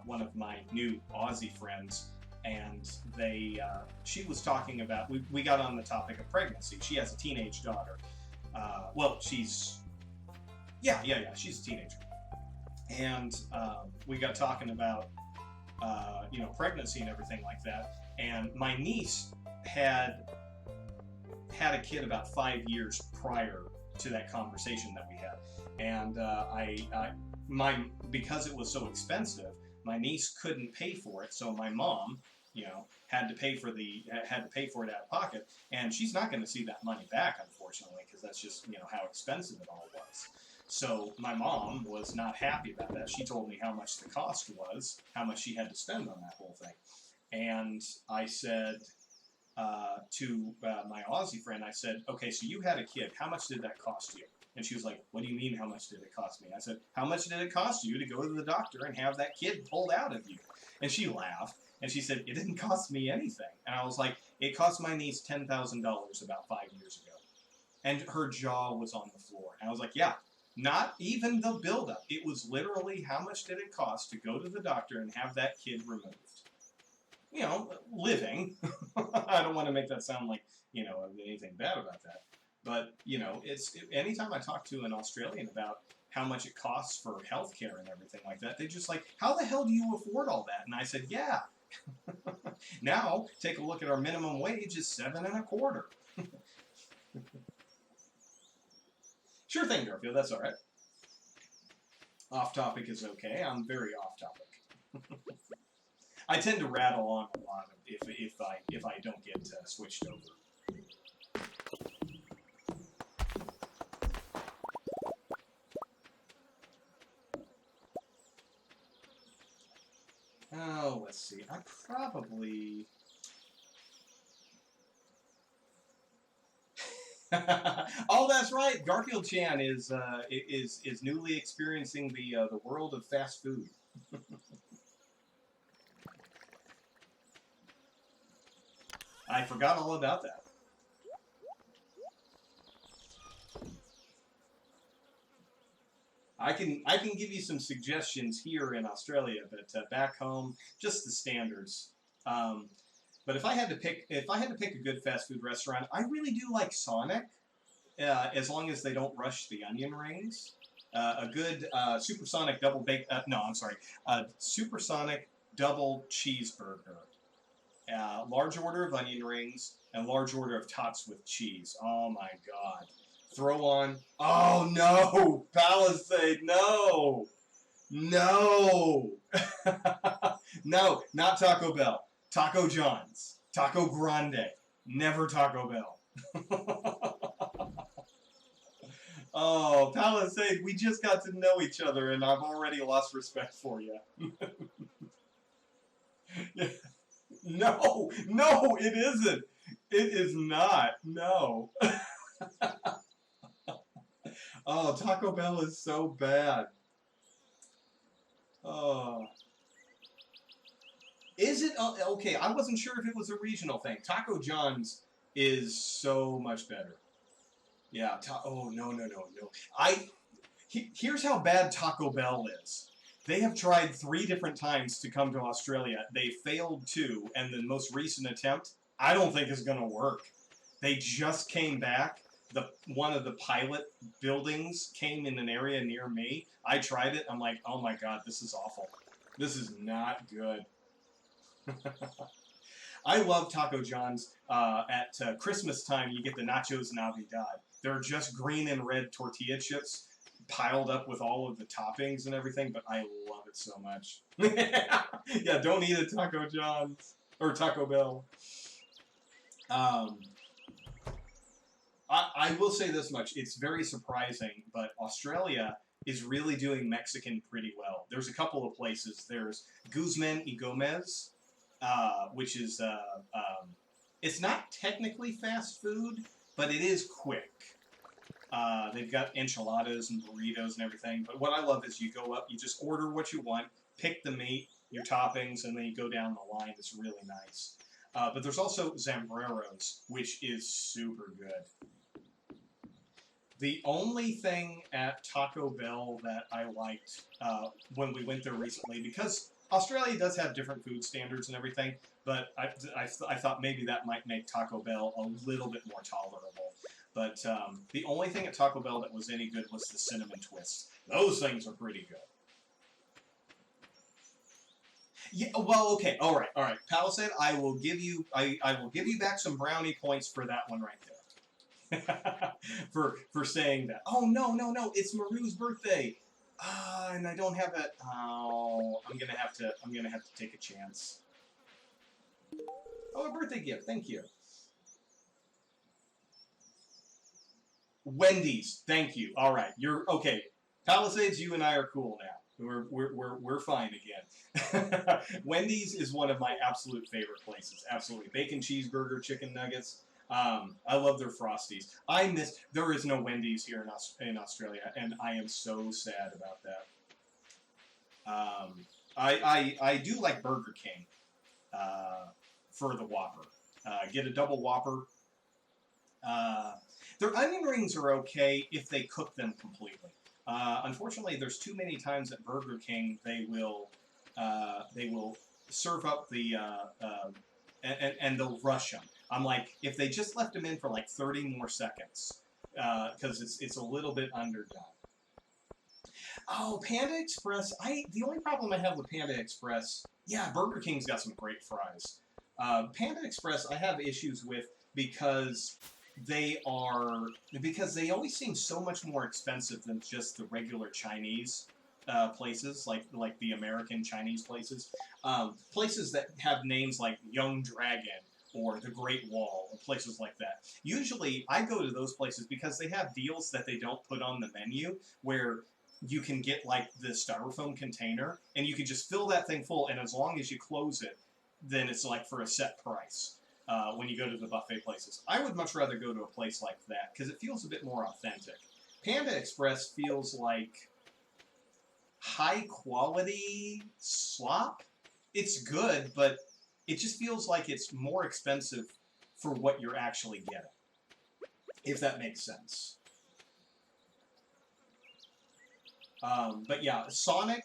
one of my new Aussie friends, and she was talking about, we got on the topic of pregnancy. She has a teenage daughter. Well, she's she's a teenager, and we got talking about you know, pregnancy and everything like that. And my niece had a kid about 5 years prior to that conversation that we had, and because it was so expensive, my niece couldn't pay for it, so my mom, you know, had to pay for it out of pocket, and she's not going to see that money back, unfortunately, because that's just, you know, how expensive it all was. So my mom was not happy about that. She told me how much the cost was, how much she had to spend on that whole thing. And I said to my Aussie friend, I said, "Okay, so you had a kid. How much did that cost you?" And she was like, "What do you mean, how much did it cost me?" I said, "How much did it cost you to go to the doctor and have that kid pulled out of you?" And she laughed, and she said, "It didn't cost me anything." And I was like, "It cost my niece $10,000 about 5 years ago." And her jaw was on the floor. And I was like, "Yeah, not even the buildup. It was literally, how much did it cost to go to the doctor and have that kid removed?" You know, living. I don't want to make that sound like, you know, anything bad about that. But, you know, anytime I talk to an Australian about how much it costs for healthcare and everything like that, they just like, "How the hell do you afford all that?" And I said, "Yeah, Now, take a look at our minimum wage is $7.25. Sure thing, Garfield. That's all right. Off topic is okay. I'm very off topic. I tend to rattle on a lot if I don't get switched over. Oh, let's see. I probably. Oh, that's right. Garfield Chan is newly experiencing the world of fast food. I forgot all about that. I can give you some suggestions here in Australia, but back home, just the standards. But if I had to pick a good fast food restaurant, I really do like Sonic, as long as they don't rush the onion rings. A good supersonic double bake. No, I'm sorry. Supersonic double cheeseburger. Large order of onion rings and large order of tots with cheese. Oh my god. Throw on. Oh no! Palisade, no! No! No, not Taco Bell. Taco John's. Taco Grande. Never Taco Bell. Oh, Palisade, we just got to know each other and I've already lost respect for you. No, no, it isn't. It is not. No. Oh, Taco Bell is so bad. Oh. Is it? Okay, I wasn't sure if it was a regional thing. Taco John's is so much better. Yeah. Oh, no, no, no, no. Here's how bad Taco Bell is. They have tried 3 different times to come to Australia. They failed 2, and the most recent attempt, I don't think is going to work. They just came back. One of the pilot buildings came in an area near me. I tried it. I'm like, oh my god, this is awful. This is not good. I love Taco John's. At Christmas time, you get the nachos Navidad. They're just green and red tortilla chips piled up with all of the toppings and everything, but I love it so much. Yeah, don't eat at Taco John's or Taco Bell. I will say this much. It's very surprising, but Australia is really doing Mexican pretty well. There's a couple of places. There's Guzman y Gomez, which is, it's not technically fast food, but it is quick. They've got enchiladas and burritos and everything. But what I love is you go up, you just order what you want, pick the meat, your toppings, and then you go down the line. It's really nice. But there's also Zambreros, which is super good. The only thing at Taco Bell that I liked when we went there recently, because Australia does have different food standards and everything, but I thought maybe that might make Taco Bell a little bit more tolerable. But the only thing at Taco Bell that was any good was the cinnamon twists. Those things are pretty good. Yeah, well, okay, all right. Palisade, I will give you back some brownie points for that one right there. for saying that. Oh no, it's Maru's birthday. And I don't have it. Oh, I'm gonna have to take a chance. Oh, a birthday gift. Thank you. Wendy's. Thank you. All right, you're okay. Palisades, you and I are cool now. We're fine again. Wendy's is one of my absolute favorite places. Absolutely, bacon cheeseburger, chicken nuggets. I love their Frosties. There is no Wendy's here in Australia, and I am so sad about that. I do like Burger King for the Whopper. Get a double Whopper. Their onion rings are okay if they cook them completely. Unfortunately, there's too many times at Burger King they will serve up the and they'll rush them. I'm like, if they just left them in for like 30 more seconds, because it's a little bit underdone. Oh, Panda Express. The only problem I have with Panda Express, yeah, Burger King's got some great fries. Panda Express, I have issues with because they are because they always seem so much more expensive than just the regular Chinese places, like the American Chinese places. Places that have names like Young Dragon or the Great Wall, or places like that. Usually, I go to those places because they have deals that they don't put on the menu, where you can get like the styrofoam container and you can just fill that thing full, and as long as you close it, then it's like for a set price when you go to the buffet places. I would much rather go to a place like that because it feels a bit more authentic. Panda Express feels like high quality slop. It's good, but it just feels like it's more expensive for what you're actually getting, if that makes sense. But yeah, Sonic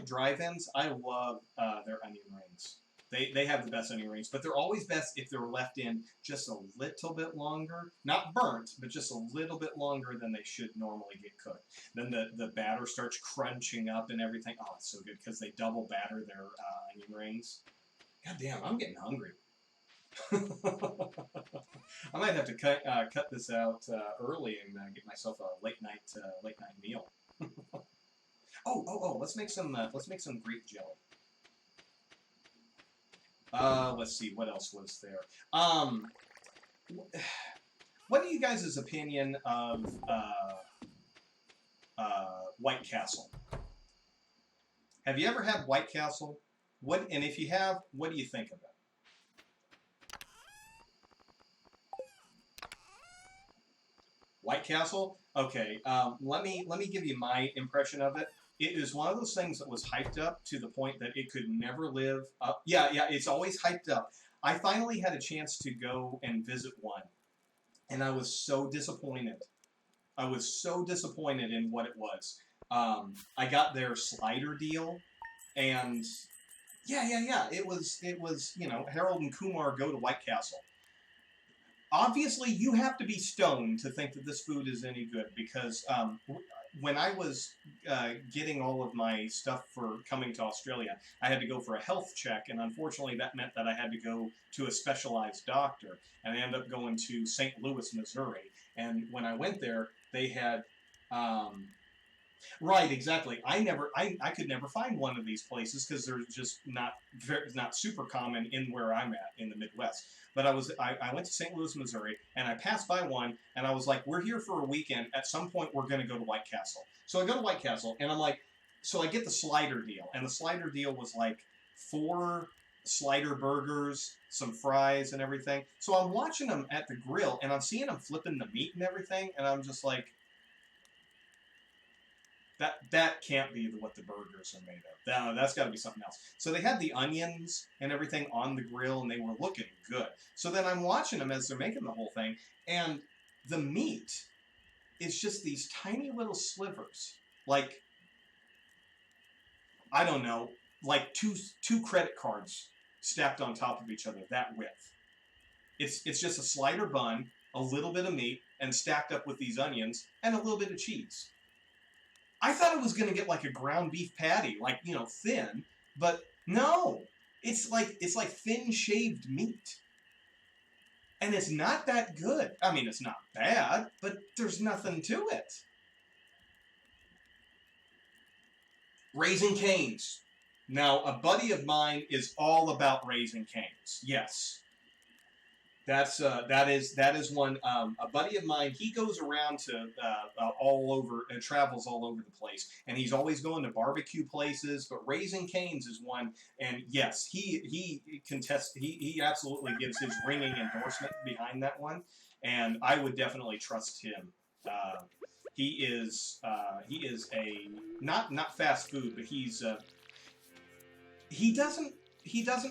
drive-ins, I love their onion rings. They have the best onion rings, but they're always best if they're left in just a little bit longer. Not burnt, but just a little bit longer than they should normally get cooked. Then the batter starts crunching up and everything. Oh, it's so good because they double batter their onion rings. God damn, I'm getting hungry. I might have to cut this out early and get myself a late night meal. Oh! Let's make some grape jelly. Let's see, what else was there? What are you guys' opinion of White Castle? Have you ever had White Castle? And if you have, what do you think of it? White Castle? Okay, let me give you my impression of it. It is one of those things that was hyped up to the point that it could never live up. Yeah, it's always hyped up. I finally had a chance to go and visit one, and I was so disappointed. I was so disappointed in what it was. I got their slider deal, and yeah. It was Harold and Kumar go to White Castle. Obviously, you have to be stoned to think that this food is any good because when I was getting all of my stuff for coming to Australia, I had to go for a health check, and unfortunately that meant that I had to go to a specialized doctor, and I ended up going to St. Louis, Missouri. And when I went there, they had... Right, exactly. I could never find one of these places because they're just not super common in where I'm at in the Midwest. But I went to St. Louis, Missouri, and I passed by one, and I was like, we're here for a weekend. At some point, we're going to go to White Castle. So I go to White Castle, and I'm like, so I get the slider deal, and the slider deal was like 4 slider burgers, some fries, and everything. So I'm watching them at the grill, and I'm seeing them flipping the meat and everything, and I'm just like, that can't be what the burgers are made of. No, that's got to be something else. So they had the onions and everything on the grill, and they were looking good. So then I'm watching them as they're making the whole thing, and the meat is just these tiny little slivers, like, I don't know, like two credit cards stacked on top of each other, that width. It's just a slider bun, a little bit of meat, and stacked up with these onions, and a little bit of cheese. I thought it was going to get like a ground beef patty, like, thin, but no. It's like thin shaved meat. And it's not that good. I mean, it's not bad, but there's nothing to it. Raising Cane's. Now, a buddy of mine is all about Raising Cane's. Yes. That is one. A buddy of mine, he goes around to all over and travels all over the place, and he's always going to barbecue places. But Raising Cane's is one, and yes, he contests. He absolutely gives his ringing endorsement behind that one, and I would definitely trust him. He is a not fast food, but he doesn't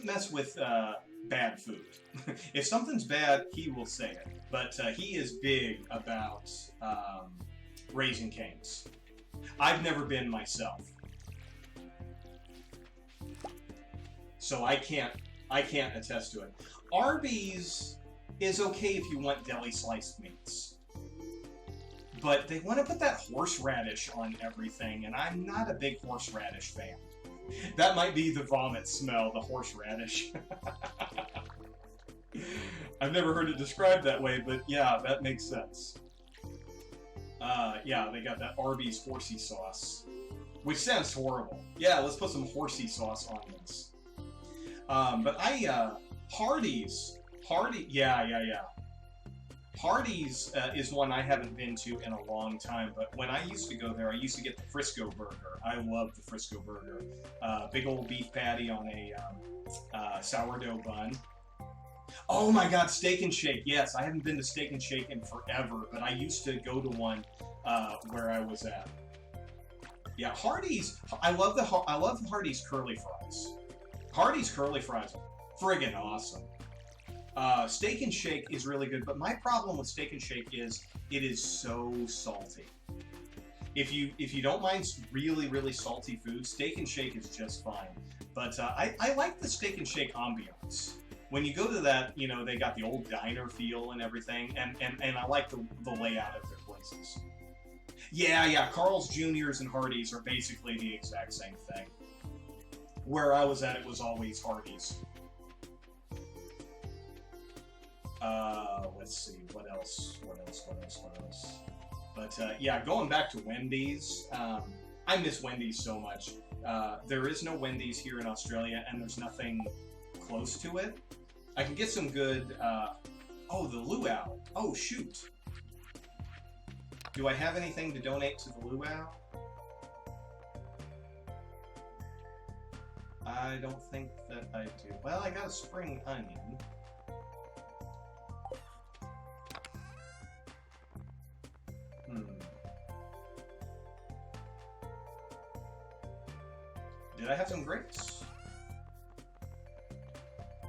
mess with bad food. If something's bad, he will say it. But he is big about Raising Cane's. I've never been myself, so I can't attest to it. Arby's is okay if you want deli sliced meats, but they want to put that horseradish on everything, and I'm not a big horseradish fan. That might be the vomit smell, the horseradish. I've never heard it described that way, but yeah, that makes sense. Yeah, they got that Arby's horsey sauce, which sounds horrible. Yeah, let's put some horsey sauce on this. But Hardee's, yeah. Hardee's is one I haven't been to in a long time, but when I used to go there, I used to get the Frisco burger. I love the Frisco burger. Big old beef patty on a sourdough bun. Oh my god, Steak and Shake. Yes, I haven't been to Steak and Shake in forever, but I used to go to one where I was at. Yeah, Hardee's. I love Hardee's curly fries. Hardee's curly fries are friggin' awesome. Steak and Shake is really good, but my problem with Steak and Shake is it is so salty. If you don't mind really, really salty food, Steak and Shake is just fine. But I like the Steak and Shake ambiance. When you go to that, you know, they got the old diner feel and everything, and I like the layout of their places. Yeah, Carl's Jr.'s and Hardee's are basically the exact same thing. Where I was at, it was always Hardee's. Let's see, what else? But, yeah, going back to Wendy's, I miss Wendy's so much. There is no Wendy's here in Australia, and there's nothing close to it. I can get some good, oh, the luau. Oh, shoot. Do I have anything to donate to the luau? I don't think that I do. Well, I got a spring onion. Did I have some grapes?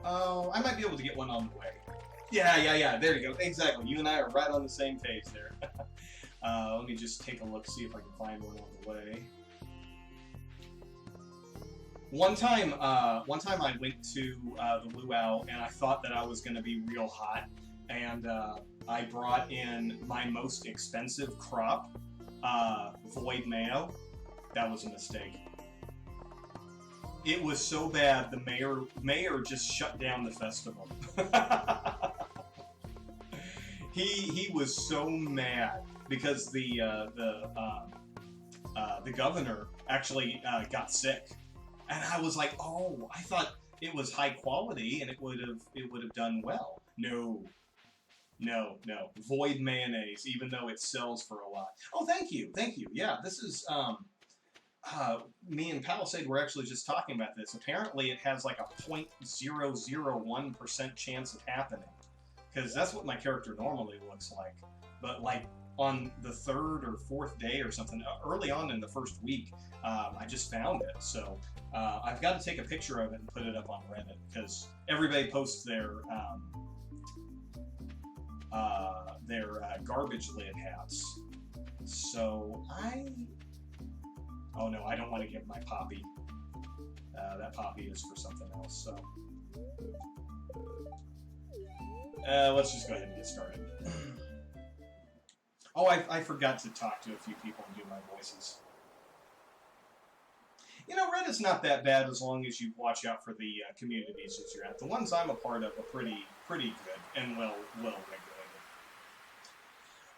Oh, I might be able to get one on the way. Yeah, there you go. Exactly. You and I are right on the same page there. Let me just take a look, see if I can find one on the way. One time I went to the luau, and I thought that I was going to be real hot, and I brought in my most expensive crop, void mayo. That was a mistake. It was so bad, the mayor just shut down the festival. He was so mad because the governor actually got sick, and I was like, oh, I thought it was high quality and it would have done well. No, void mayonnaise, even though it sells for a lot. Oh, thank you. Yeah, this is me and Palisade were actually just talking about this. Apparently, it has like a 0.001% chance of happening, because that's what my character normally looks like. But like on the third or fourth day or something, early on in the first week, I just found it. So I've got to take a picture of it and put it up on Reddit, because everybody posts their garbage lid hats. So oh no, I don't want to give my poppy. That poppy is for something else, so. Let's just go ahead and get started. Oh, I forgot to talk to a few people and do my voices. You know, Reddit's not that bad as long as you watch out for the communities that you're at. The ones I'm a part of are pretty good and well regulated.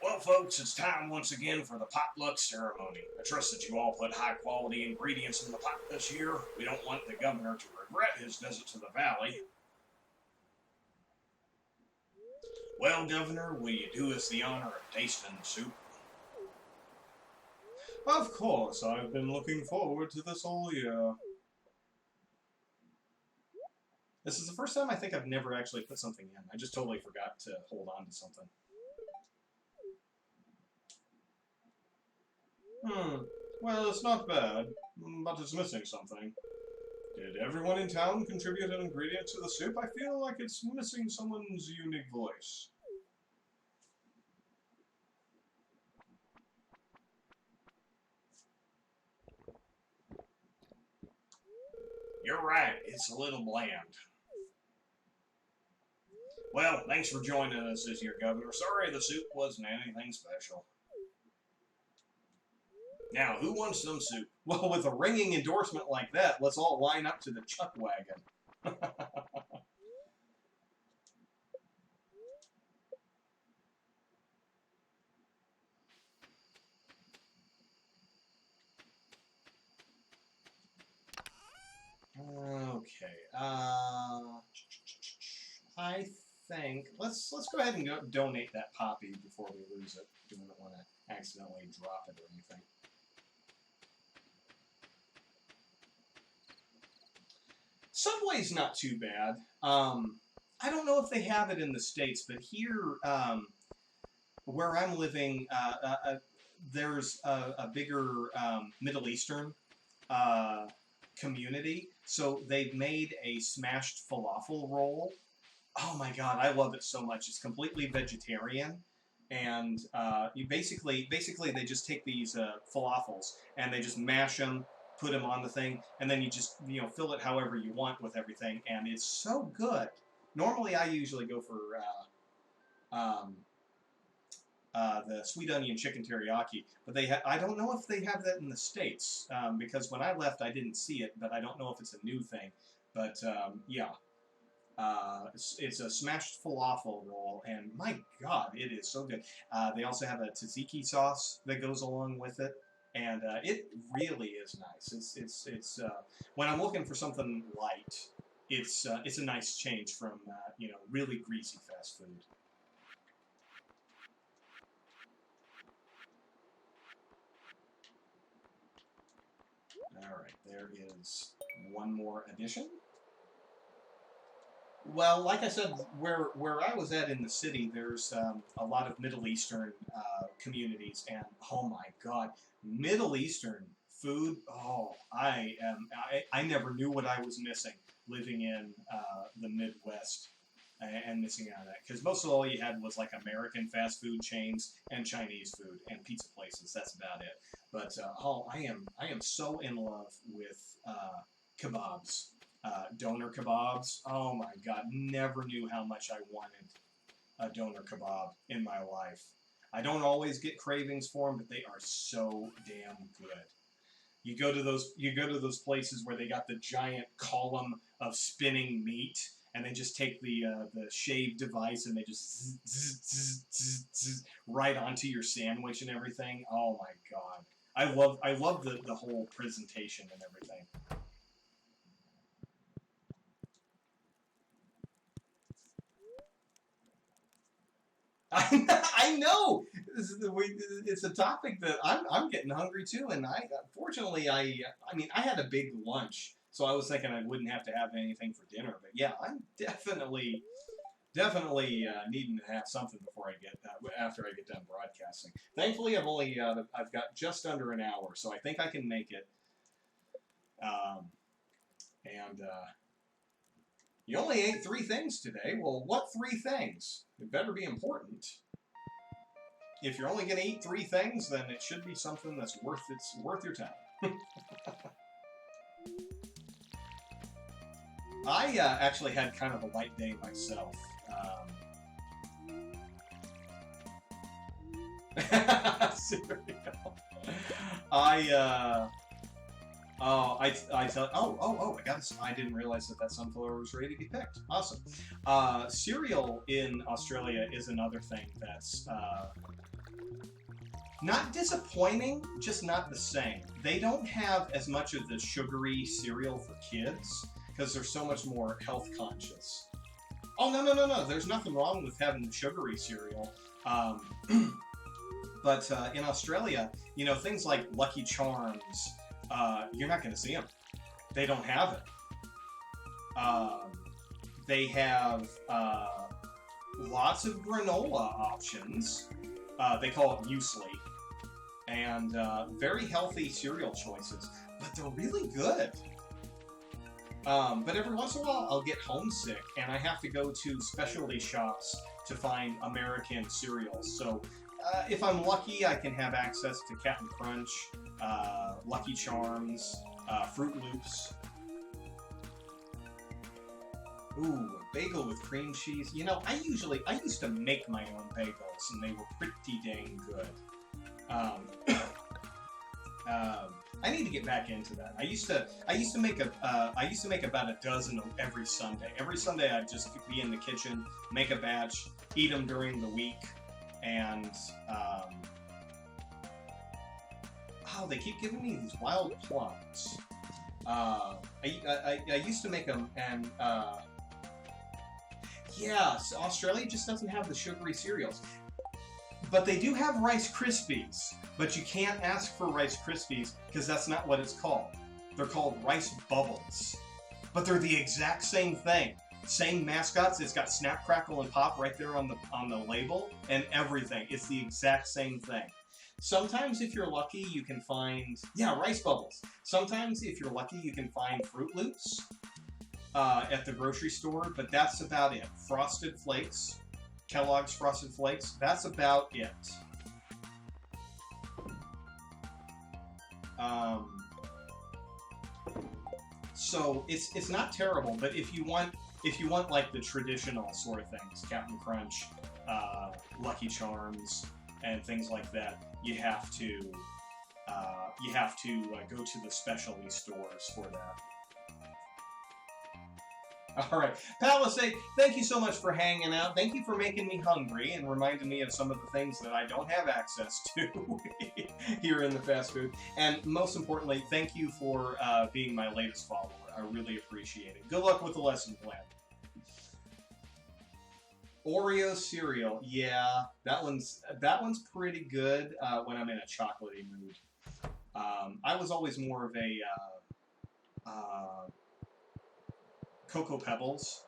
Well, folks, it's time once again for the potluck ceremony. I trust that you all put high-quality ingredients in the pot this year. We don't want the governor to regret his visit to the valley. Well, Governor, will you do us the honor of tasting the soup? Of course, I've been looking forward to this all year. This is the first time I think I've never actually put something in. I just totally forgot to hold on to something. Well, it's not bad, but it's missing something. Did everyone in town contribute an ingredient to the soup? I feel like it's missing someone's unique voice. You're right, it's a little bland. Well, thanks for joining us this year, Governor. Sorry the soup wasn't anything special. Now, who wants some soup? Well, with a ringing endorsement like that, let's all line up to the chuck wagon. Okay. I think let's go ahead and donate that poppy before we lose it. We don't want to accidentally drop it or anything. Subway's not too bad. I don't know if they have it in the States, but here, where I'm living, there's a bigger Middle Eastern community, so they've made a smashed falafel roll. Oh my god, I love it so much. It's completely vegetarian, and you basically they just take these falafels and they just mash them, put them on the thing, and then you just fill it however you want with everything, and it's so good. Normally, I usually go for the sweet onion chicken teriyaki, but I don't know if they have that in the States, because when I left, I didn't see it, but I don't know if it's a new thing. But yeah. It's a smashed falafel roll, and my god, it is so good. They also have a tzatziki sauce that goes along with it, and it really is nice. It's when I'm looking for something light, it's a nice change from really greasy fast food. All right, there is one more addition. Well, like I said, where I was at in the city, there's a lot of Middle Eastern communities, and oh my God, Middle Eastern food. Oh, I never knew what I was missing living in the Midwest and missing out on that, because most of all you had was like American fast food chains and Chinese food and pizza places. That's about it. But I am so in love with kebabs. Doner kebabs. Oh my god, never knew how much I wanted a doner kebab in my life. I don't always get cravings for them, but they are so damn good. You go to those places where they got the giant column of spinning meat, and they just take the shave device and they just right onto your sandwich and everything. Oh my god, I love the whole presentation and everything. I know. It's a topic that I'm getting hungry too, and unfortunately I had a big lunch, so I was thinking I wouldn't have to have anything for dinner. But yeah, I'm definitely needing to have something before I get after I get done broadcasting. Thankfully, I've got just under an hour, so I think I can make it. And you only ate 3 things today. Well, what 3 things? It better be important. If you're only going to eat 3 things, then it should be something that's worth your time. I actually had kind of a light day myself. Cereal. I didn't realize that sunflower was ready to be picked. Awesome. Cereal in Australia is another thing that's not disappointing, just not the same. They don't have as much of the sugary cereal for kids because they're so much more health conscious. Oh, no. There's nothing wrong with having the sugary cereal. But in Australia, things like Lucky Charms, you're not going to see them. They don't have it. They have lots of granola options. They call it muesli. And very healthy cereal choices. But they're really good. But every once in a while, I'll get homesick, and I have to go to specialty shops to find American cereals. So if I'm lucky, I can have access to Captain Crunch, Lucky Charms, Fruit Loops. Ooh, a bagel with cream cheese. I used to make my own bagels, and they were pretty dang good. I need to get back into that. I used to make about a dozen every Sunday. Every Sunday I'd just be in the kitchen, make a batch, eat them during the week, and they keep giving me these wild plums. I used to make them, and yeah, so Australia just doesn't have the sugary cereals. But they do have Rice Krispies. But you can't ask for Rice Krispies because that's not what it's called. They're called Rice Bubbles. But they're the exact same thing. Same mascots. It's got Snap, Crackle, and Pop right there on the label and everything. It's the exact same thing. Sometimes if you're lucky, you can find... Yeah, Rice Bubbles. Sometimes if you're lucky, you can find Fruit Loops at the grocery store. But that's about it. Frosted Flakes. Kellogg's Frosted Flakes. That's about it. So it's not terrible, but if you want like the traditional sort of things, Captain Crunch, Lucky Charms, and things like that, you have to go to the specialty stores for that. All right, Palisade, thank you so much for hanging out. Thank you for making me hungry and reminding me of some of the things that I don't have access to here in the fast food. And most importantly, thank you for being my latest follower. I really appreciate it. Good luck with the lesson plan. Oreo cereal, yeah, that one's pretty good when I'm in a chocolatey mood. I was always more of a Cocoa Pebbles,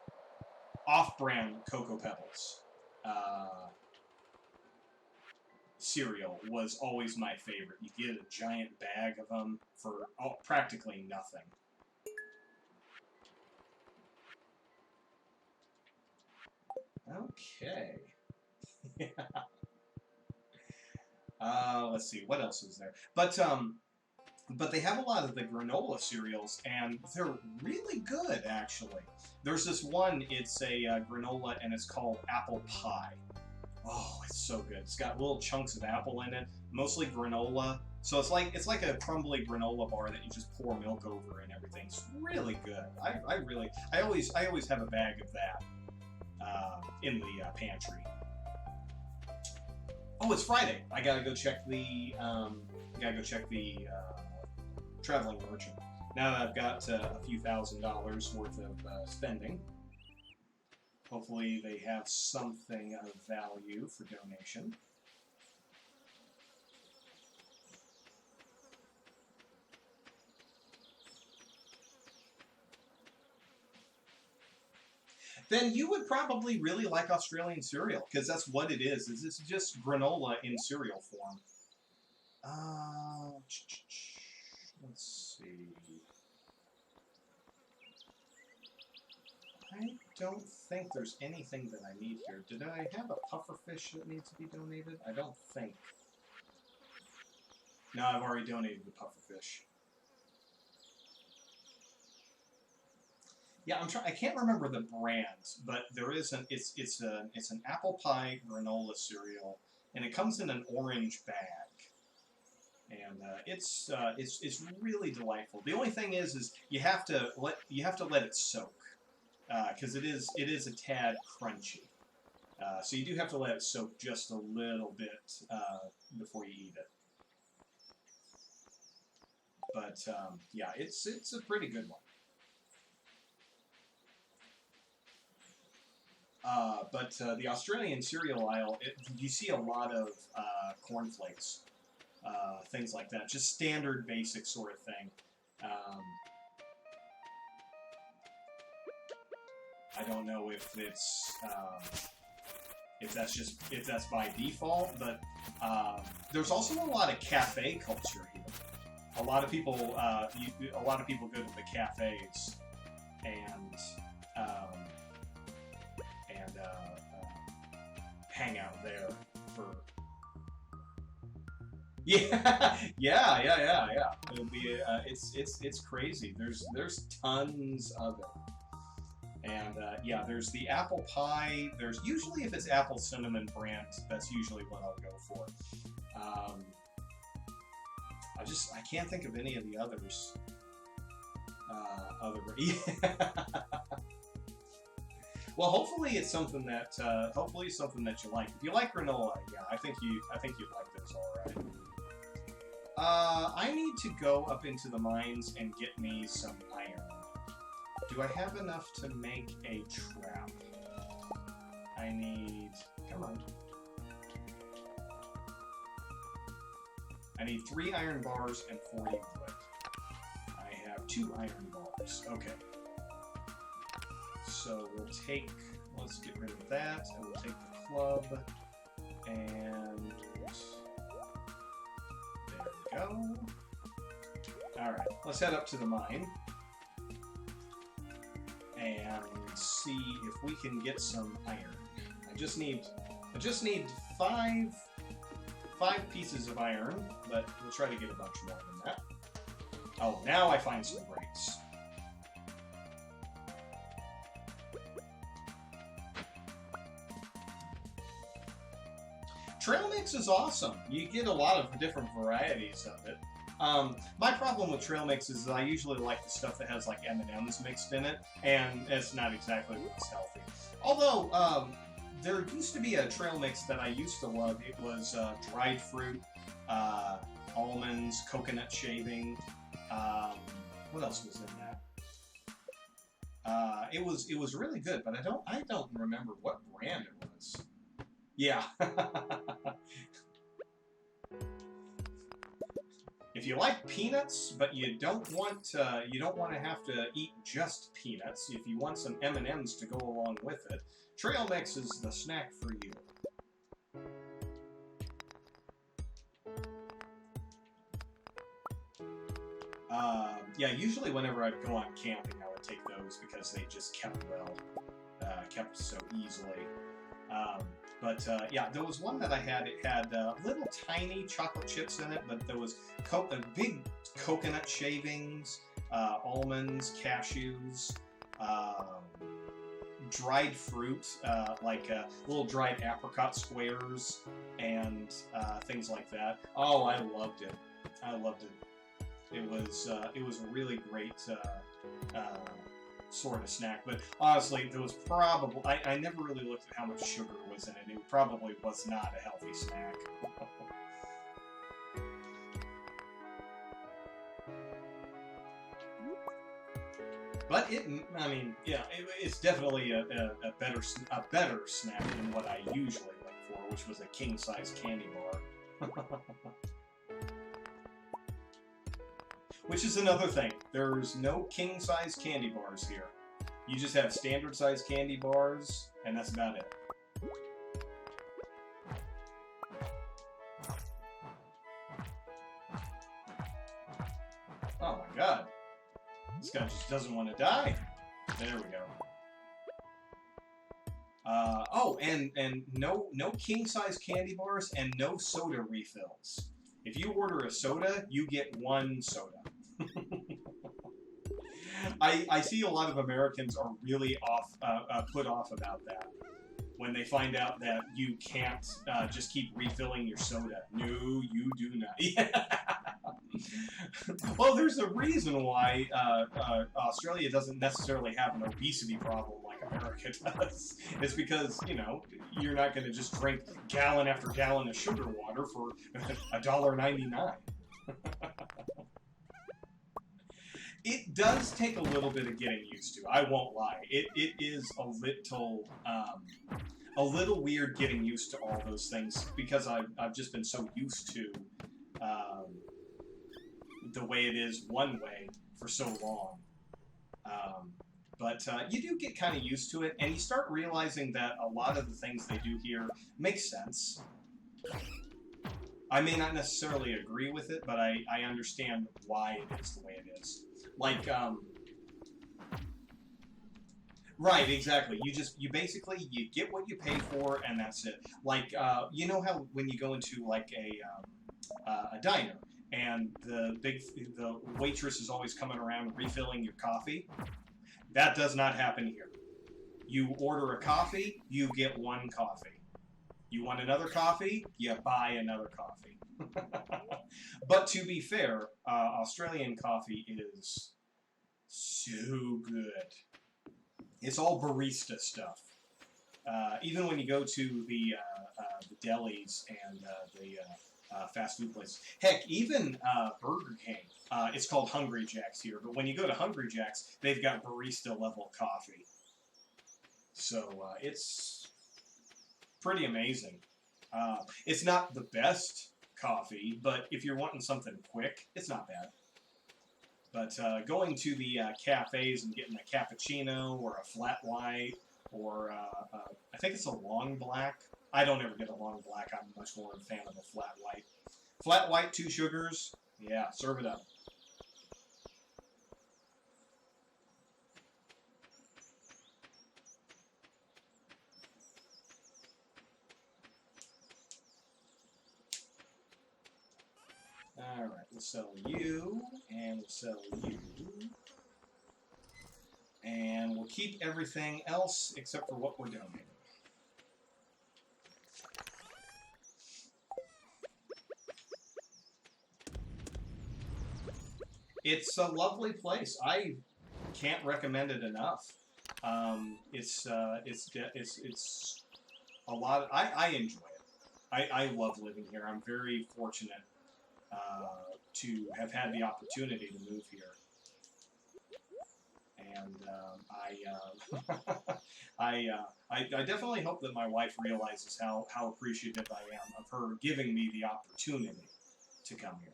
off-brand Cocoa Pebbles cereal was always my favorite. You get a giant bag of them for practically nothing. Okay. Let's see, what else is there? But they have a lot of the granola cereals, and they're really good, actually. There's this one, it's a granola, and it's called Apple Pie. Oh, it's so good. It's got little chunks of apple in it, mostly granola. So it's like a crumbly granola bar that you just pour milk over and everything. It's really good. I always have a bag of that in the pantry. Oh, it's Friday. I gotta go check the traveling merchant. Now that I've got a few $1,000s worth of spending, hopefully they have something of value for donation. Then you would probably really like Australian cereal, because that's what it is. It's just granola in cereal form. Let's see. I don't think there's anything that I need here. Did I have a pufferfish that needs to be donated? I don't think. No, I've already donated the pufferfish. Yeah, I can't remember the brands, but there is it's an apple pie granola cereal, and it comes in an orange bag. And it's really delightful. The only thing is you have to let it soak, because it is a tad crunchy. So you do have to let it soak just a little bit before you eat it. But yeah, it's a pretty good one. But the Australian cereal aisle, you see a lot of cornflakes. Things like that, just standard basic sort of thing. I don't know if it's if that's by default, but there's also a lot of cafe culture here. A lot of people go to the cafes and hang out there for. Yeah. It'll be it's crazy. There's tons of it, and yeah, there's the apple pie. There's usually, if it's apple cinnamon brand, that's usually what I'll go for. I can't think of any of the others. Well, hopefully it's something that you like. If you like granola, yeah, I think you'd like this, all right. I need to go up into the mines and get me some iron. Do I have enough to make a trap? I need... Come on. I need 3 iron bars and 40 wood. I have 2 iron bars. Okay. So we'll take... Let's get rid of that, and we'll take the club, and... There we go. Alright, let's head up to the mine. And see if we can get some iron. I just need 5 pieces of iron, but we'll try to get a bunch more than that. Oh, now I find some bricks. Trail mix is awesome. You get a lot of different varieties of it. My problem with trail mix is that I usually like the stuff that has like M&Ms mixed in it, and it's not exactly what's healthy. Although, there used to be a trail mix that I used to love. It was dried fruit, almonds, coconut shaving. What else was in that? It was really good, but I don't remember what brand it was. Yeah. If you like peanuts, but you don't want to have to eat just peanuts, if you want some M&Ms to go along with it, trail mix is the snack for you. Yeah, usually whenever I'd go on camping, I would take those because they just kept so easily. Yeah, there was one that I had. It had little tiny chocolate chips in it, but there was big coconut shavings, almonds, cashews, dried fruit, like little dried apricot squares, and things like that. Oh, I loved it. I loved it. It was a really great sort of snack, but honestly, there was probably... I never really looked at how much sugar was in it. It probably was not a healthy snack. But it's definitely a better snack than what I usually look for, which was a king-size candy bar. Which is another thing. There's no king-size candy bars here. You just have standard-size candy bars, and that's about it. Oh my god. This guy just doesn't want to die. There we go. And no king-size candy bars and no soda refills. If you order a soda, you get 1 soda. I see a lot of Americans are really put off about that when they find out that you can't just keep refilling your soda. No, you do not. Well, there's a reason why Australia doesn't necessarily have an obesity problem like America does. It's because, you're not going to just drink gallon after gallon of sugar water for $1.99. It does take a little bit of getting used to. I won't lie. It is a little weird getting used to all those things because I've just been so used to the way it is one way for so long. But you do get kind of used to it, and you start realizing that a lot of the things they do here make sense. I may not necessarily agree with it, but I understand why it is the way it is. Like, right, exactly. You basically, you get what you pay for, and that's it. Like, you know how when you go into, like, a diner, and the waitress is always coming around refilling your coffee? That does not happen here. You order a coffee, you get 1 coffee. You want another coffee? You buy another coffee. But to be fair, Australian coffee is so good. It's all barista stuff. Even when you go to the delis and the fast food places. Heck, even Burger King. It's called Hungry Jack's here, but when you go to Hungry Jack's, they've got barista level coffee. So it's pretty amazing. It's not the best coffee, but if you're wanting something quick, it's not bad. But going to the cafes and getting a cappuccino or a flat white or I think it's a long black. I don't ever get a long black. I'm much more a fan of a flat white. Flat white, 2 sugars. Yeah, serve it up. Alright, we'll sell you, and we'll sell you. And we'll keep everything else except for what we're donating. It's a lovely place. I can't recommend it enough. It's a lot. I enjoy it. I love living here. I'm very fortunate to have had the opportunity to move here. And I definitely hope that my wife realizes how appreciative I am of her giving me the opportunity to come here.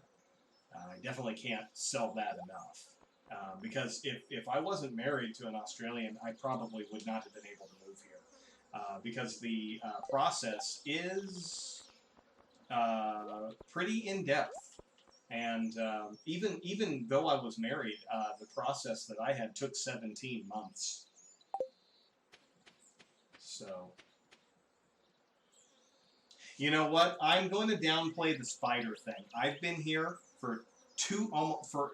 I definitely can't sell that enough. Because if I wasn't married to an Australian, I probably would not have been able to move here. Because the process is pretty in-depth. And even though I was married, the process that I had took 17 months. So, you know what? I'm going to downplay the spider thing. I've been here for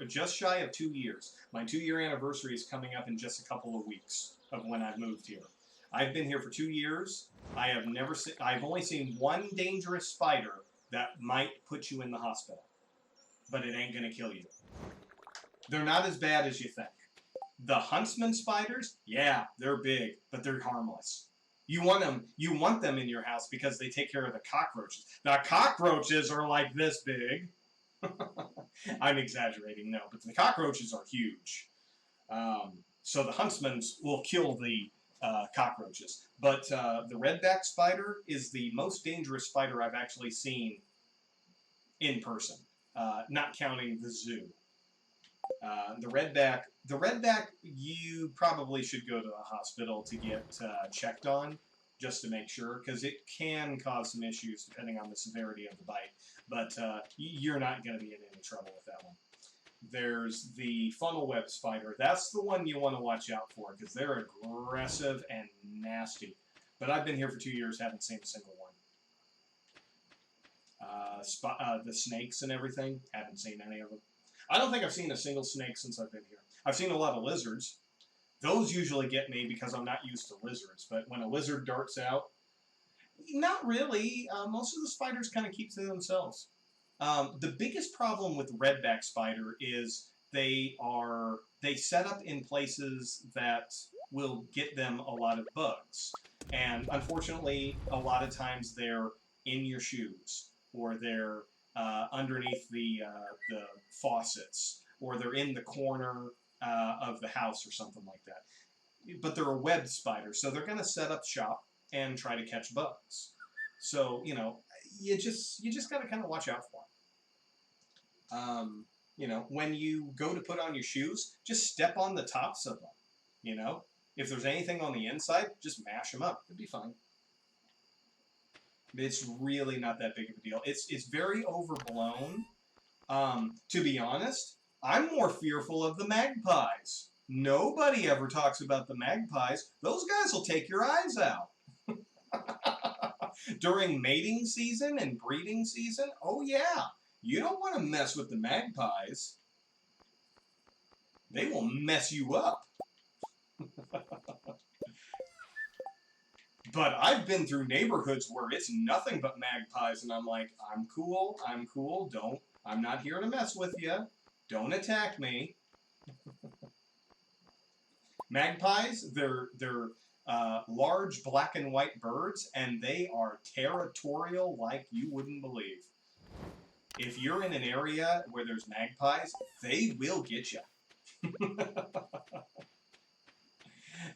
just shy of 2 years. My 2-year anniversary is coming up in just a couple of weeks of when I moved here. I've been here for 2 years. I've only seen one dangerous spider that might put you in the hospital. But it ain't going to kill you. They're not as bad as you think. The huntsman spiders, yeah, they're big, but they're harmless. You want them in your house because they take care of the cockroaches. The cockroaches are like this big. I'm exaggerating, no, but the cockroaches are huge. So the huntsmen will kill the cockroaches. But the redback spider is the most dangerous spider I've actually seen in person. Not counting the zoo. The redback, you probably should go to a hospital to get checked on, just to make sure, because it can cause some issues depending on the severity of the bite. But you're not going to be in any trouble with that one. There's the funnel web spider. That's the one you want to watch out for, because they're aggressive and nasty. But I've been here for 2 years, haven't seen a single one. The snakes and everything, haven't seen any of them. I don't think I've seen a single snake since I've been here. I've seen a lot of lizards. Those usually get me because I'm not used to lizards. But when a lizard darts out, not really. Most of the spiders kind of keep to themselves. The biggest problem with redback spider is they set up in places that will get them a lot of bugs. And unfortunately, a lot of times they're in your shoes, or they're underneath the faucets, or they're in the corner of the house or something like that. But they're a web spider, so they're going to set up shop and try to catch bugs. So, you know, you just got to kind of watch out for them. You know, when you go to put on your shoes, just step on the tops of them. You know, if there's anything on the inside, just mash them up. It'd be fine. It's really not that big of a deal. It's very overblown. To be honest, I'm more fearful of the magpies. Nobody ever talks about the magpies. Those guys will take your eyes out. During mating season and breeding season, oh yeah, you don't want to mess with the magpies. They will mess you up. But I've been through neighborhoods where it's nothing but magpies, and I'm like, I'm cool, I'm not here to mess with you. Don't attack me. Magpies, they're large black and white birds, and they are territorial like you wouldn't believe. If you're in an area where there's magpies, they will get you.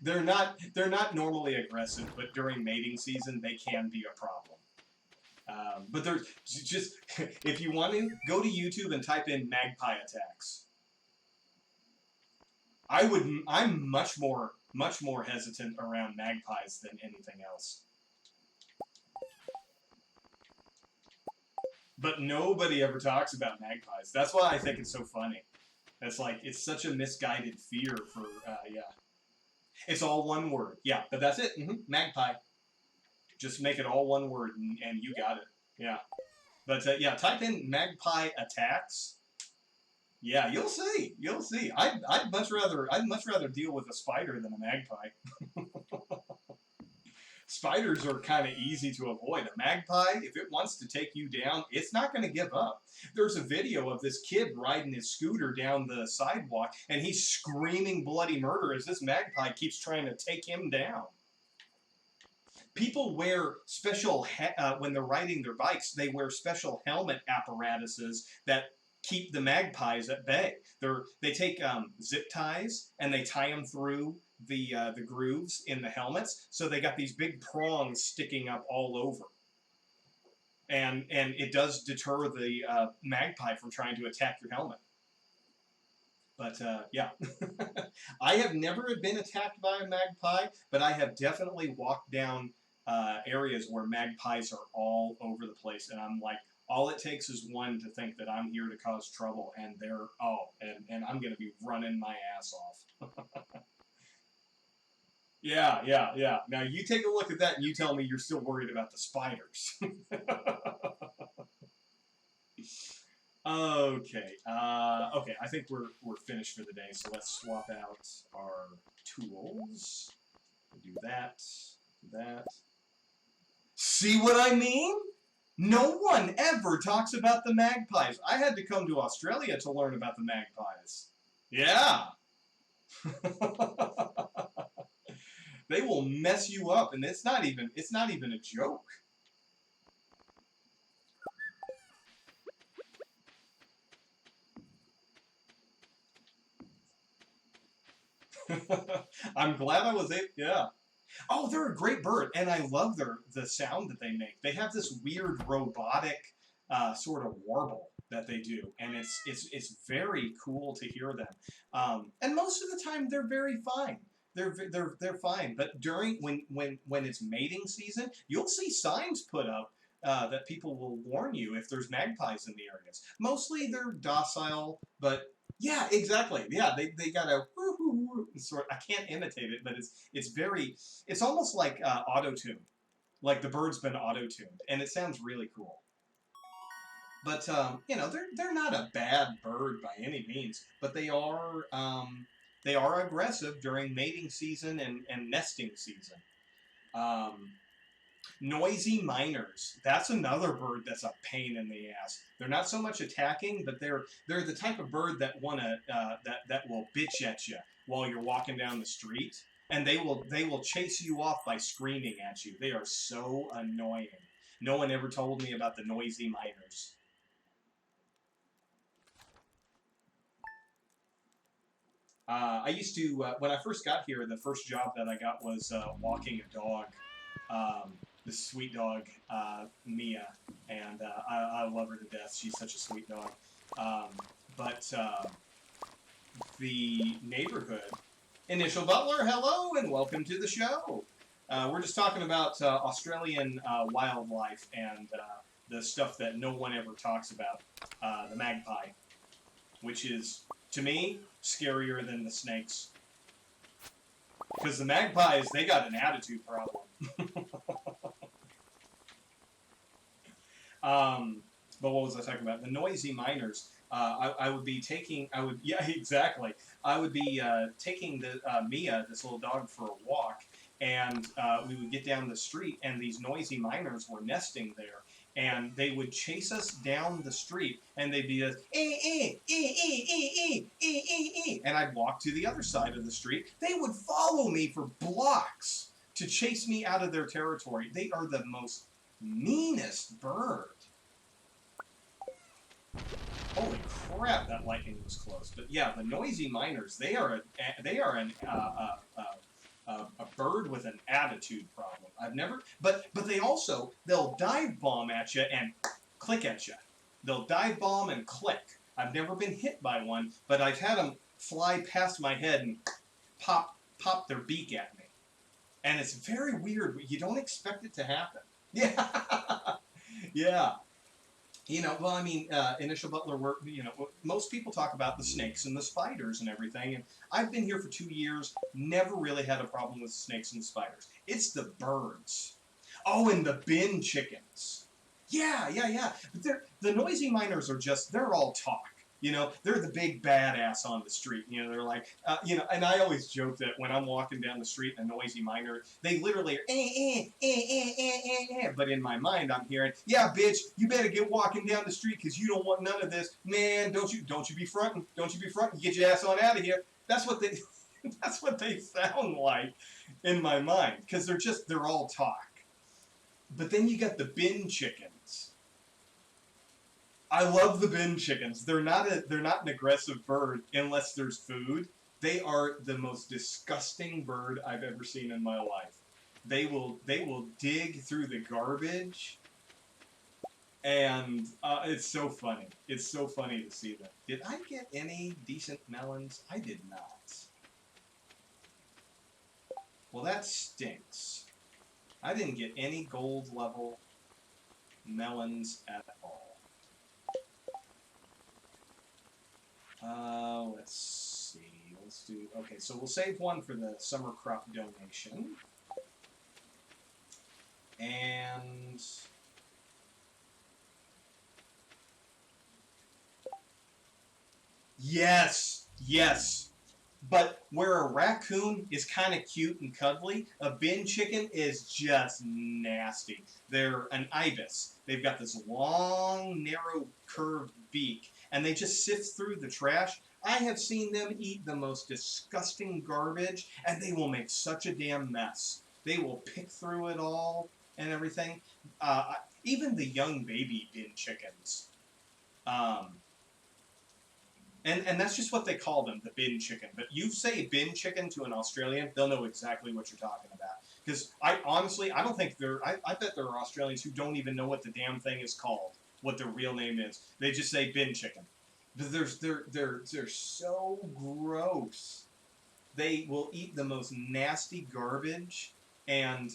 They're not normally aggressive, but during mating season, they can be a problem. But there's just, if you want to, go to YouTube and type in magpie attacks. I'm much more hesitant around magpies than anything else. But nobody ever talks about magpies. That's why I think it's so funny. It's like, it's such a misguided fear for, yeah. It's all one word. Yeah, but that's it. Magpie. Just make it all one word, and you got it. Yeah. But, yeah, type in magpie attacks. Yeah, you'll see. You'll see. I'd much rather deal with a spider than a magpie. Spiders are kind of easy to avoid. A magpie, if it wants to take you down, it's not going to give up. There's a video of this kid riding his scooter down the sidewalk, and he's screaming bloody murder as this magpie keeps trying to take him down. People wear special, when they're riding their bikes, they wear special helmet apparatuses that keep the magpies at bay. They take zip ties, and they tie them through the grooves in the helmets, so they got these big prongs sticking up all over, and it does deter the magpie from trying to attack your helmet. But yeah, I have never been attacked by a magpie, but I have definitely walked down areas where magpies are all over the place, and I'm like, all it takes is one to think that I'm here to cause trouble, and and I'm going to be running my ass off. Yeah. Now you take a look at that and you tell me you're still worried about the spiders. Okay. Okay, I think we're finished for the day, so let's swap out our tools. Do that. See what I mean? No one ever talks about the magpies. I had to come to Australia to learn about the magpies. Yeah. They will mess you up, and it's not even a joke. I'm glad I was able, yeah. Oh, they're a great bird, and I love the sound that they make. They have this weird robotic sort of warble that they do, and it's very cool to hear them. And most of the time, they're very fine. They're fine. But during when it's mating season, you'll see signs put up that people will warn you if there's magpies in the areas. Mostly they're docile, but yeah, exactly. Yeah, they got a woo-hoo sort. I can't imitate it, but it's almost like auto-tune. Like the bird's been auto-tuned, and it sounds really cool. But you know, they're not a bad bird by any means, but they are aggressive during mating season and nesting season. Noisy miners. That's another bird that's a pain in the ass. They're not so much attacking, but they're the type of bird that that will bitch at you while you're walking down the street, and they will chase you off by screaming at you. They are so annoying. No one ever told me about the noisy miners. I used to, when I first got here, the first job that I got was walking a dog, this sweet dog, Mia, and I love her to death. She's such a sweet dog. But the neighborhood, Initial Butler, hello and welcome to the show. We're just talking about Australian wildlife and the stuff that no one ever talks about, the magpie, which is, to me, scarier than the snakes. Because the magpies, they got an attitude problem. But what was I talking about? The noisy miners. I would be taking, yeah, exactly. I would be taking the Mia, this little dog, for a walk, and we would get down the street, and these noisy miners were nesting there, and they would chase us down the street, and they'd be just, and I'd walk to the other side of the street. They would follow me for blocks to chase me out of their territory. They are the most meanest bird. Holy crap, that lightning was close. But yeah, the noisy miners, they are a bird with an attitude problem. I've never, but they'll dive bomb at you and click at you. They'll dive bomb and click. I've never been hit by one, but I've had them fly past my head and pop their beak at me. And it's very weird. You don't expect it to happen. Yeah. Yeah. You know, well, I mean, Initial Butler work, you know, most people talk about the snakes and the spiders and everything, and I've been here for 2 years, never really had a problem with snakes and spiders. It's the birds. Oh, and the bin chickens. Yeah. But the noisy miners are just, they're all talk. You know, they're the big badass on the street. You know, they're like, you know, and I always joke that when I'm walking down the street and a noisy miner, they literally are, but in my mind I'm hearing, yeah, bitch, you better get walking down the street because you don't want none of this. Man, don't you be fronting. Don't you be fronting. Get your ass on out of here. That's what they, that's what they sound like in my mind because they're all talk. But then you got the bin chickens. I love the bin chickens. They're not an aggressive bird unless there's food. They are the most disgusting bird I've ever seen in my life. They will dig through the garbage, and it's so funny. It's so funny to see them. Did I get any decent melons? I did not. Well, that stinks. I didn't get any gold level melons at all. Let's see. Let's do. Okay, so we'll save one for the summer crop donation. And yes. But where a raccoon is kind of cute and cuddly, a bin chicken is just nasty. They're an ibis. They've got this long, narrow, curved beak, and they just sift through the trash. I have seen them eat the most disgusting garbage, and they will make such a damn mess. They will pick through it all and everything. Even the young baby bin chickens. And that's just what they call them, the bin chicken. But you say bin chicken to an Australian, they'll know exactly what you're talking about. Because I don't think I bet there are Australians who don't even know what the damn thing is called, what their real name is. They just say bin chicken. But they're so gross. They will eat the most nasty garbage. And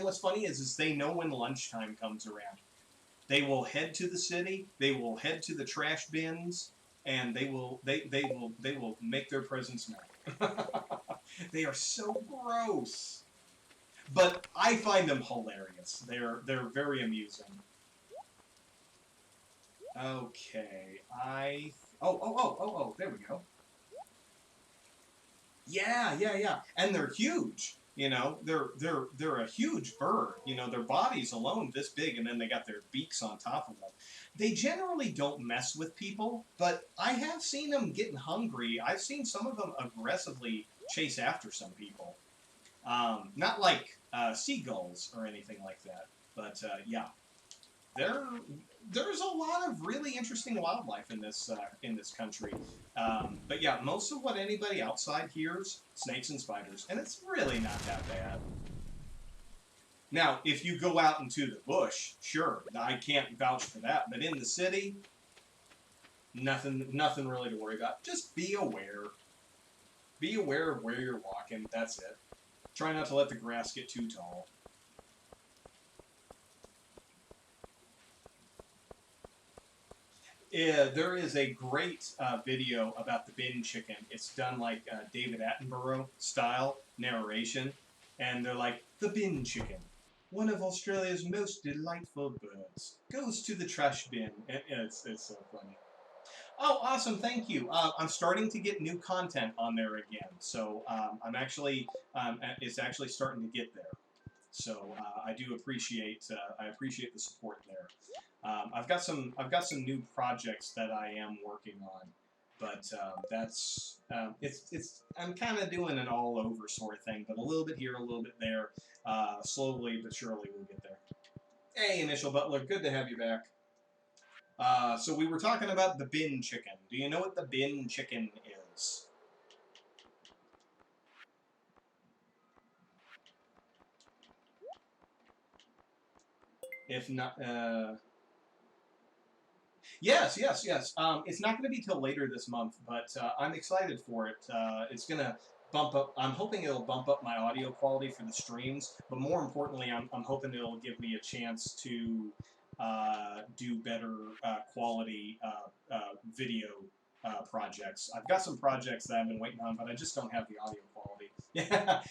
what's funny is they know when lunchtime comes around. They will head to the city. They will head to the trash bins. And they will make their presence known. They are so gross, but I find them hilarious. They're very amusing. Okay, oh, there we go. Yeah, and they're huge. You know, they're a huge bird. You know, their bodies alone this big, and then they got their beaks on top of them. They generally don't mess with people, but I have seen them getting hungry. I've seen some of them aggressively chase after some people. Not like seagulls or anything like that, but yeah, there's a lot of really interesting wildlife in this country. But yeah, most of what anybody outside hears, snakes and spiders, and it's really not that bad. Now, if you go out into the bush, sure, I can't vouch for that. But in the city, nothing really to worry about. Just be aware. Be aware of where you're walking. That's it. Try not to let the grass get too tall. There is a great video about the bin chicken. It's done like David Attenborough style narration. And they're like, the bin chicken. One of Australia's most delightful birds goes to the trash bin. It's so funny. Oh, awesome! Thank you. I'm starting to get new content on there again, so it's actually starting to get there. So I appreciate the support there. I've got some new projects that I am working on, but it's I'm kind of doing an all over sort of thing, but a little bit here, a little bit there. Slowly but surely we'll get there. Hey, Initial Butler, good to have you back. So we were talking about the bin chicken. Do you know what the bin chicken is? If not, yes, yes, yes. It's not going to be till later this month, but I'm excited for it. It's going to bump up. I'm hoping it'll bump up my audio quality for the streams, but more importantly, I'm hoping it'll give me a chance to do better quality video projects. I've got some projects that I've been waiting on, but I just don't have the audio quality. Yeah,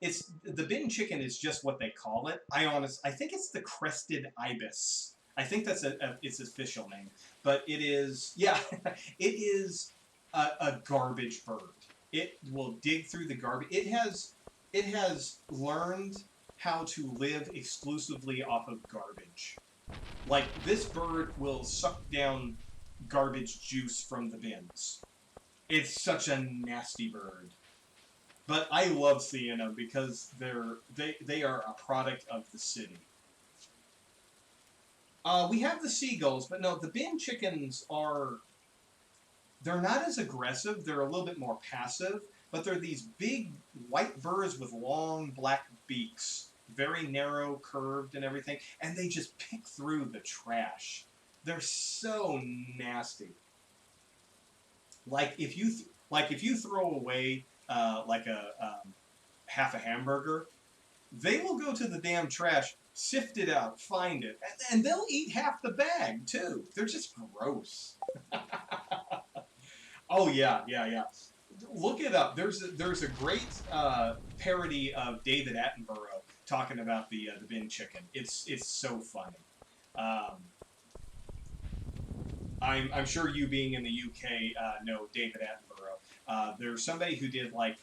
it's the bin chicken is just what they call it. I think it's the crested ibis. I think that's its official name, but it is it is a garbage bird. It will dig through the garbage. It has learned how to live exclusively off of garbage. Like this bird will suck down garbage juice from the bins. It's such a nasty bird. But I love seeing them because they are a product of the city. We have the seagulls, but no, the bin chickens they're not as aggressive. They're a little bit more passive, but they're these big white birds with long black beaks, very narrow, curved, and everything, and they just pick through the trash. They're so nasty. Like if you throw away like a half a hamburger, they will go to the damn trash, sift it out, find it, and they'll eat half the bag too. They're just gross. Oh yeah, yeah, yeah. Look it up. There's a great parody of David Attenborough talking about the bin chicken. It's so funny. Um, I'm sure you being in the UK know David Attenborough. There's somebody who did like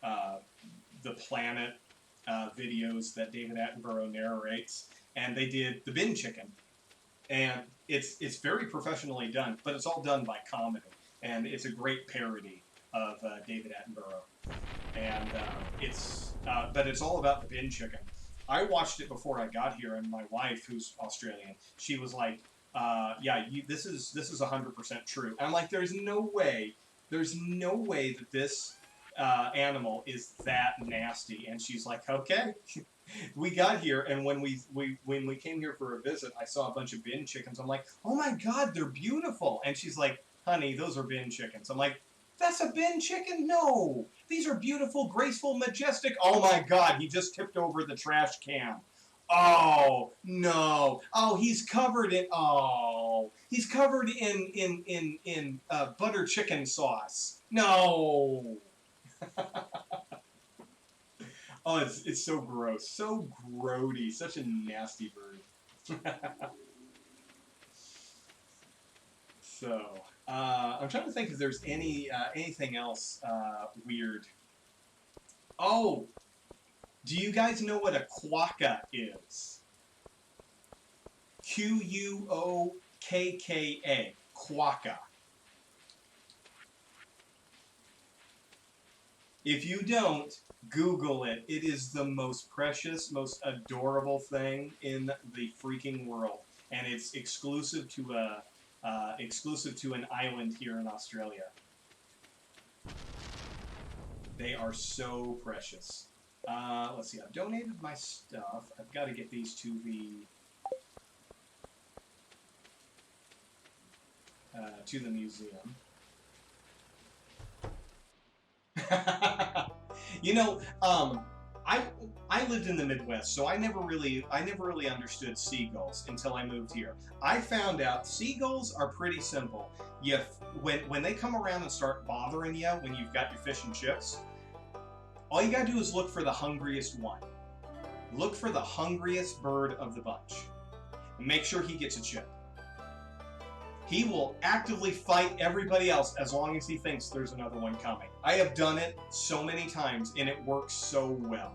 uh, the planet videos that David Attenborough narrates, and they did the bin chicken, and it's very professionally done, but it's all done by comedy, and it's a great parody of David Attenborough, and but it's all about the bin chicken. I watched it before I got here, and my wife, who's Australian, she was like, "Yeah, this is 100% true." And I'm like, there's no way that this animal is that nasty." And she's like, "Okay." We got here, and when we came here for a visit, I saw a bunch of bin chickens. I'm like, "Oh my God, they're beautiful!" And she's like, "Honey, those are bin chickens." I'm like, "That's a bin chicken? No, these are beautiful, graceful, majestic." Oh my God, he just tipped over the trash can. Oh no! Oh, he's covered in butter chicken sauce. No. Oh, it's so gross, so grody, such a nasty bird. So, I'm trying to think if there's anything else weird. Oh, do you guys know what a quokka is? Quokka. Quokka. If you don't, Google it. It is the most precious, most adorable thing in the freaking world, and it's exclusive to an island here in Australia. They are so precious. Let's see. I've donated my stuff. I've got to get these to the museum. You know, I lived in the Midwest, so I never really understood seagulls until I moved here. I found out seagulls are pretty simple. When they come around and start bothering you when you've got your fish and chips, all you gotta do is look for the hungriest one. Look for the hungriest bird of the bunch. And make sure he gets a chip. He will actively fight everybody else as long as he thinks there's another one coming. I have done it so many times, and it works so well.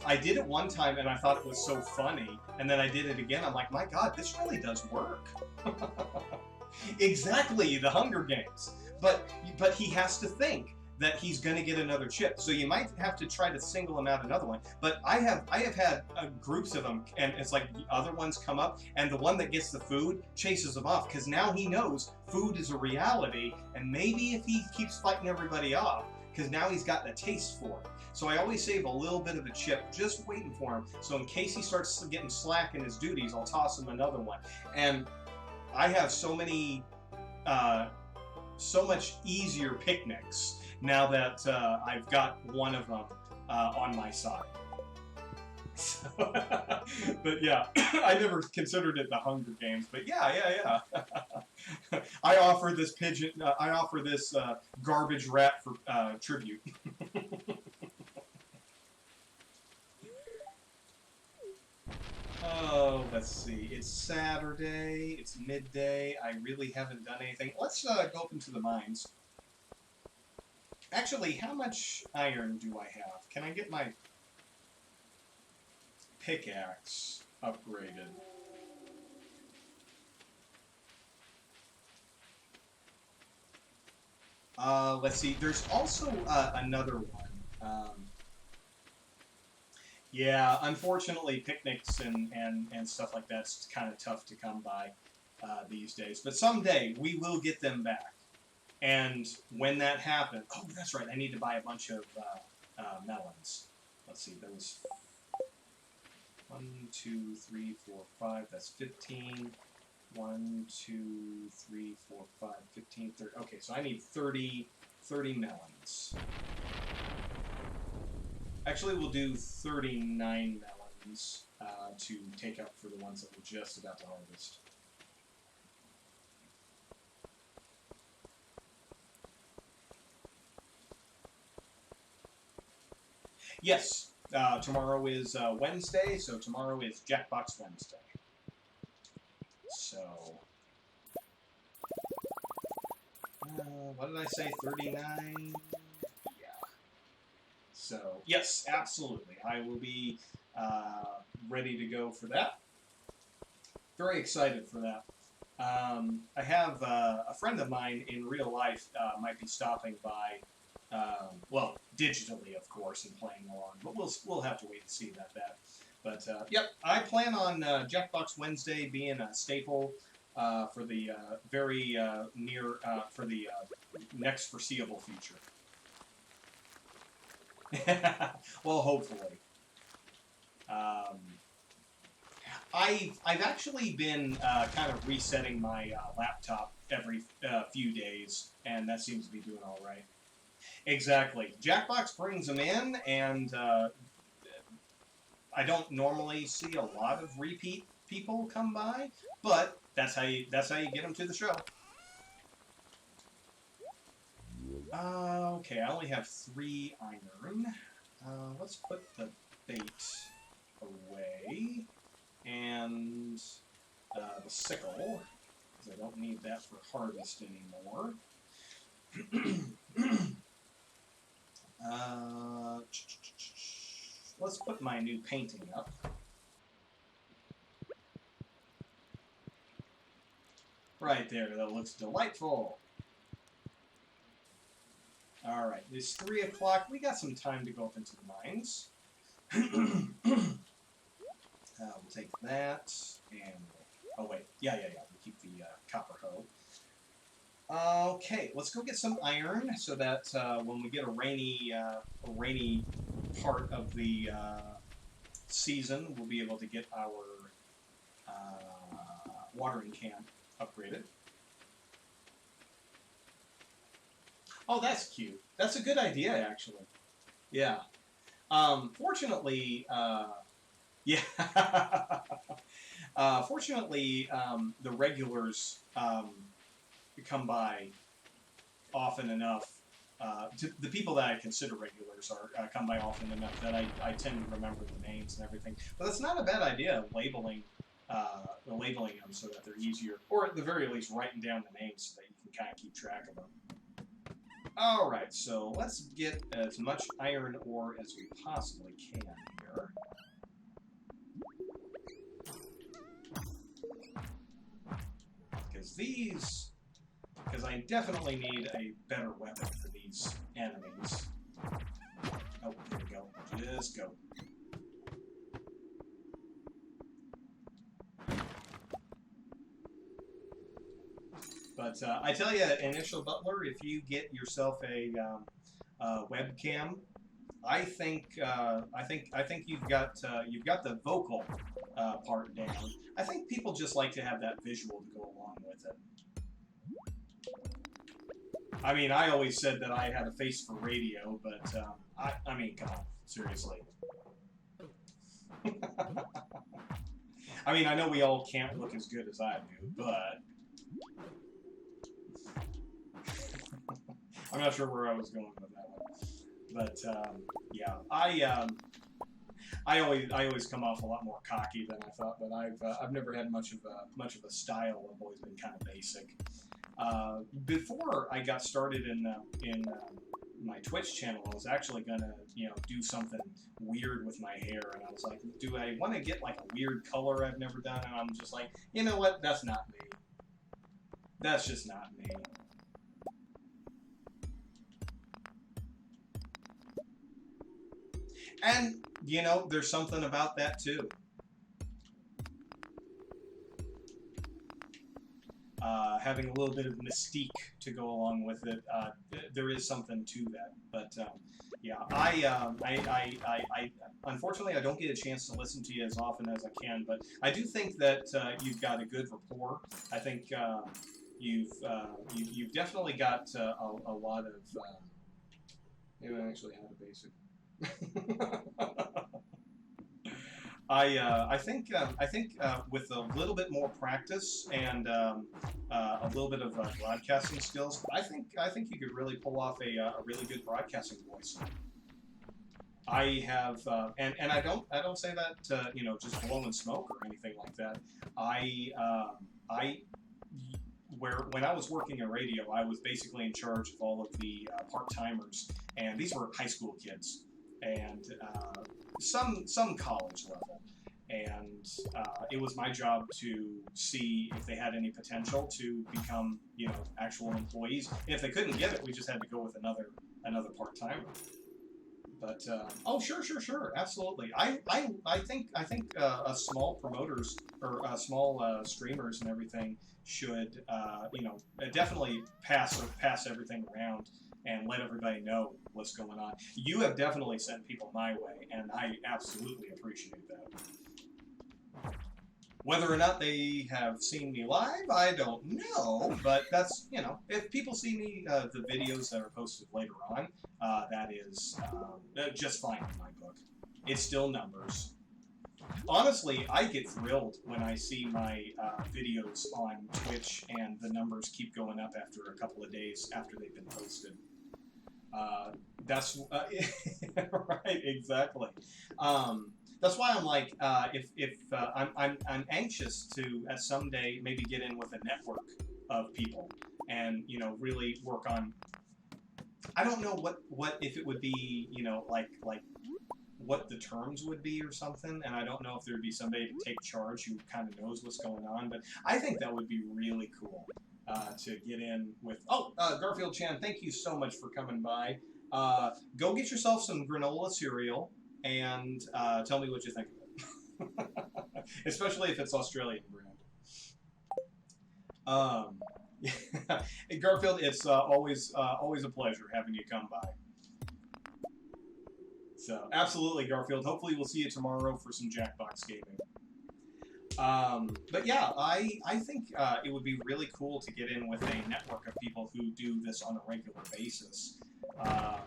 I did it one time, and I thought it was so funny, and then I did it again. I'm like, my God, this really does work. Exactly, the Hunger Games. But he has to think that he's going to get another chip. So you might have to try to single him out another one. But I have had groups of them, and it's like the other ones come up, and the one that gets the food chases them off, because now he knows food is a reality, and maybe if he keeps fighting everybody off, because now he's got the taste for it. So I always save a little bit of a chip, just waiting for him, so in case he starts getting slack in his duties, I'll toss him another one. And I have so many, so much easier picnics now that I've got one of them on my side. So, but yeah, I never considered it the Hunger Games, but yeah. I offer this pigeon, I offer this garbage rat for tribute. Oh, let's see. It's Saturday. It's midday. I really haven't done anything. Let's go up into the mines. Actually, how much iron do I have? Can I get my pickaxe upgraded? Let's see. There's also another one. Yeah, unfortunately, picnics and stuff like that's kind of tough to come by these days. But someday we will get them back. And when that happens, oh, that's right, I need to buy a bunch of melons. Let's see, there was 1, 2, 3, 4, 5, that's 15. 1, 2, 3, 4, 5, 15, 30. Okay, so I need 30 melons. Actually, we'll do 39 melons to take up for the ones that we're just about to harvest. Yes, tomorrow is Wednesday, so tomorrow is Jackbox Wednesday. So, what did I say, 39? Yeah. So, yes, absolutely. I will be ready to go for that. Very excited for that. I have a friend of mine in real life might be stopping by. Well, digitally, of course, and playing along, but we'll have to wait and see about that. But yep, I plan on Jackbox Wednesday being a staple for the very near for the next foreseeable future. Well, hopefully. I've actually been kind of resetting my laptop every few days, and that seems to be doing all right. Exactly. Jackbox brings them in, and I don't normally see a lot of repeat people come by, but that's how you get them to the show. Okay, I only have 3 iron. Let's put the bait away, and the sickle, because I don't need that for harvest anymore. Let's put my new painting up. Right there, that looks delightful. Alright, it's 3 o'clock. We got some time to go up into the mines. We'll take that, and... oh, wait. Yeah. We'll keep the copper hoe. Okay, let's go get some iron so that when we get a rainy part of the season, we'll be able to get our watering can upgraded. Oh, that's cute. That's a good idea, actually. Yeah. Fortunately, yeah. Fortunately, the regulars come by often enough the people that I consider regulars are come by often enough that I tend to remember the names and everything. But that's not a bad idea, labeling them so that they're easier, or at the very least writing down the names so that you can kind of keep track of them. Alright, so let's get as much iron ore as we possibly can here. Because I definitely need a better weapon for these enemies. Oh, there we go. Just go. But I tell you, Initial Butler, if you get yourself a webcam, I think you've got the vocal part down. I think people just like to have that visual to go along with it. I mean, I always said that I had a face for radio, but I mean, come on, seriously. I mean, I know we all can't look as good as I do, but I'm not sure where I was going with that one. But yeah, I always come off a lot more cocky than I thought. But I've never had much of a style. I've always been kind of basic. Before I got started in my Twitch channel, I was actually gonna do something weird with my hair, and I was like, do I want to get like a weird color I've never done? And I'm just like, you know what? That's not me. That's just not me. And, there's something about that, too. Having a little bit of mystique to go along with it, there is something to that. But, yeah, unfortunately, I don't get a chance to listen to you as often as I can, but I do think that you've got a good rapport. I think you've definitely got a lot of... maybe I actually had a basic... I think with a little bit more practice and a little bit of broadcasting skills, I think you could really pull off a really good broadcasting voice. I have, and I don't say that just blowing smoke or anything like that. When I was working in radio, I was basically in charge of all of the part-timers, and these were high school kids. And some college level, and it was my job to see if they had any potential to become actual employees. And if they couldn't get it, we just had to go with another part-timer. But oh, sure, absolutely. I think small promoters or small streamers and everything should definitely pass everything around and let everybody know what's going on. You have definitely sent people my way, and I absolutely appreciate that. Whether or not they have seen me live, I don't know, but that's, if people see me, the videos that are posted later on, that is just fine in my book. It's still numbers. Honestly, I get thrilled when I see my videos on Twitch and the numbers keep going up after a couple of days after they've been posted. That's right, exactly. That's why I'm like, I'm anxious to at someday maybe get in with a network of people and really work on. I don't know what if it would be like what the terms would be or something, and I don't know if there would be somebody to take charge who kind of knows what's going on, but I think that would be really cool. To get in with... Oh, Garfield Chan, thank you so much for coming by. Go get yourself some granola cereal and tell me what you think of it. Especially if it's Australian brand. Garfield, it's always a pleasure having you come by. So, absolutely, Garfield. Hopefully we'll see you tomorrow for some Jackbox gaming. But yeah, I think it would be really cool to get in with a network of people who do this on a regular basis. A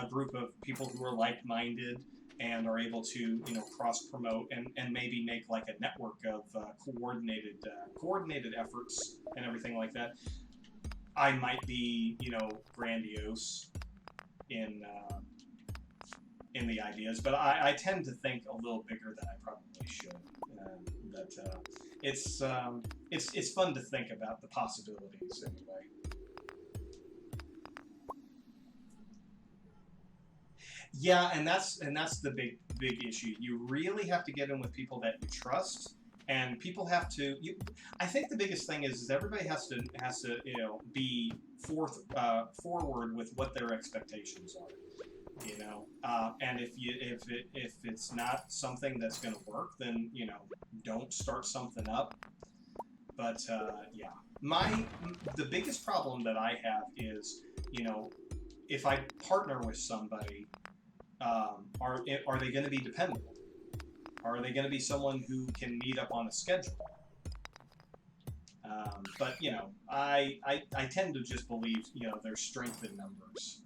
group of people who are like-minded and are able to, cross-promote and maybe make like a network of coordinated efforts and everything like that. I might be, you know, grandiose in the ideas, but I tend to think a little bigger than I probably should. But it's fun to think about the possibilities anyway. Yeah, and that's the big issue. You really have to get in with people that you trust, and people have to. I think the biggest thing is everybody has to you know be forward with what their expectations are. You know, and if it's not something that's going to work, then you know don't start something up. But yeah, my the biggest problem that I have is you know if I partner with somebody are they going to be dependable? Are they going to be someone who can meet up on a schedule? But you know, I tend to just believe you know there's strength in numbers.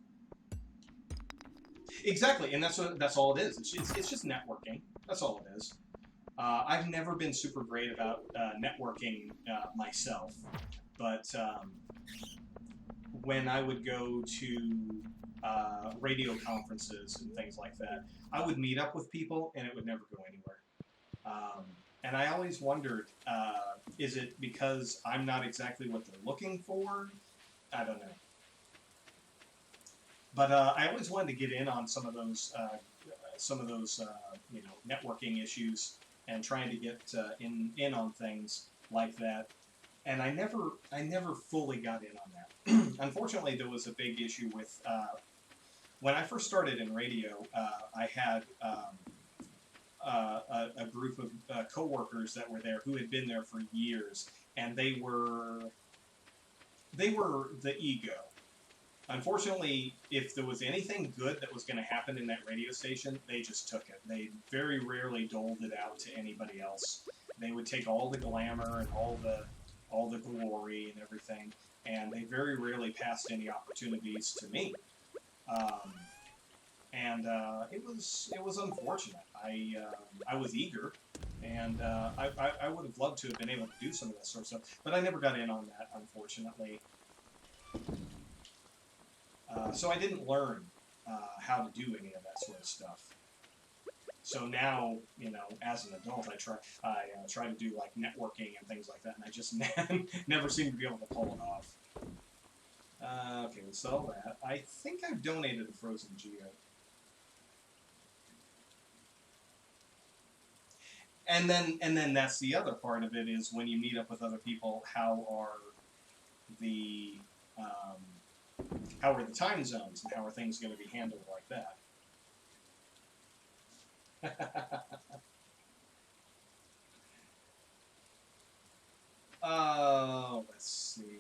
Exactly, and that's all it is. It's just networking. That's all it is. I've never been super great about networking myself, but when I would go to radio conferences and things like that, I would meet up with people and it would never go anywhere. Um, and I always wondered, is it because I'm not exactly what they're looking for? I don't know. But I always wanted to get in on some of those you know networking issues and trying to get in on things like that. And I never fully got in on that. Unfortunately, there was a big issue with when I first started in radio. I had a group of coworkers that were there who had been there for years, and they were the ego. Unfortunately, if there was anything good that was going to happen in that radio station, they just took it. They very rarely doled it out to anybody else. They would take all the glamour and all the glory and everything, and they very rarely passed any opportunities to me. Um, and it was unfortunate. I was eager, and I would have loved to have been able to do some of that sort of stuff, but I never got in on that, unfortunately. So I didn't learn how to do any of that sort of stuff. So now, you know, as an adult, I try to do like networking and things like that, and I just never seem to be able to pull it off. Okay, we saw that. I think I've donated a frozen geo. And then that's the other part of it is when you meet up with other people, the how are the time zones and how are things going to be handled like that? Let's see.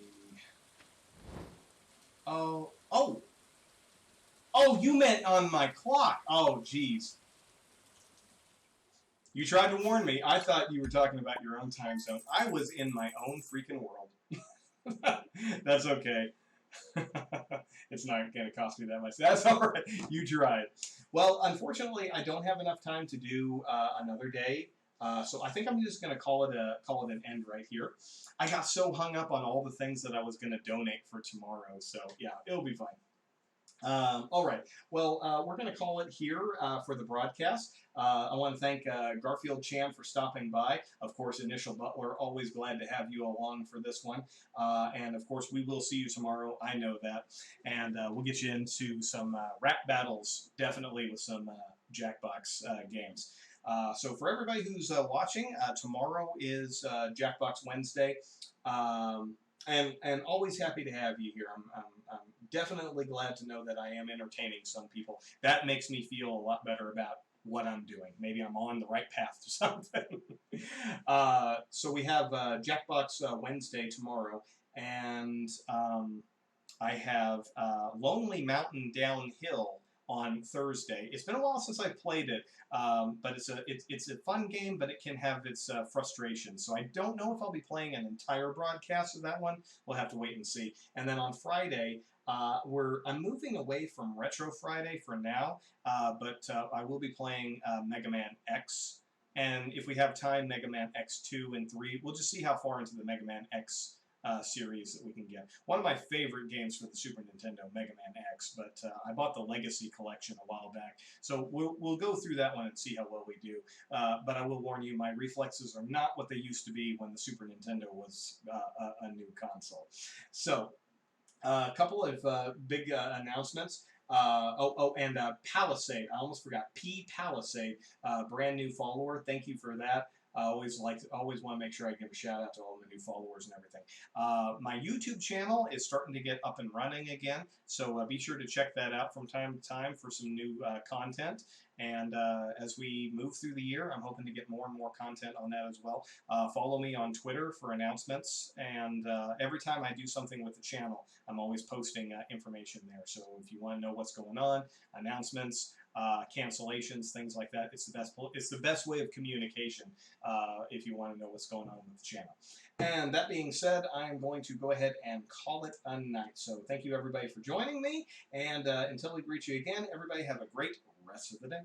Oh, oh, you meant on my clock. Oh, geez. You tried to warn me. I thought you were talking about your own time zone. I was in my own freaking world. That's okay. It's not going to cost me that much. That's all right. You tried. Well, unfortunately, I don't have enough time to do another day. So I think I'm just going to call it an end right here. I got so hung up on all the things that I was going to donate for tomorrow. So yeah, it'll be fine. All right. Well, we're going to call it here for the broadcast. I want to thank Garfield Chan for stopping by. Of course, Initial Butler, always glad to have you along for this one. And of course, we will see you tomorrow. I know that. And we'll get you into some rap battles, definitely with some Jackbox games. So for everybody who's watching, tomorrow is Jackbox Wednesday. And always happy to have you here. I'm definitely glad to know that I am entertaining some people. That makes me feel a lot better about what I'm doing. Maybe I'm on the right path to something. So we have Jackbox Wednesday tomorrow, and I have Lonely Mountain Downhill on Thursday. It's been a while since I played it, but it's a fun game, but it can have its frustrations. So I don't know if I'll be playing an entire broadcast of that one. We'll have to wait and see. And then on Friday, I'm moving away from Retro Friday for now, but I will be playing Mega Man X. And if we have time, Mega Man X2 and 3. We'll just see how far into the Mega Man X series that we can get. One of my favorite games for the Super Nintendo, Mega Man X, but I bought the Legacy Collection a while back, so we'll go through that one and see how well we do. But I will warn you, my reflexes are not what they used to be when the Super Nintendo was a new console. So, a couple of big announcements. And Palisade. I almost forgot. P Palisade, brand new follower. Thank you for that. I always want to make sure I give a shout out to all the new followers and everything. My YouTube channel is starting to get up and running again, so be sure to check that out from time to time for some new content. And as we move through the year, I'm hoping to get more and more content on that as well. Follow me on Twitter for announcements, and every time I do something with the channel, I'm always posting information there. So if you want to know what's going on, announcements, cancellations, things like that, it's the best way of communication if you want to know what's going on with the channel. And that being said, I'm going to go ahead and call it a night. So thank you everybody for joining me, and until we greet you again, everybody have a great rest of the day.